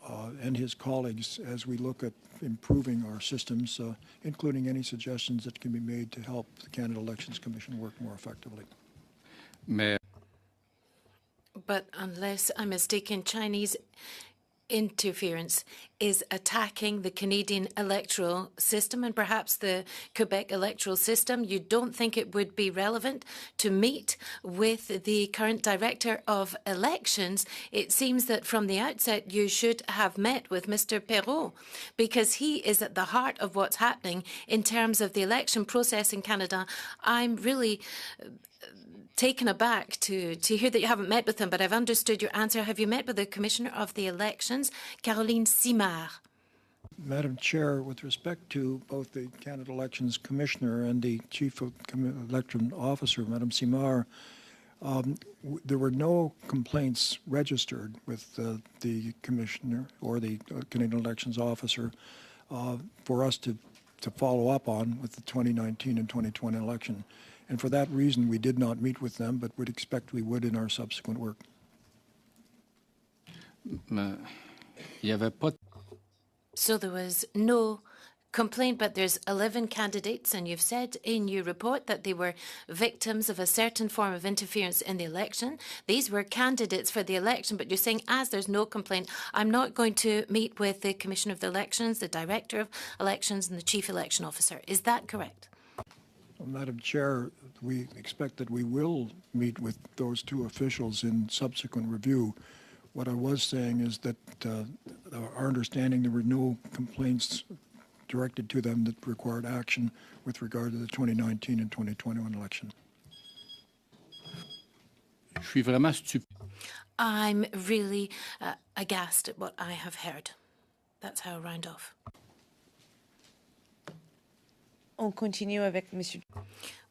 and his colleagues as we look at improving our systems, including any suggestions that can be made to help the Canada Elections Commission work more effectively. But unless I'm mistaken, Chinese interference is attacking the Canadian electoral system and perhaps the Quebec electoral system. You don't think it would be relevant to meet with the current Director of Elections? It seems that from the outset you should have met with Mr. Perrault, because he is at the heart of what's happening in terms of the election process in Canada. I'm really taken aback to hear that you haven't met with him, but I've understood your answer. Have you met with the Commissioner of the Elections, Caroline Simard? Madam Chair, with respect to both the Canada Elections Commissioner and the Chief Election Officer, Madam Simard, there were no complaints registered with the Commissioner or the Canadian Elections Officer for us to follow up on with the 2019 and 2020 election. And for that reason, we did not meet with them, but would expect we would in our subsequent work. So there was no complaint, but there's 11 candidates, and you've said in your report that they were victims of a certain form of interference in the election. These were candidates for the election, but you're saying, as there's no complaint, I'm not going to meet with the Commissioner of the Elections, the Director of Elections, and the Chief Election Officer. Is that correct? Well, Madam Chair, we expect that we will meet with those two officials in subsequent review. What I was saying is that our understanding there were no complaints directed to them that required action with regard to the 2019 and 2021 election. Je suis vraiment stupide. I'm really aghast at what I have heard. That's how I round off. On continue avec Monsieur.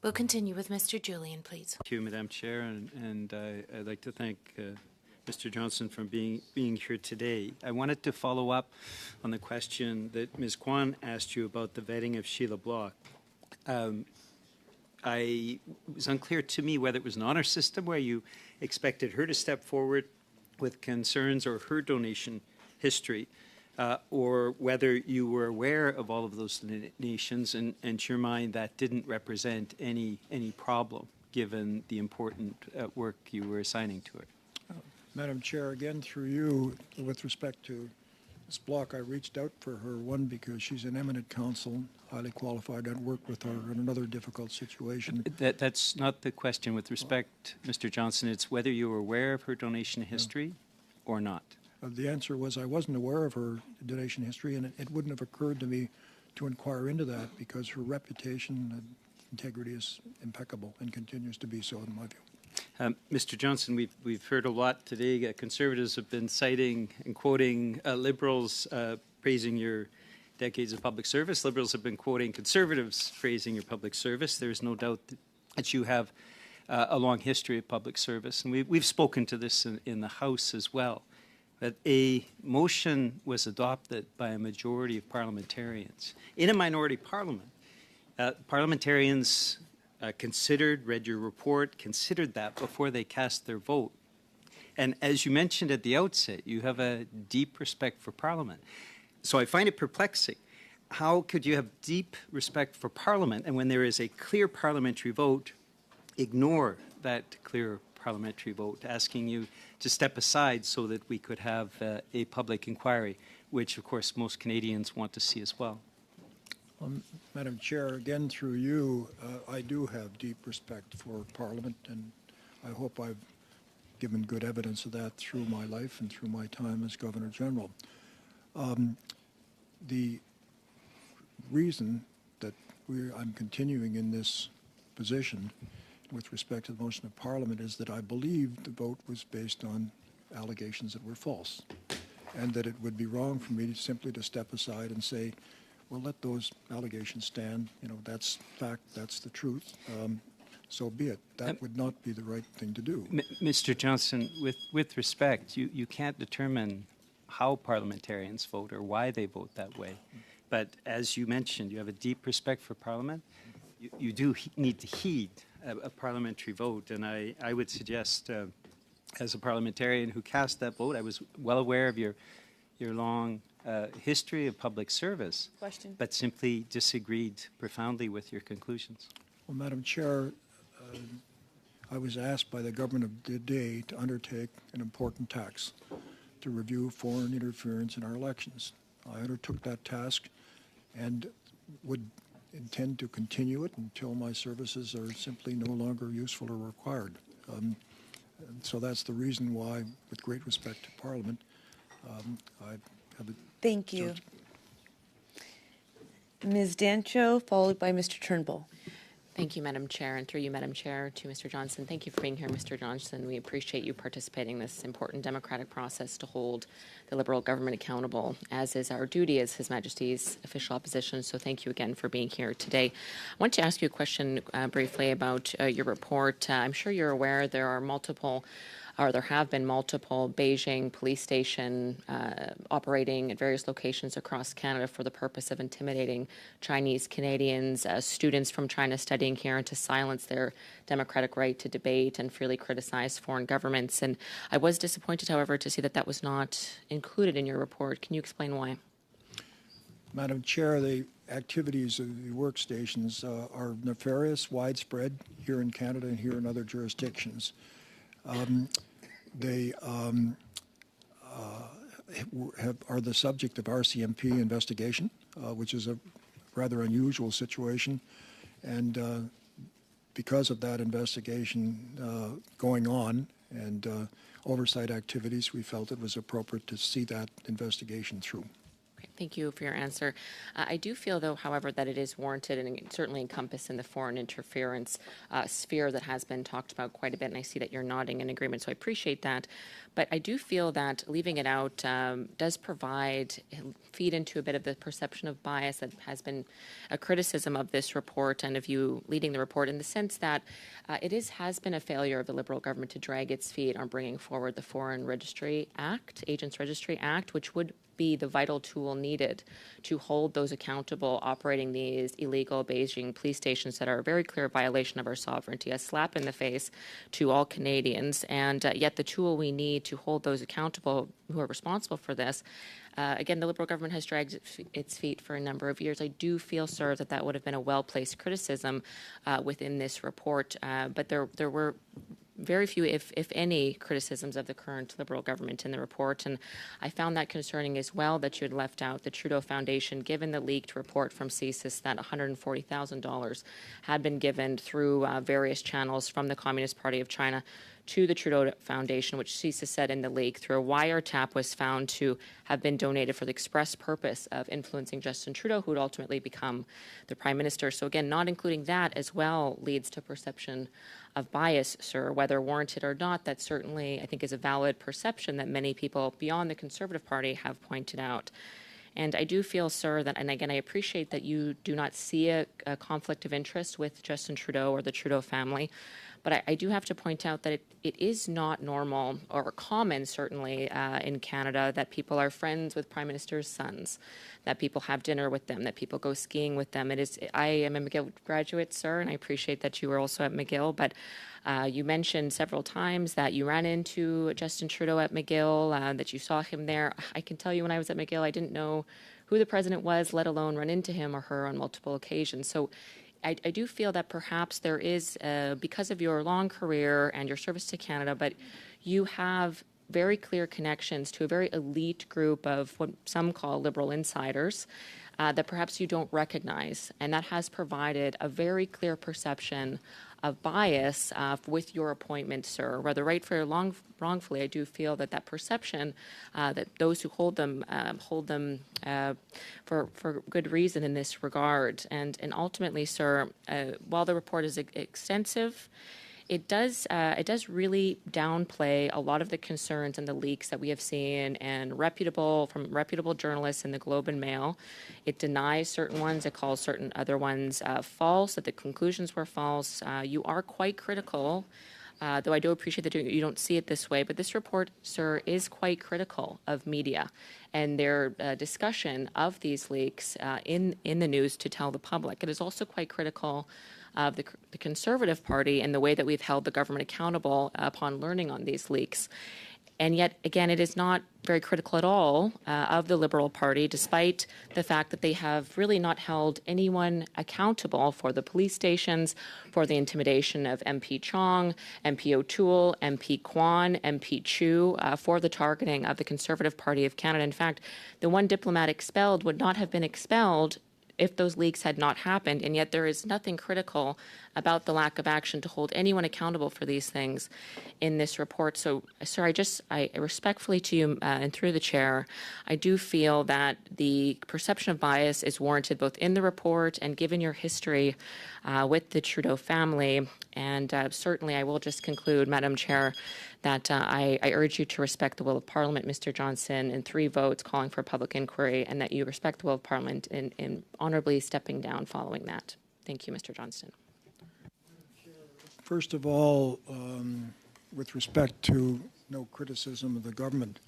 We'll continue with Mr. Julian, please. Thank you, Madam Chair, and I'd like to thank Mr. Johnston for being here today. I wanted to follow up on the question that Ms. Kwan asked you about the vetting of Sheila Bloc. It was unclear to me whether it was an honor system where you expected her to step forward with concerns or her donation history, or whether you were aware of all of those donations and to your mind that didn't represent any problem given the important work you were assigning to it. Madam Chair, again through you, with respect to Ms. Bloc, I reached out for her, one, because she's an eminent counsel, highly qualified. I'd worked with her in another difficult situation. That's not the question. With respect, Mr. Johnston, it's whether you were aware of her donation history or not. The answer was I wasn't aware of her donation history, and it wouldn't have occurred to me to inquire into that because her reputation and integrity is impeccable and continues to be so in my view. Mr. Johnston, we've heard a lot today. Conservatives have been citing and quoting Liberals praising your decades of public service. Liberals have been quoting Conservatives praising your public service. There's no doubt that you have a long history of public service, and we've spoken to this in the House as well. That a motion was adopted by a majority of parliamentarians. In a minority parliament, parliamentarians read your report, considered that before they cast their vote. And as you mentioned at the outset, you have a deep respect for Parliament. So I find it perplexing. How could you have deep respect for Parliament and when there is a clear parliamentary vote, ignore that clear parliamentary vote, asking you to step aside so that we could have a public inquiry, which of course most Canadians want to see as well? Madam Chair, again through you, I do have deep respect for Parliament, and I hope I've given good evidence of that through my life and through my time as Governor General. The reason that I'm continuing in this position with respect to the motion of Parliament is that I believe the vote was based on allegations that were false, and that it would be wrong for me simply to step aside and say, well, let those allegations stand. You know, that's fact, that's the truth. So be it. That would not be the right thing to do. Mr. Johnston, with respect, you can't determine how parliamentarians vote or why they vote that way. But as you mentioned, you have a deep respect for Parliament. You do need to heed a parliamentary vote. And I would suggest, as a parliamentarian who cast that vote, I was well aware of your long history of public service, but simply disagreed profoundly with your conclusions. Well, Madam Chair, I was asked by the government of the day to undertake an important task to review foreign interference in our elections. I undertook that task and would intend to continue it until my services are simply no longer useful or required. So that's the reason why, with great respect to Parliament, I have a... Thank you. Ms. Dancho, followed by Mr. Turnbull. Thank you, Madam Chair, and through you, Madam Chair, to Mr. Johnston. Thank you for being here, Mr. Johnston. We appreciate you participating in this important democratic process to hold the Liberal government accountable, as is our duty as His Majesty's official opposition. So thank you again for being here today. I want to ask you a question briefly about your report. I'm sure you're aware there have been multiple Beijing police stations operating at various locations across Canada for the purpose of intimidating Chinese Canadians, students from China studying here, and to silence their democratic right to debate and freely criticize foreign governments. And I was disappointed, however, to see that that was not included in your report. Can you explain why? Madam Chair, the activities of the workstations are nefarious, widespread here in Canada and here in other jurisdictions. They are the subject of RCMP investigation, which is a rather unusual situation, and because of that investigation going on and oversight activities, we felt it was appropriate to see that investigation through. Thank you for your answer. I do feel, though, however, that it is warranted and it certainly encompassed in the foreign interference sphere that has been talked about quite a bit, and I see that you're nodding in agreement, so I appreciate that. But I do feel that leaving it out does feed into a bit of the perception of bias that has been a criticism of this report and of you leading the report, in the sense that it has been a failure of the Liberal government to drag its feet on bringing forward the Foreign Registry Act, Agents Registry Act, which would be the vital tool needed to hold those accountable operating these illegal Beijing police stations that are a very clear violation of our sovereignty, a slap in the face to all Canadians, and yet the tool we need to hold those accountable who are responsible for this. Again, the Liberal government has dragged its feet for a number of years. I do feel, sir, that that would have been a well-placed criticism within this report, but there were very few, if any, criticisms of the current Liberal government in the report, and I found that concerning as well that you had left out the Trudeau Foundation, given the leaked report from CSIS that $140,000 had been given through various channels from the Communist Party of China to the Trudeau Foundation, which CSIS said in the leak through a wiretap was found to have been donated for the express purpose of influencing Justin Trudeau, who would ultimately become the Prime Minister. So again, not including that as well leads to perception of bias, sir, whether warranted or not. That certainly, I think, is a valid perception that many people beyond the Conservative Party have pointed out. And I do feel, sir, that, and again, I appreciate that you do not see a conflict of interest with Justin Trudeau or the Trudeau family, but I do have to point out that it is not normal or common, certainly, in Canada, that people are friends with Prime Minister's sons, that people have dinner with them, that people go skiing with them. I am a McGill graduate, sir, and I appreciate that you were also at McGill, but you mentioned several times that you ran into Justin Trudeau at McGill, that you saw him there. I can tell you when I was at McGill, I didn't know who the president was, let alone run into him or her on multiple occasions. So I do feel that perhaps there is, because of your long career and your service to Canada, but you have very clear connections to a very elite group of what some call Liberal insiders that perhaps you don't recognize. And that has provided a very clear perception of bias with your appointment, sir. Whether rightfully or wrongfully, I do feel that that perception, that those who hold them for good reason in this regard. And ultimately, sir, while the report is extensive, it does really downplay a lot of the concerns and the leaks that we have seen and from reputable journalists in the Globe and Mail. It denies certain ones, it calls certain other ones false, that the conclusions were false. You are quite critical, though I do appreciate that you don't see it this way, but this report, sir, is quite critical of media and their discussion of these leaks in the news to tell the public. It is also quite critical of the Conservative Party and the way that we've held the government accountable upon learning on these leaks. And yet, again, it is not very critical at all of the Liberal Party, despite the fact that they have really not held anyone accountable for the police stations, for the intimidation of MP Chong, MP O'Toole, MP Kwan, MP Chu, for the targeting of the Conservative Party of Canada. In fact, the one diplomat expelled would not have been expelled if those leaks had not happened, and yet there is nothing critical about the lack of action to hold anyone accountable for these things in this report. So, sir, I respectfully to you and through the chair, I do feel that the perception of bias is warranted both in the report and given your history with the Trudeau family. And certainly I will just conclude, Madam Chair, that I urge you to respect the will of Parliament, Mr. Johnston, in 3 votes calling for a public inquiry, and that you respect the will of Parliament in honourably stepping down following that. Thank you, Mr. Johnston. First of all, with respect to no criticism of the government,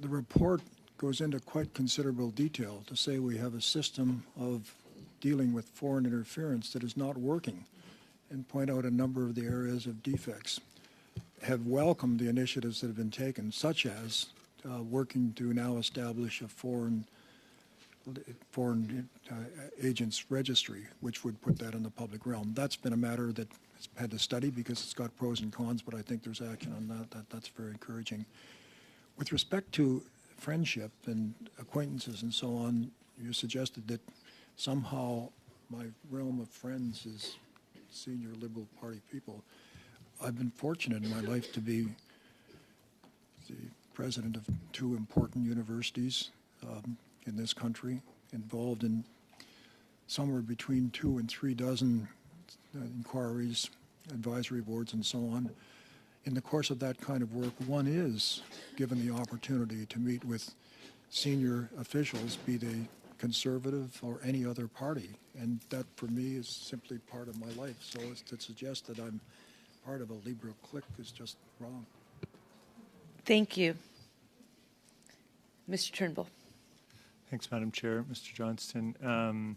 the report goes into quite considerable detail to say we have a system of dealing with foreign interference that is not working, and point out a number of the areas of defects. Have welcomed the initiatives that have been taken, such as working to now establish a foreign agents registry, which would put that in the public realm. That's been a matter that has had to study because it's got pros and cons, but I think there's action on that. That's very encouraging. With respect to friendship and acquaintances and so on, you suggested that somehow my realm of friends is senior Liberal Party people. I've been fortunate in my life to be the president of two important universities in this country, involved in somewhere between 2 and 3 dozen inquiries, advisory boards, and so on. In the course of that kind of work, one is given the opportunity to meet with senior officials, be they Conservative or any other party, and that for me is simply part of my life. So as to suggest that I'm part of a Liberal clique is just wrong. Thank you. Mr. Turnbull. Thanks, Madam Chair. Mr. Johnston,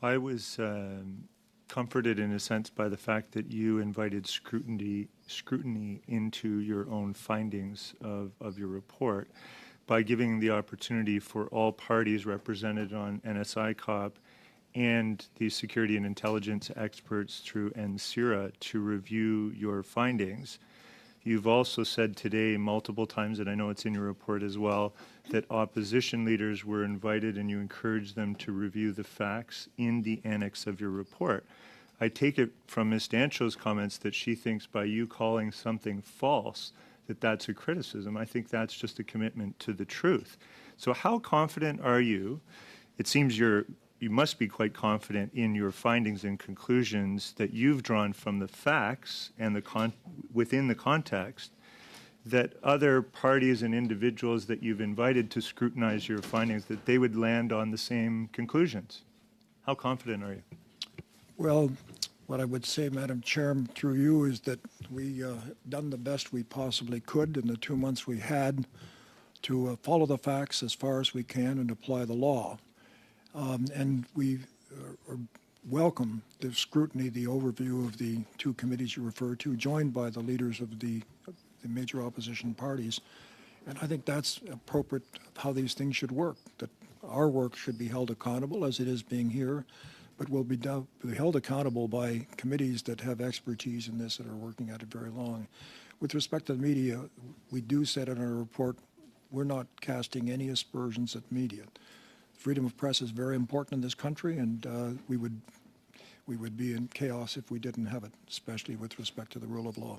I was comforted in a sense by the fact that you invited scrutiny into your own findings of your report by giving the opportunity for all parties represented on NSI COP and the security and intelligence experts through NSIRA to review your findings. You've also said today multiple times, and I know it's in your report as well, that opposition leaders were invited and you encouraged them to review the facts in the annex of your report. I take it from Ms. Dancho's comments that she thinks by you calling something false that that's a criticism. I think that's just a commitment to the truth. So how confident are you? It seems you must be quite confident in your findings and conclusions that you've drawn from the facts and within the context that other parties and individuals that you've invited to scrutinize your findings, that they would land on the same conclusions. How confident are you? Well, what I would say, Madam Chair, through you, is that we done the best we possibly could in the 2 months we had to follow the facts as far as we can and apply the law. And we welcome the scrutiny, the overview of the two committees you refer to, joined by the leaders of the major opposition parties. And I think that's appropriate how these things should work, that our work should be held accountable as it is being here, but will be held accountable by committees that have expertise in this, that are working at it very long. With respect to the media, we do said in our report, we're not casting any aspersions at media. Freedom of press is very important in this country, and we would be in chaos if we didn't have it, especially with respect to the rule of law.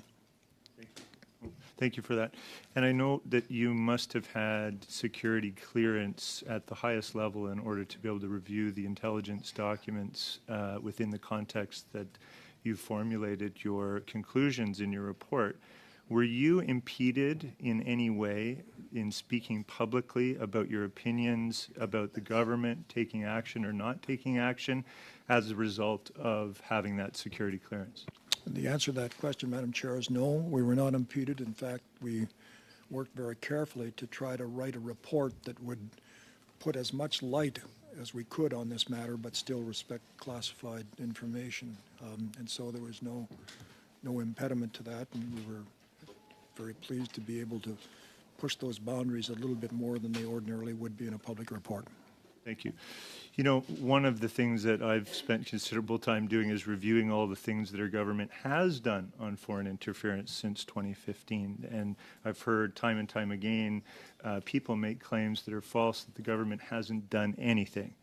Thank you for that. And I know that you must have had security clearance at the highest level in order to be able to review the intelligence documents within the context that you formulated your conclusions in your report. Were you impeded in any way in speaking publicly about your opinions about the government taking action or not taking action as a result of having that security clearance? And the answer to that question, Madam Chair, is no. We were not impeded. In fact, we worked very carefully to try to write a report that would put as much light as we could on this matter, but still respect classified information. And so there was no impediment to that, and we were very pleased to be able to push those boundaries a little bit more than they ordinarily would be in a public report. Thank you. You know, one of the things that I've spent considerable time doing is reviewing all the things that our government has done on foreign interference since 2015. And I've heard time and time again people make claims that are false, that the government hasn't done anything.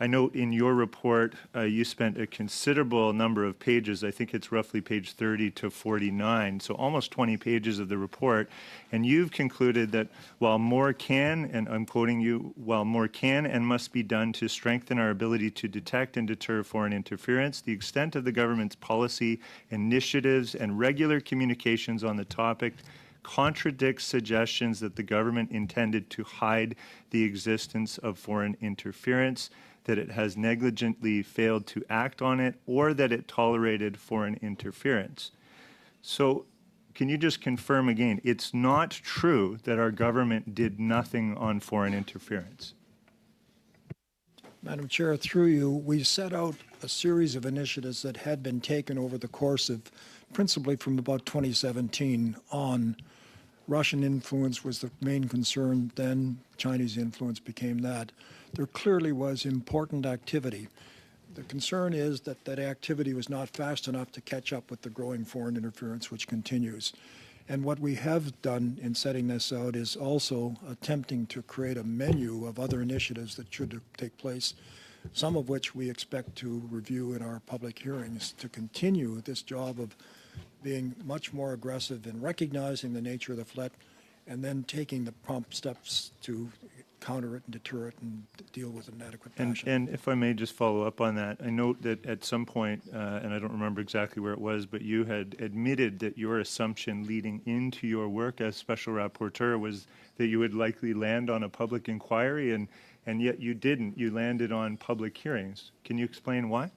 I note in your report you spent a considerable number of pages, I think it's roughly page 30 to 49, so almost 20 pages of the report, and you've concluded that while more can, and I'm quoting you, while more can and must be done to strengthen our ability to detect and deter foreign interference, the extent of the government's policy, initiatives, and regular communications on the topic contradicts suggestions that the government intended to hide the existence of foreign interference, that it has negligently failed to act on it, or that it tolerated foreign interference. So can you just confirm again, it's not true that our government did nothing on foreign interference? Madam Chair, through you, we set out a series of initiatives that had been taken over the course of, principally from about 2017 on. Russian influence was the main concern then. Chinese influence became that. There clearly was important activity. The concern is that that activity was not fast enough to catch up with the growing foreign interference, which continues. And what we have done in setting this out is also attempting to create a menu of other initiatives that should take place some of which we expect to review in our public hearings, to continue this job of being much more aggressive in recognizing the nature of the threat and then taking the prompt steps to counter it and deter it and deal with it in adequate fashion. And if I may just follow up on that, I note that at some point, and I don't remember exactly where it was, but you had admitted that your assumption leading into your work as Special Rapporteur was that you would likely land on a public inquiry, and yet you didn't. You landed on public hearings. Can you explain why?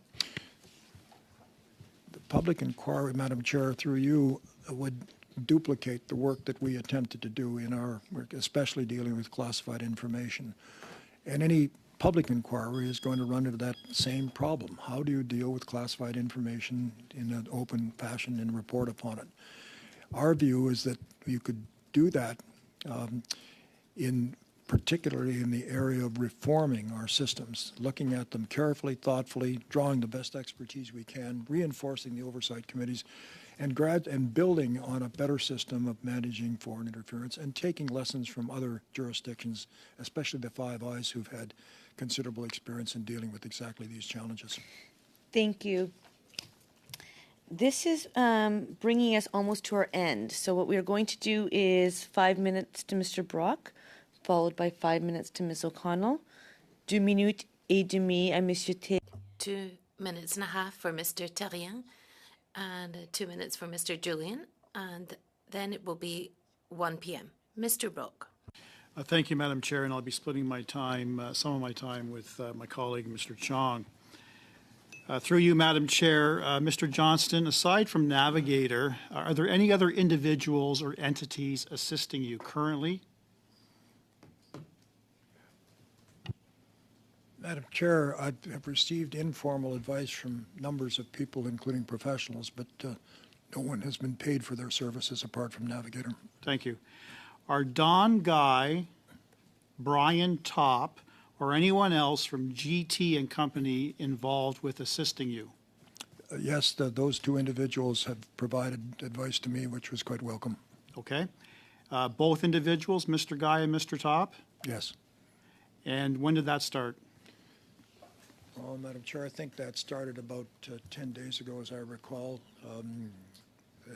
The public inquiry, Madam Chair, through you, would duplicate the work that we attempted to do in our work, especially dealing with classified information. And any public inquiry is going to run into that same problem. How do you deal with classified information in an open fashion and report upon it? Our view is that you could do that particularly in the area of reforming our systems, looking at them carefully, thoughtfully, drawing the best expertise we can, reinforcing the oversight committees, and building on a better system of managing foreign interference and taking lessons from other jurisdictions, especially the Five Eyes, who've had considerable experience in dealing with exactly these challenges. Thank you. This is bringing us almost to our end. So what we are going to do is 5 minutes to Mr. Brock, followed by 5 minutes to Ms. O'Connell, 2 minutes et demie à Monsieur T. 2 minutes and a half for Mr. Terrien, and 2 minutes for Mr. Julian, and then it will be 1 p.m. Mr. Brock. Thank you, Madam Chair, and I'll be splitting my time, some of my time with my colleague, Mr. Chong. Through you, Madam Chair, Mr. Johnston, aside from Navigator, are there any other individuals or entities assisting you currently? Madam Chair, I have received informal advice from numbers of people, including professionals, but no one has been paid for their services apart from Navigator. Thank you. Are Don Guy, Brian Top, or anyone else from GT and Company involved with assisting you? Yes, those two individuals have provided advice to me, which was quite welcome. Okay. Both individuals, Mr. Guy and Mr. Top? Yes. And when did that start? Well, Madam Chair, I think that started about 10 days ago, as I recall.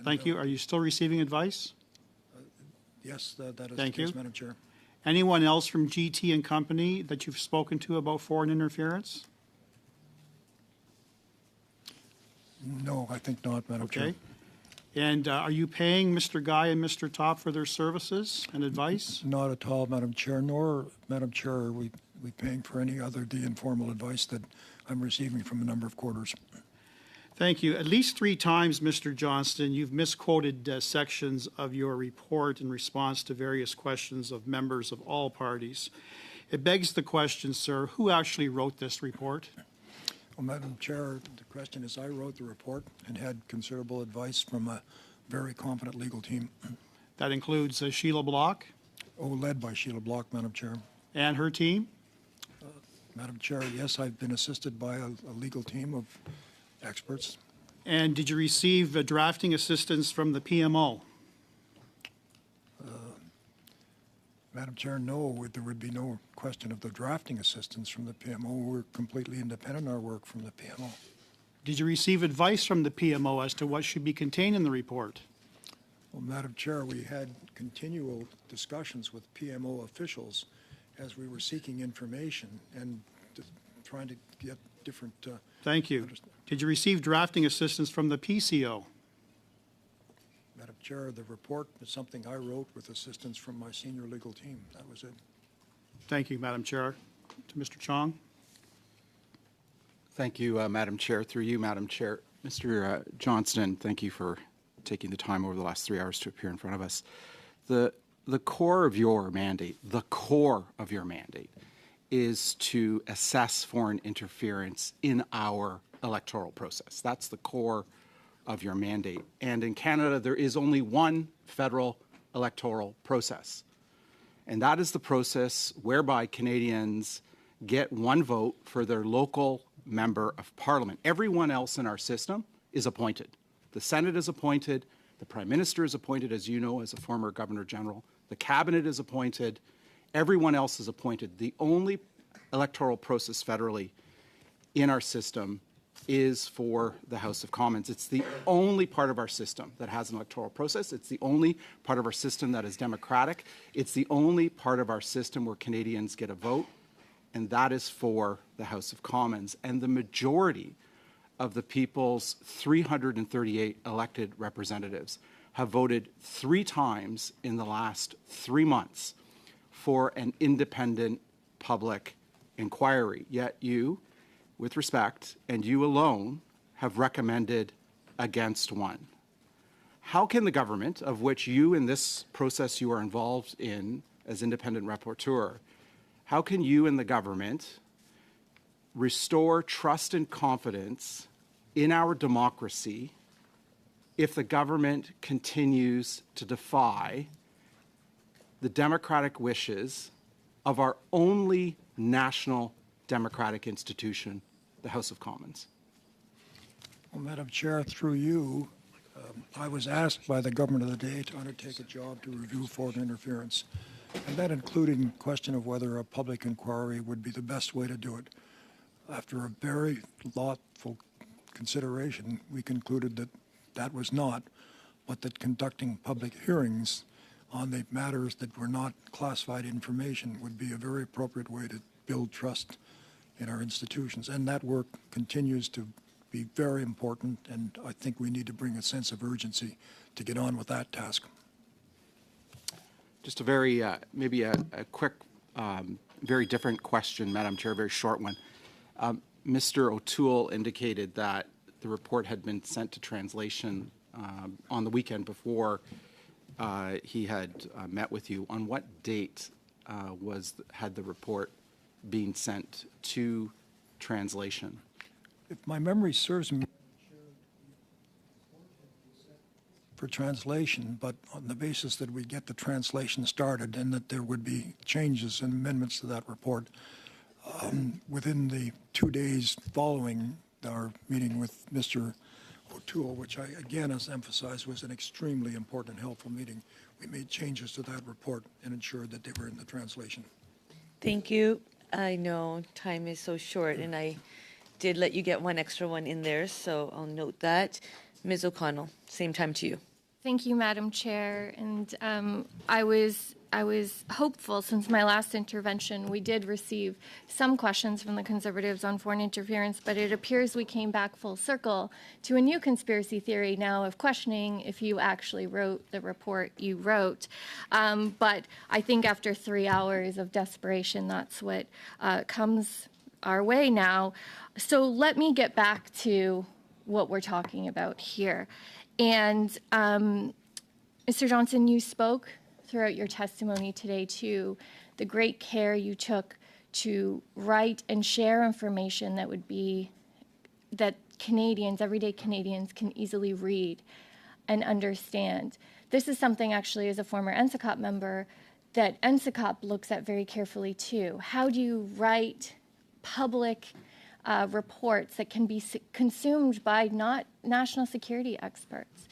Thank you. Are you still receiving advice? Yes, that is Thank the case, you. Madam Chair. Anyone else from GT and Company that you've spoken to about foreign interference? No, I think not, Madam Chair. Okay. And are you paying Mr. Guy and Mr. Top for their services and advice? Not at all, Madam Chair, nor, Madam Chair, are we paying for any other the informal advice that I'm receiving from a number of quarters. Thank you. At least 3 times, Mr. Johnston, you've misquoted sections of your report in response to various questions of members of all parties. It begs the question, sir, who actually wrote this report? Well, Madam Chair, the question is, I wrote the report and had considerable advice from a very competent legal team. That includes Sheila Bloc? Oh, led by Sheila Bloc, Madam Chair. And her team? Madam Chair, yes, I've been assisted by a legal team of experts. And did you receive drafting assistance from the PMO? Madam Chair, no, there would be no question of the drafting assistance from the PMO. We're completely independent in our work from the PMO. Did you receive advice from the PMO as to what should be contained in the report? Well, Madam Chair, we had continual discussions with PMO officials as we were seeking information and trying to get different... Thank you. Did you receive drafting assistance from the PCO? Madam Chair, the report is something I wrote with assistance from my senior legal team. That was it. Thank you, Madam Chair. To Mr. Chong. Thank you, Madam Chair. Through you, Madam Chair. Mr. Johnston, thank you for taking the time over the last 3 hours to appear in front of us. The core of your mandate, is to assess foreign interference in our electoral process. That's the core of your mandate. And in Canada, there is only one federal electoral process. And that is the process whereby Canadians get one vote for their local member of parliament. Everyone else in our system is appointed. The Senate is appointed. The Prime Minister is appointed, as you know, as a former Governor General. The Cabinet is appointed. Everyone else is appointed. The only electoral process federally in our system is for the House of Commons. It's the only part of our system that has an electoral process. It's the only part of our system that is democratic. It's the only part of our system where Canadians get a vote, and that is for the House of Commons. And the majority of the people's 338 elected representatives have voted 3 times in the last 3 months for an independent public inquiry. Yet you, with respect, and you alone have recommended against one. How can the government, of which you in this process you are involved in as independent rapporteur, how can you and the government restore trust and confidence in our democracy if the government continues to defy the democratic wishes of our only national democratic institution, the House of Commons? Well, Madam Chair, through you, I was asked by the government of the day to undertake a job to review foreign interference, and that including question of whether a public inquiry would be the best way to do it. After a very thoughtful consideration, we concluded that that was not, but that conducting public hearings on the matters that were not classified information would be a very appropriate way to build trust in our institutions. And that work continues to be very important, and I think we need to bring a sense of urgency to get on with that task. Just a very, maybe a quick, very different question, Madam Chair, a very short one. Mr. O'Toole indicated that the report had been sent to translation on the weekend before he had met with you. On what date had the report been sent to translation? If my memory serves me, for translation, but on the basis that we get the translation started and that there would be changes and amendments to that report within the 2 days following our meeting with Mr. O'Toole, which I again, as emphasized, was an extremely important and helpful meeting. We made changes to that report and ensured that they were in the translation. Thank you. I know time is so short, and I did let you get one extra one in there, so I'll note that. Ms. O'Connell, same time to you. Thank you, Madam Chair. And I was hopeful since my last intervention. We did receive some questions from the Conservatives on foreign interference, but it appears we came back full circle to a new conspiracy theory now of questioning if you actually wrote the report you wrote. But I think after 3 hours of desperation, that's what comes our way now. So let me get back to what we're talking about here. And Mr. Johnston, you spoke throughout your testimony today to the great care you took to write and share information that would be, that Canadians, everyday Canadians, can easily read and understand. This is something actually, as a former NSICOP member, that NSICOP looks at very carefully too. How do you write public reports that can be consumed by not national security experts?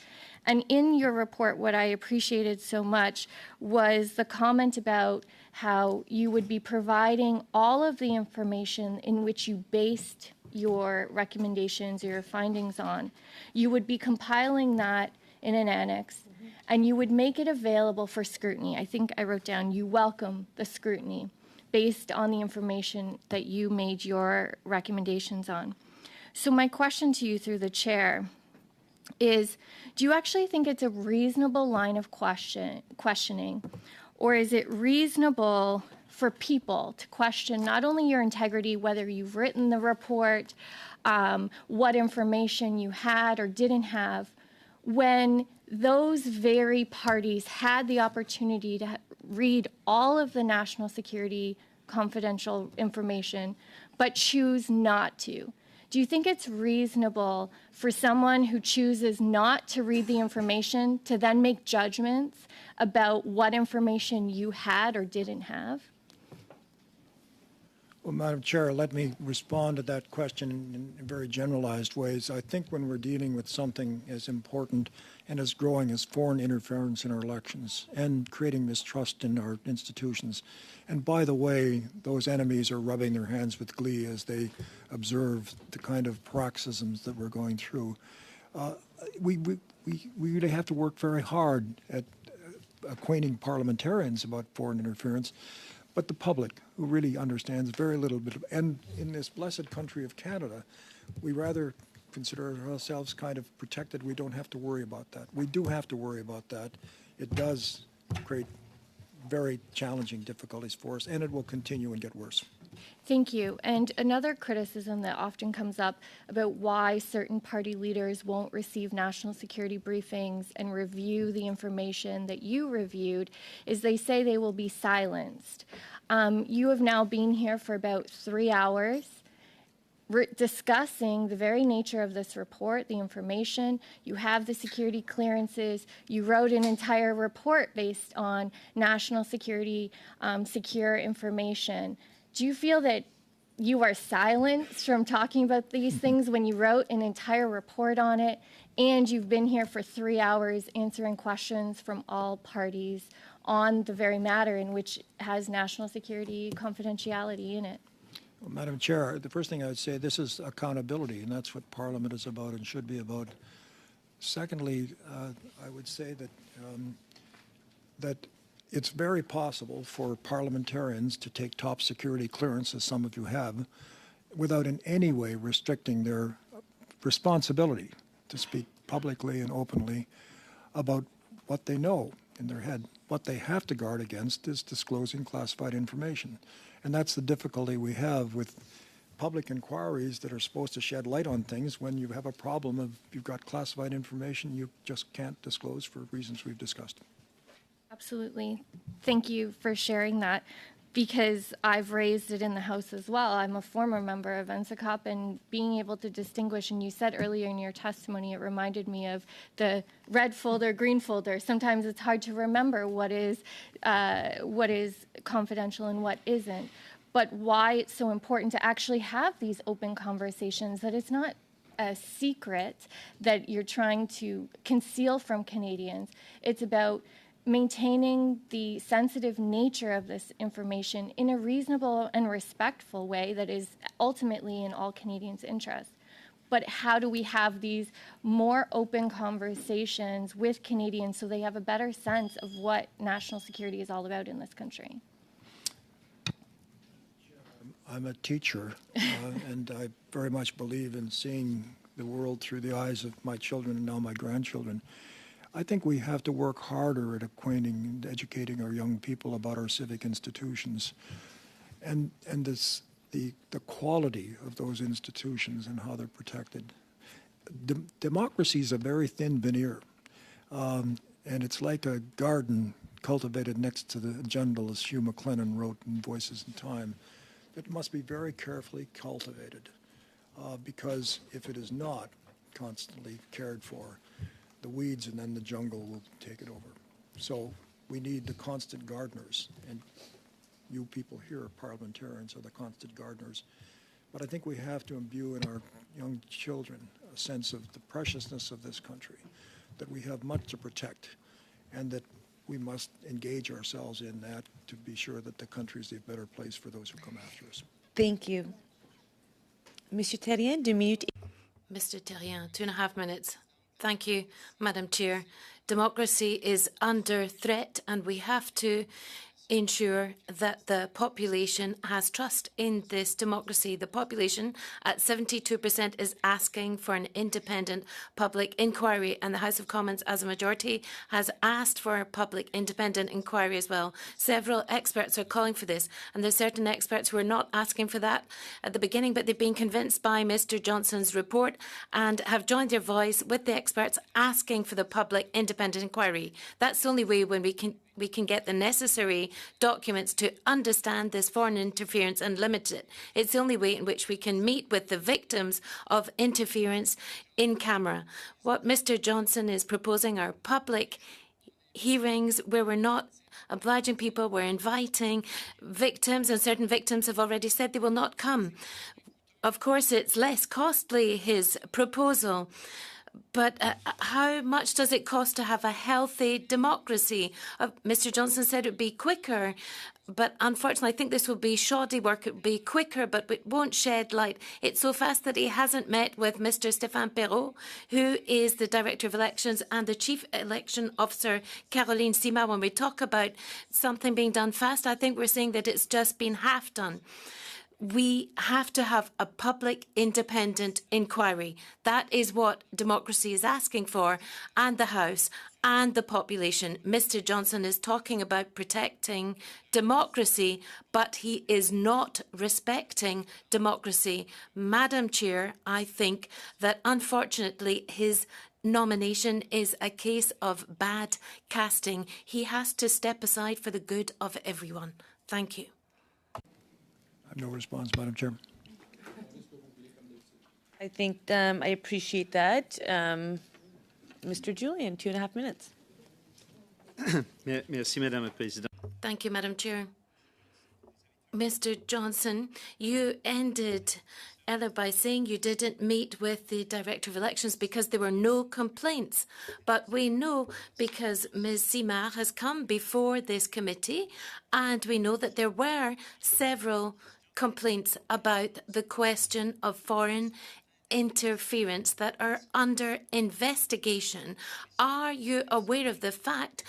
And in your report, what I appreciated so much was the comment about how you would be providing all of the information in which you based your recommendations or your findings on. You would be compiling that in an annex, and you would make it available for scrutiny. I think I wrote down, you welcome the scrutiny based on the information that you made your recommendations on. So my question to you through the chair is, do you actually think it's a reasonable line of questioning, or is it reasonable for people to question not only your integrity, whether you've written the report, what information you had or didn't have, when those very parties had the opportunity to read all of the national security confidential information, but choose not to? Do you think it's reasonable for someone who chooses not to read the information to then make judgments about what information you had or didn't have? Well, Madam Chair, let me respond to that question in very generalized ways. I think when we're dealing with something as important and as growing as foreign interference in our elections and creating mistrust in our institutions, and by the way, those enemies are rubbing their hands with glee as they observe the kind of paroxysms that we're going through. We really have to work very hard at acquainting parliamentarians about foreign interference, but the public, who really understands very little bit of, and in this blessed country of Canada, we rather consider ourselves kind of protected. We don't have to worry about that. We do have to worry about that. It does create very challenging difficulties for us, and it will continue and get worse. Thank you. And another criticism that often comes up about why certain party leaders won't receive national security briefings and review the information that you reviewed is they say they will be silenced. You have now been here for about 3 hours discussing the very nature of this report, the information. You have the security clearances. You wrote an entire report based on national security secure information. Do you feel that you are silenced from talking about these things when you wrote an entire report on it, and you've been here for 3 hours answering questions from all parties on the very matter in which has national security confidentiality in it? Well, Madam Chair, the first thing I would say, this is accountability, and that's what Parliament is about and should be about. Secondly, I would say that it's very possible for parliamentarians to take top security clearance, as some of you have, without in any way restricting their responsibility to speak publicly and openly about what they know in their head. What they have to guard against is disclosing classified information. And that's the difficulty we have with public inquiries that are supposed to shed light on things. When you have a problem of you've got classified information you just can't disclose for reasons we've discussed. Absolutely. Thank you for sharing that, because I've raised it in the House as well. I'm a former member of NSICOP, and being able to distinguish, and you said earlier in your testimony, it reminded me of the red folder, green folder. Sometimes it's hard to remember what is confidential and what isn't. But why it's so important to actually have these open conversations, that it's not a secret that you're trying to conceal from Canadians. It's about maintaining the sensitive nature of this information in a reasonable and respectful way that is ultimately in all Canadians' interest. But how do we have these more open conversations with Canadians so they have a better sense of what national security is all about in this country? I'm a teacher, and I very much believe in seeing the world through the eyes of my children and now my grandchildren. I think we have to work harder at acquainting and educating our young people about our civic institutions and the quality of those institutions and how they're protected. Democracy is a very thin veneer, and it's like a garden cultivated next to the jungle, as Hugh McLennan wrote in Voices in Time. It must be very carefully cultivated, because if it is not constantly cared for, the weeds and then the jungle will take it over. So we need the constant gardeners, and you people here, parliamentarians, are the constant gardeners. But I think we have to imbue in our young children a sense of the preciousness of this country, that we have much to protect, and that we must engage ourselves in that to be sure that the country is a better place for those who come after us. Thank you. Monsieur Terrien, 2 minutes. Mr. Terrien, 2.5 minutes. Thank you, Madam Chair. Democracy is under threat, and we have to ensure that the population has trust in this democracy. The population at 72% is asking for an independent public inquiry, and the House of Commons as a majority has asked for a public independent inquiry as well. Several experts are calling for this, and there's certain experts who are not asking for that at the beginning, but they've been convinced by Mr. Johnston's report and have joined their voice with the experts asking for the public independent inquiry. That's the only way when we can get the necessary documents to understand this foreign interference and limit it. It's the only way in which we can meet with the victims of interference in camera. What Mr. Johnston is proposing are public hearings where we're not obliging people. We're inviting victims, and certain victims have already said they will not come. Of course, it's less costly, his proposal. But how much does it cost to have a healthy democracy? Mr. Johnston said it would be quicker, but unfortunately, I think this will be shoddy work. It will be quicker, but it won't shed light. It's so fast that he hasn't met with Mr. Stéphane Perrault, who is the Director of Elections, and the Chief Election Officer, Caroline Sima. When we talk about something being done fast, I think we're saying that it's just been half done. We have to have a public, independent inquiry. That is what democracy is asking for, and the House and the population. Mr. Johnston is talking about protecting democracy, but he is not respecting democracy. Madam Chair, I think that unfortunately his nomination is a case of bad casting. He has to step aside for the good of everyone. Thank you. I have no response, Madam Chair. I think I appreciate that. Mr. Julian, 2.5 minutes. Merci, Madame la Présidente. Thank you, Madam Chair. Mr. Johnston, you ended earlier by saying you didn't meet with the Director of Elections because there were no complaints. But we know because Ms. Simard has come before this committee, and we know that there were several complaints about the question of foreign interference that are under investigation. Are you aware of the fact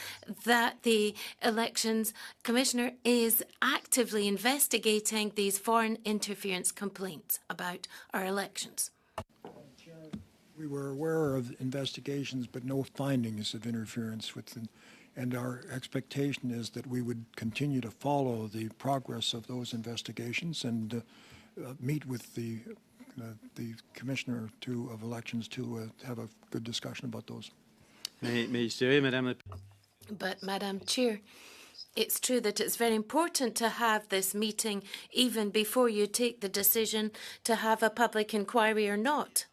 that the Elections Commissioner is actively investigating these foreign interference complaints about our elections? We were aware of investigations, but no findings of interference with them. And our expectation is that we would continue to follow the progress of those investigations and meet with the Commissioner of Elections to have a good discussion about those. But, Madam Chair, it's true that it's very important to have this meeting even before you take the decision to have a public inquiry or not.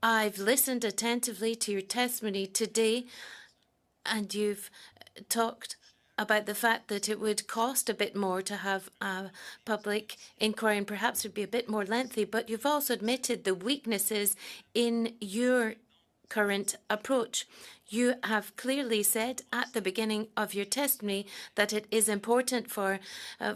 I've listened attentively to your testimony today, and you've talked about the fact that it would cost a bit more to have a public inquiry and perhaps it would be a bit more lengthy, but you've also admitted the weaknesses in your current approach. You have clearly said at the beginning of your testimony that it is important for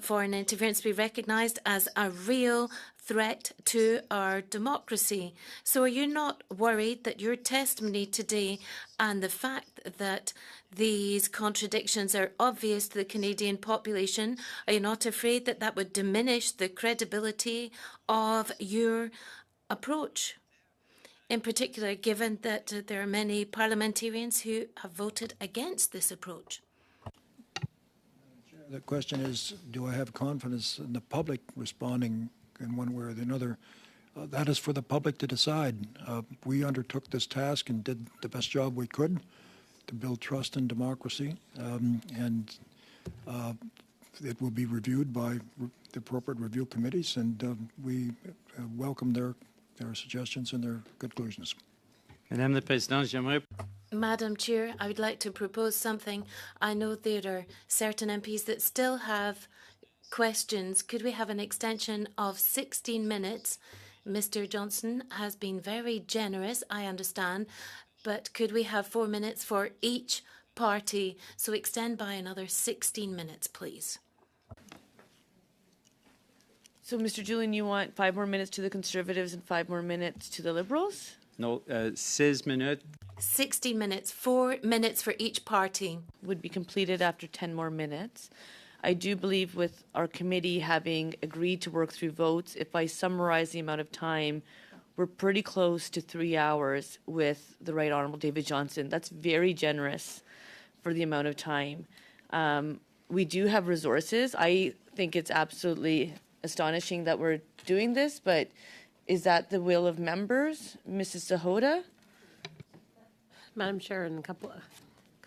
foreign interference to be recognised as a real threat to our democracy. So are you not worried that your testimony today and the fact that these contradictions are obvious to the Canadian population, are you not afraid that that would diminish the credibility of your approach? In particular, given that there are many parliamentarians who have voted against this approach. The question is, do I have confidence in the public responding in one way or another? That is for the public to decide. We undertook this task and did the best job we could to build trust in democracy, and it will be reviewed by the appropriate review committees, and we welcome their suggestions and their conclusions. Madame la Présidente, j'aimerais... Madam Chair, I would like to propose something. I know there are certain MPs that still have questions. Could we have an extension of 16 minutes? Mr. Johnston has been very generous, I understand, but could we have 4 minutes for each party? So extend by another 16 minutes, please. So, Mr. Julian, you want 5 more minutes to the Conservatives and 5 more minutes to the Liberals? No, 16 minutes. 16 minutes, 4 minutes for each party. Would be completed after 10 more minutes. I do believe with our committee having agreed to work through votes, if I summarize the amount of time, we're pretty close to 3 hours with the Right Honourable David Johnston. That's very generous for the amount of time. We do have resources. I think it's absolutely astonishing that we're doing this, but is that the will of members? Mrs. Sahota? Madam Chair, in a couple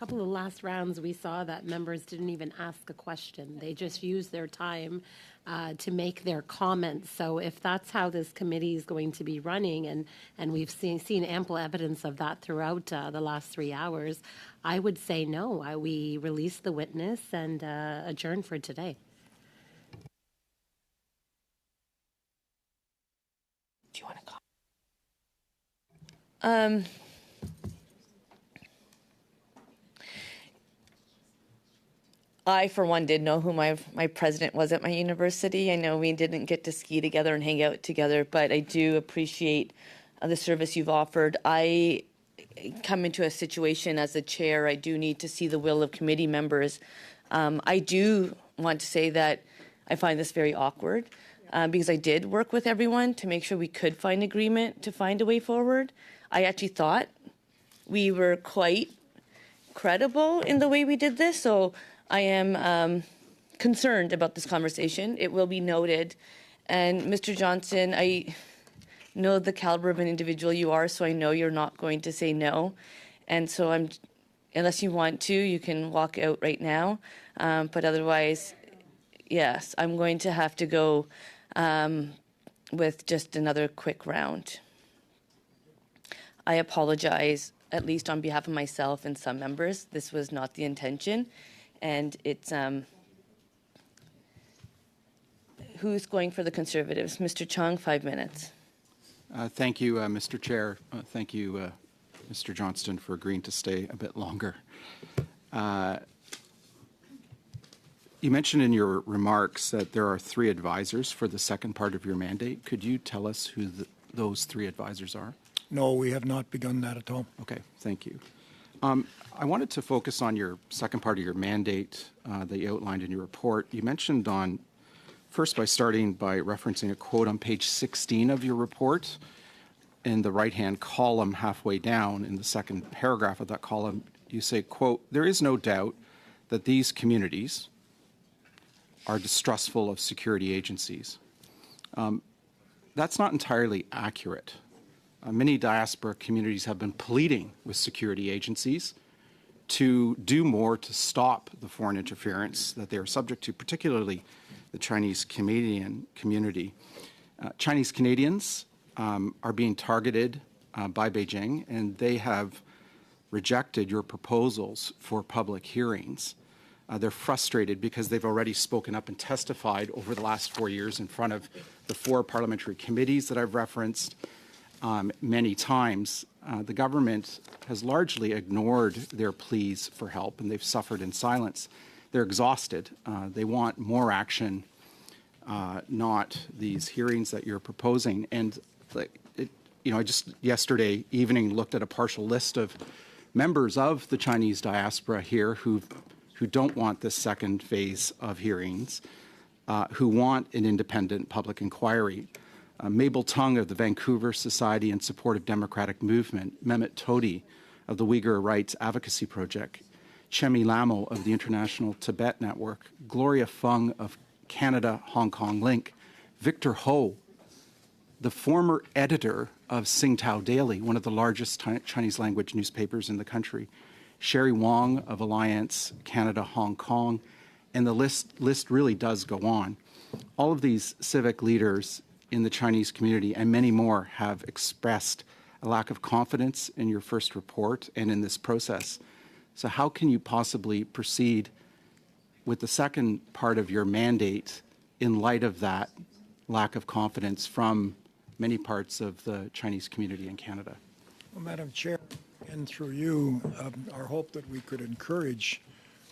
couple of last rounds, we saw that members didn't even ask a question. They just used their time to make their comments. So if that's how this committee is going to be running, and we've seen ample evidence of that throughout the last 3 hours, I would say no. We release the witness and adjourn for today. Do you want to call? I, for one, did know who my president was at my university. I know we didn't get to ski together and hang out together, but I do appreciate the service you've offered. I come into a situation as the chair, I do need to see the will of committee members. I do want to say that I find this very awkward because I did work with everyone to make sure we could find agreement to find a way forward. I actually thought we were quite credible in the way we did this, so I am concerned about this conversation. It will be noted. And Mr. Johnston, I know the caliber of an individual you are, so I know you're not going to say no. And so unless you want to, you can walk out right now. But otherwise, yes, I'm going to have to go with just another quick round. I apologize, at least on behalf of myself and some members. This was not the intention. And it's, who's going for the Conservatives? Mr. Chong, 5 minutes. Thank you, Mr. Chair. Thank you, Mr. Johnston, for agreeing to stay a bit longer. You mentioned in your remarks that there are 3 advisors for the second part of your mandate. Could you tell us who those 3 advisors are? No, we have not begun that at all. Okay, thank you. I wanted to focus on your second part of your mandate that you outlined in your report. You mentioned first by starting by referencing a quote on page 16 of your report. In the right-hand column halfway down, in the second paragraph of that column, you say, quote, "There is no doubt that these communities are distrustful of security agencies." That's not entirely accurate. Many diaspora communities have been pleading with security agencies to do more to stop the foreign interference that they are subject to, particularly the Chinese Canadian community. Chinese Canadians are being targeted by Beijing, and they have rejected your proposals for public hearings. They're frustrated because they've already spoken up and testified over the last 4 years in front of the 4 parliamentary committees that I've referenced many times. The government has largely ignored their pleas for help, and they've suffered in silence. They're exhausted. They want more action, not these hearings that you're proposing. And I just yesterday evening looked at a partial list of members of the Chinese diaspora here who don't want this second phase of hearings, who want an independent public inquiry. Mabel Tung of the Vancouver Society in Support of Democratic Movement, Mehmet Todi of the Uyghur Rights Advocacy Project, Chemi Lamo of the International Tibet Network, Gloria Fung of Canada-Hong Kong Link, Victor Ho, the former editor of Tsingtao Daily, one of the largest Chinese language newspapers in the country, Sherry Wong of Alliance Canada-Hong Kong, and the list really does go on. All of these civic leaders in the Chinese community and many more have expressed a lack of confidence in your first report and in this process. So how can you possibly proceed with the second part of your mandate in light of that lack of confidence from many parts of the Chinese community in Canada? Well, Madam Chair, and through you, our hope that we could encourage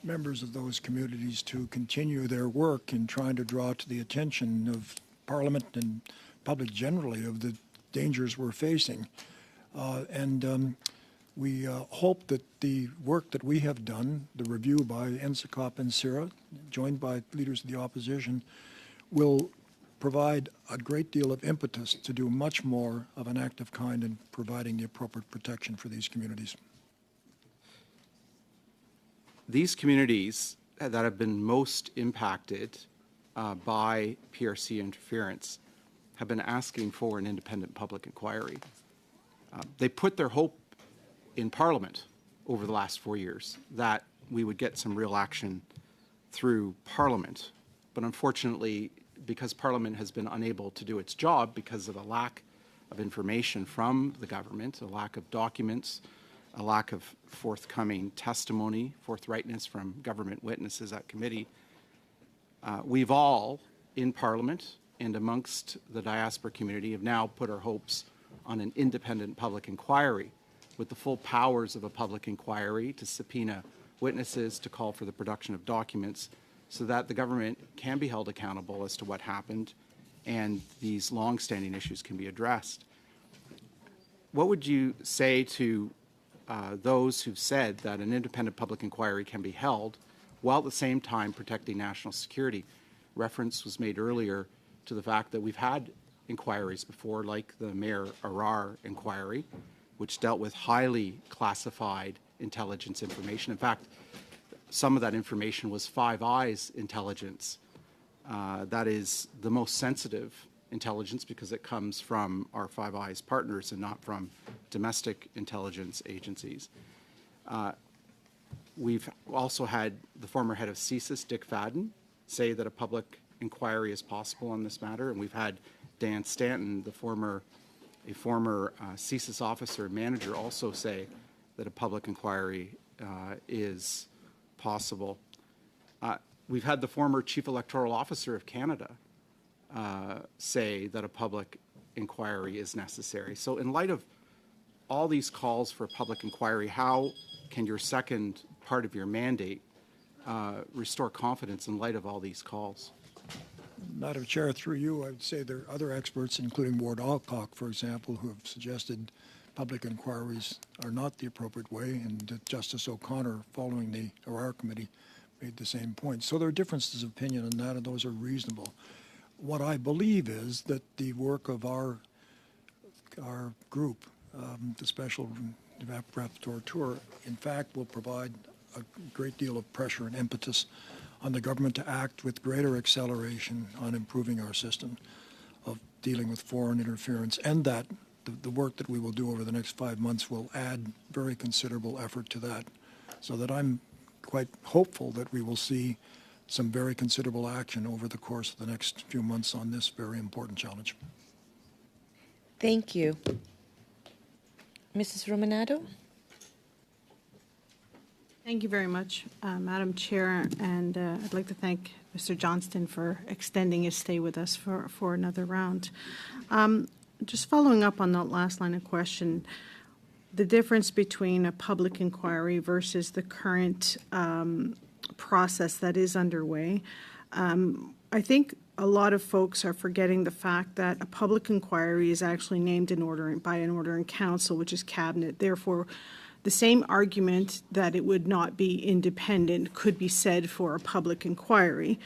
members of those communities to continue their work in trying to draw to the attention of Parliament and public generally of the dangers we're facing. We hope that the work that we have done, the review by NSICOP and CIRA, joined by leaders of the opposition, will provide a great deal of impetus to do much more of an active kind in providing the appropriate protection for these communities. These communities that have been most impacted by PRC interference have been asking for an independent public inquiry. They put their hope in Parliament over the last 4 years, that we would get some real action through Parliament. But unfortunately, because Parliament has been unable to do its job because of a lack of information from the government, a lack of documents, a lack of forthcoming testimony, forthrightness from government witnesses at committee, we've all in Parliament and amongst the diaspora community have now put our hopes on an independent public inquiry with the full powers of a public inquiry to subpoena witnesses, to call for the production of documents, so that the government can be held accountable as to what happened and these long-standing issues can be addressed. What would you say to those who've said that an independent public inquiry can be held while at the same time protecting national security? Reference was made earlier to the fact that we've had inquiries before, like the Mayor Arar inquiry, which dealt with highly classified intelligence information. In fact, some of that information was Five Eyes intelligence. That is the most sensitive intelligence because it comes from our Five Eyes partners and not from domestic intelligence agencies. We've also had the former head of CSIS, Dick Fadden, say that a public inquiry is possible on this matter, and we've had Dan Stanton, a former CSIS officer and manager, also say that a public inquiry is possible. We've had the former Chief Electoral Officer of Canada say that a public inquiry is necessary. So in light of all these calls for a public inquiry, how can your second part of your mandate restore confidence in light of all these calls? Madam Chair, through you, I would say there are other experts, including Ward Alcock, for example, who have suggested public inquiries are not the appropriate way, and Justice O'Connor, following the Arar Committee, made the same point. So there are differences of opinion on that, and those are reasonable. What I believe is that the work of our group, the Special Rapporteur, in fact, will provide a great deal of pressure and impetus on the government to act with greater acceleration on improving our system of dealing with foreign interference, and that the work that we will do over the next 5 months will add very considerable effort to that, so that I'm quite hopeful that we will see some very considerable action over the course of the next few months on this very important challenge. Thank you. Mrs. Romanado? Thank you very much, Madam Chair, and I'd like to thank Mr. Johnston for extending his stay with us for another round. Just following up on that last line of question, the difference between a public inquiry versus the current process that is underway, I think a lot of folks are forgetting the fact that a public inquiry is actually named in order by an order in council, which is cabinet. Therefore, the same argument that it would not be independent could be said for a public inquiry,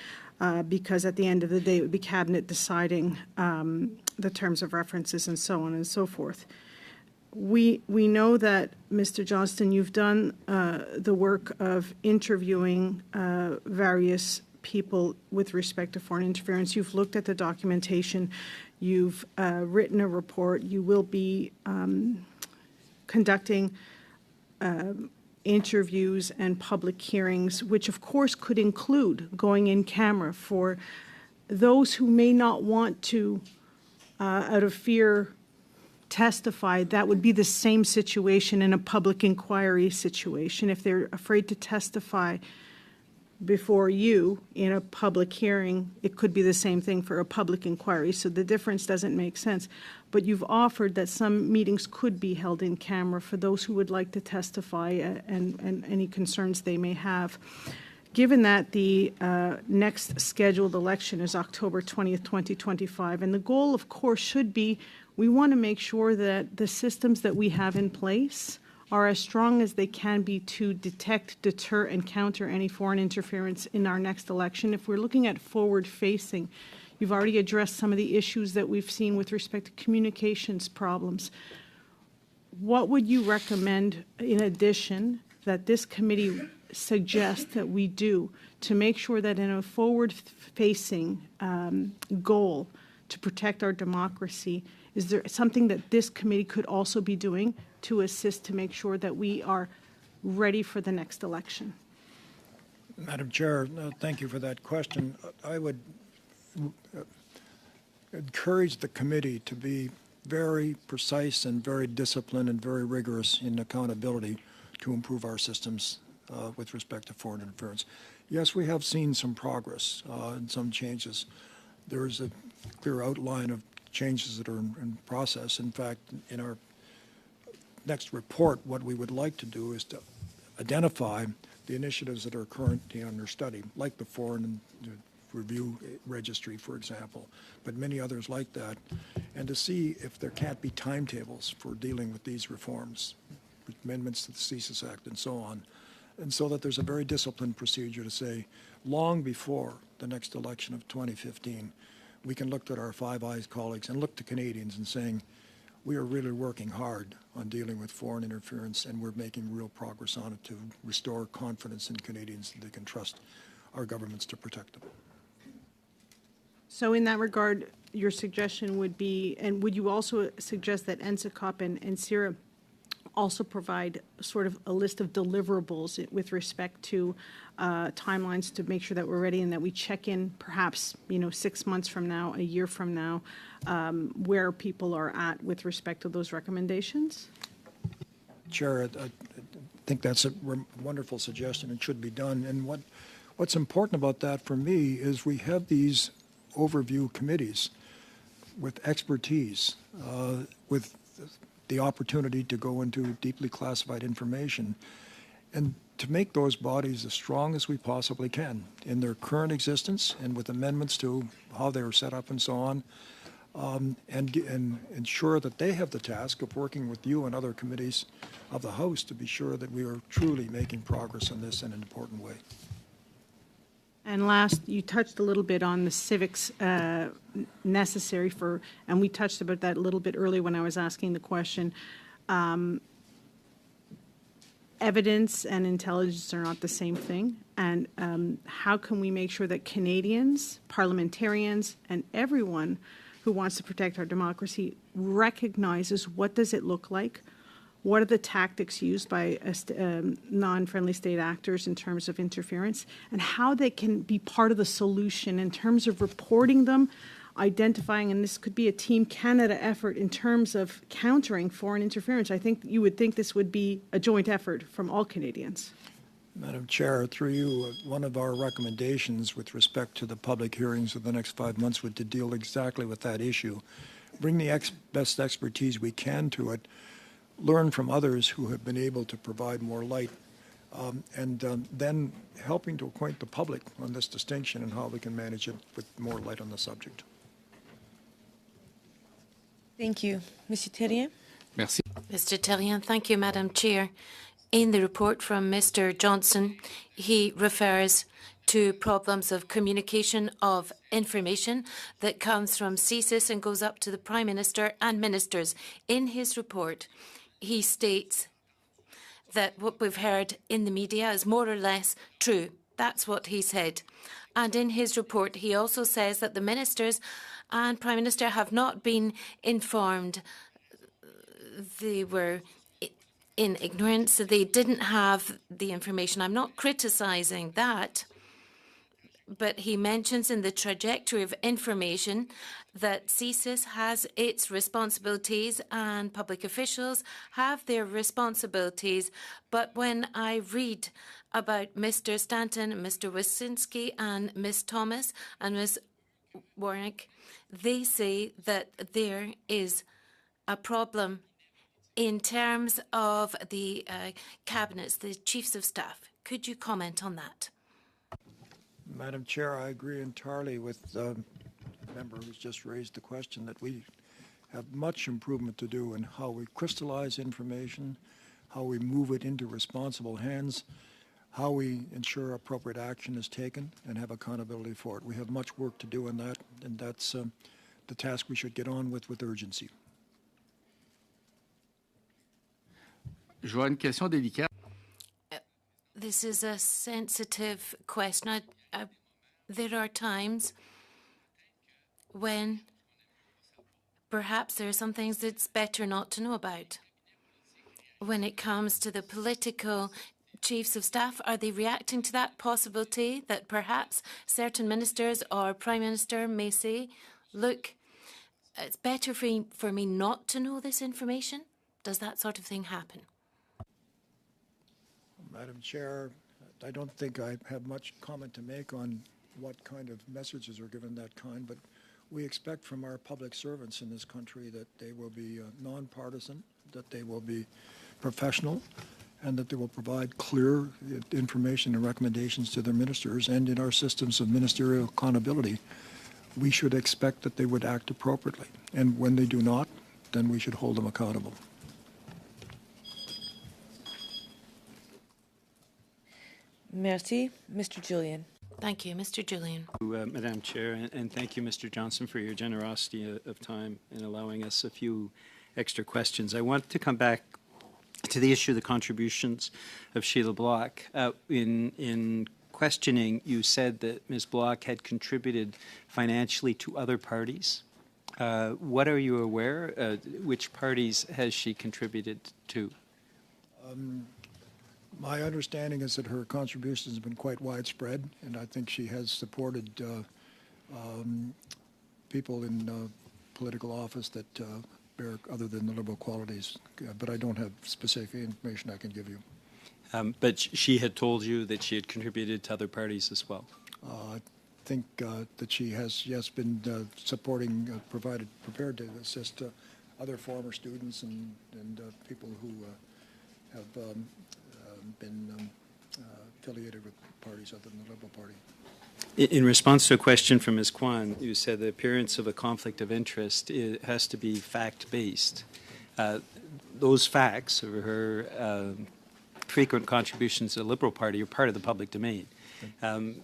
because at the end of the day, it would be cabinet deciding the terms of references and so on and so forth. We know that, Mr. Johnston, you've done the work of interviewing various people with respect to foreign interference. You've looked at the documentation. You've written a report. You will be conducting interviews and public hearings, which of course could include going in camera for those who may not want to, out of fear, testify. That would be the same situation in a public inquiry situation. If they're afraid to testify before you in a public hearing, it could be the same thing for a public inquiry. So the difference doesn't make sense. But you've offered that some meetings could be held in camera for those who would like to testify and any concerns they may have. Given that the next scheduled election is October 20th, 2025, and the goal, of course, should be we want to make sure that the systems that we have in place are as strong as they can be to detect, deter, and counter any foreign interference in our next election. If we're looking at forward-facing, you've already addressed some of the issues that we've seen with respect to communications problems. What would you recommend, in addition, that this committee suggests that we do to make sure that in a forward-facing goal to protect our democracy, is there something that this committee could also be doing to assist to make sure that we are ready for the next election? Madam Chair, thank you for that question. I would encourage the committee to be very precise and very disciplined and very rigorous in accountability to improve our systems with respect to foreign interference. Yes, we have seen some progress and some changes. There is a clear outline of changes that are in process. In fact, in our next report, what we would like to do is to identify the initiatives that are currently under study, like the Foreign Review Registry, for example, but many others like that, and to see if there can't be timetables for dealing with these reforms, amendments to the CSIS Act and so on, and so that there's a very disciplined procedure to say, long before the next election of 2015, we can look at our Five Eyes colleagues and look to Canadians and saying, we are really working hard on dealing with foreign interference, and we're making real progress on it to restore confidence in Canadians that they can trust our governments to protect them. So in that regard, your suggestion would be, and would you also suggest that NSICOP and CIRA also provide sort of a list of deliverables with respect to timelines to make sure that we're ready and that we check in perhaps, 6 months from now, a year from now, where people are at with respect to those recommendations? Chair, I think that's a wonderful suggestion and should be done. And what's important about that for me is we have these overview committees with expertise, with the opportunity to go into deeply classified information, and to make those bodies as strong as we possibly can in their current existence and with amendments to how they are set up and so on, and ensure that they have the task of working with you and other committees of the House to be sure that we are truly making progress on this in an important way. And last, you touched a little bit on the civics necessary for, and we touched about that a little bit earlier when I was asking the question. Evidence and intelligence are not the same thing. And how can we make sure that Canadians, parliamentarians, and everyone who wants to protect our democracy recognizes what does it look like? What are the tactics used by non-friendly state actors in terms of interference, and how they can be part of the solution in terms of reporting them, identifying, and this could be a Team Canada effort in terms of countering foreign interference. I think you would think this would be a joint effort from all Canadians. Madam Chair, through you, one of our recommendations with respect to the public hearings of the next 5 months would to deal exactly with that issue. Bring the best expertise we can to it, learn from others who have been able to provide more light, and then helping to acquaint the public on this distinction and how we can manage it with more light on the subject. Thank you. Monsieur Terrien? Merci. Mr. Terrien, thank you, Madam Chair. In the report from Mr. Johnston, he refers to problems of communication of information that comes from CSIS and goes up to the Prime Minister and ministers. In his report, he states that what we've heard in the media is more or less true. That's what he said. And in his report, he also says that the ministers and Prime Minister have not been informed. They were in ignorance. They didn't have the information. I'm not criticising that. But he mentions in the trajectory of information that CSIS has its responsibilities and public officials have their responsibilities. But when I read about Mr. Stanton, Mr. Wyszynski, and Ms. Thomas and Ms. Warwick, they say that there is a problem in terms of the cabinets, the chiefs of staff. Could you comment on that? Madam Chair, I agree entirely with the member who's just raised the question that we have much improvement to do in how we crystallize information, how we move it into responsible hands, how we ensure appropriate action is taken and have accountability for it. We have much work to do in that, and that's the task we should get on with urgency. This is a sensitive question. There are times when perhaps there are some things it's better not to know about. When it comes to the political chiefs of staff, are they reacting to that possibility that perhaps certain ministers or Prime Minister may say, look, it's better for me not to know this information? Does that sort of thing happen? Madam Chair, I don't think I have much comment to make on what kind of messages are given that kind, but we expect from our public servants in this country that they will be nonpartisan, that they will be professional, and that they will provide clear information and recommendations to their ministers. And in our systems of ministerial accountability, we should expect that they would act appropriately. And when they do not, then we should hold them accountable. Merci. Mr. Julian. Thank you. Mr. Julian. Madam Chair, and thank you, Mr. Johnston, for your generosity of time in allowing us a few extra questions. I want to come back to the issue of the contributions of Sheila Bloc. In questioning, you said that Ms. Bloc had contributed financially to other parties. What are you aware? Which parties has she contributed to? My understanding is that her contributions have been quite widespread, and I think she has supported people in political office that bear other than the Liberal qualities, but I don't have specific information I can give you. But she had told you that she had contributed to other parties as well? I think that she has, yes, been supporting, prepared to assist other former students and people who have been affiliated with parties other than the Liberal Party. In response to a question from Ms. Kwan, you said the appearance of a conflict of interest has to be fact-based. Those facts of her frequent contributions to the Liberal Party are part of the public domain. Do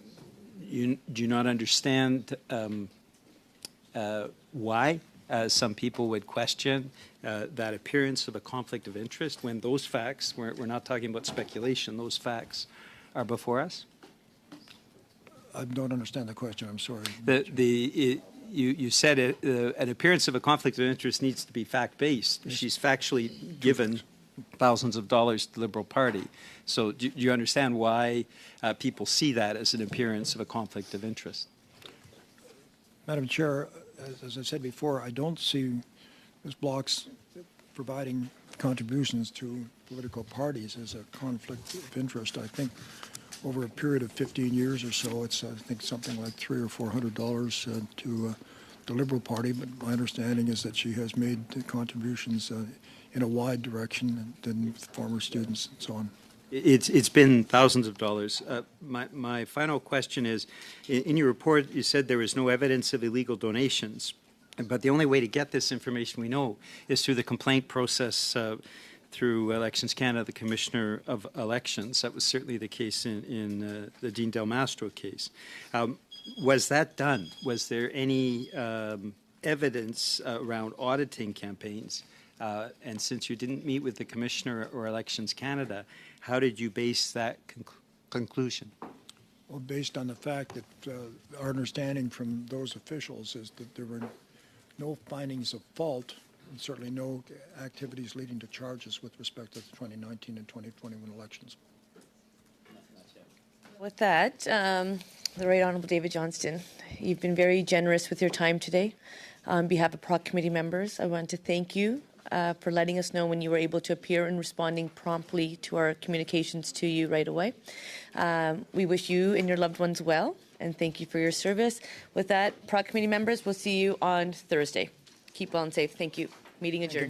you not understand why some people would question that appearance of a conflict of interest when those facts, we're not talking about speculation, those facts are before us? I don't understand the question. I'm sorry. You said an appearance of a conflict of interest needs to be fact-based. Yes. She's factually given thousands of dollars to the Liberal Party. So do you understand why people see that as an appearance of a conflict of interest? Madam Chair, as I said before, I don't see Ms. Bloc's providing contributions to political parties as a conflict of interest. I think over a period of 15 years or so, it's I think something like $300 or $400 to the Liberal Party. But my understanding is that she has made contributions in a wide direction than former students and so on. It's been thousands of dollars. My final question is, in your report, you said there is no evidence of illegal donations, but the only way to get this information we know is through the complaint process through Elections Canada, the Commissioner of Elections. That was certainly the case in the Dean Del Mastro case. Was that done? Was there any evidence around auditing campaigns? And since you didn't meet with the Commissioner or Elections Canada, how did you base that conclusion? Well, based on the fact that our understanding from those officials is that there were no findings of fault and certainly no activities leading to charges with respect to the 2019 and 2021 elections. With that, the Right Honourable David Johnston, you've been very generous with your time today. On behalf of PROC committee members, I want to thank you for letting us know when you were able to appear and responding promptly to our communications to you right away. We wish you and your loved ones well, and thank you for your service. With that, PROC committee members, we'll see you on Thursday. Keep well and safe. Thank you. Meeting adjourned.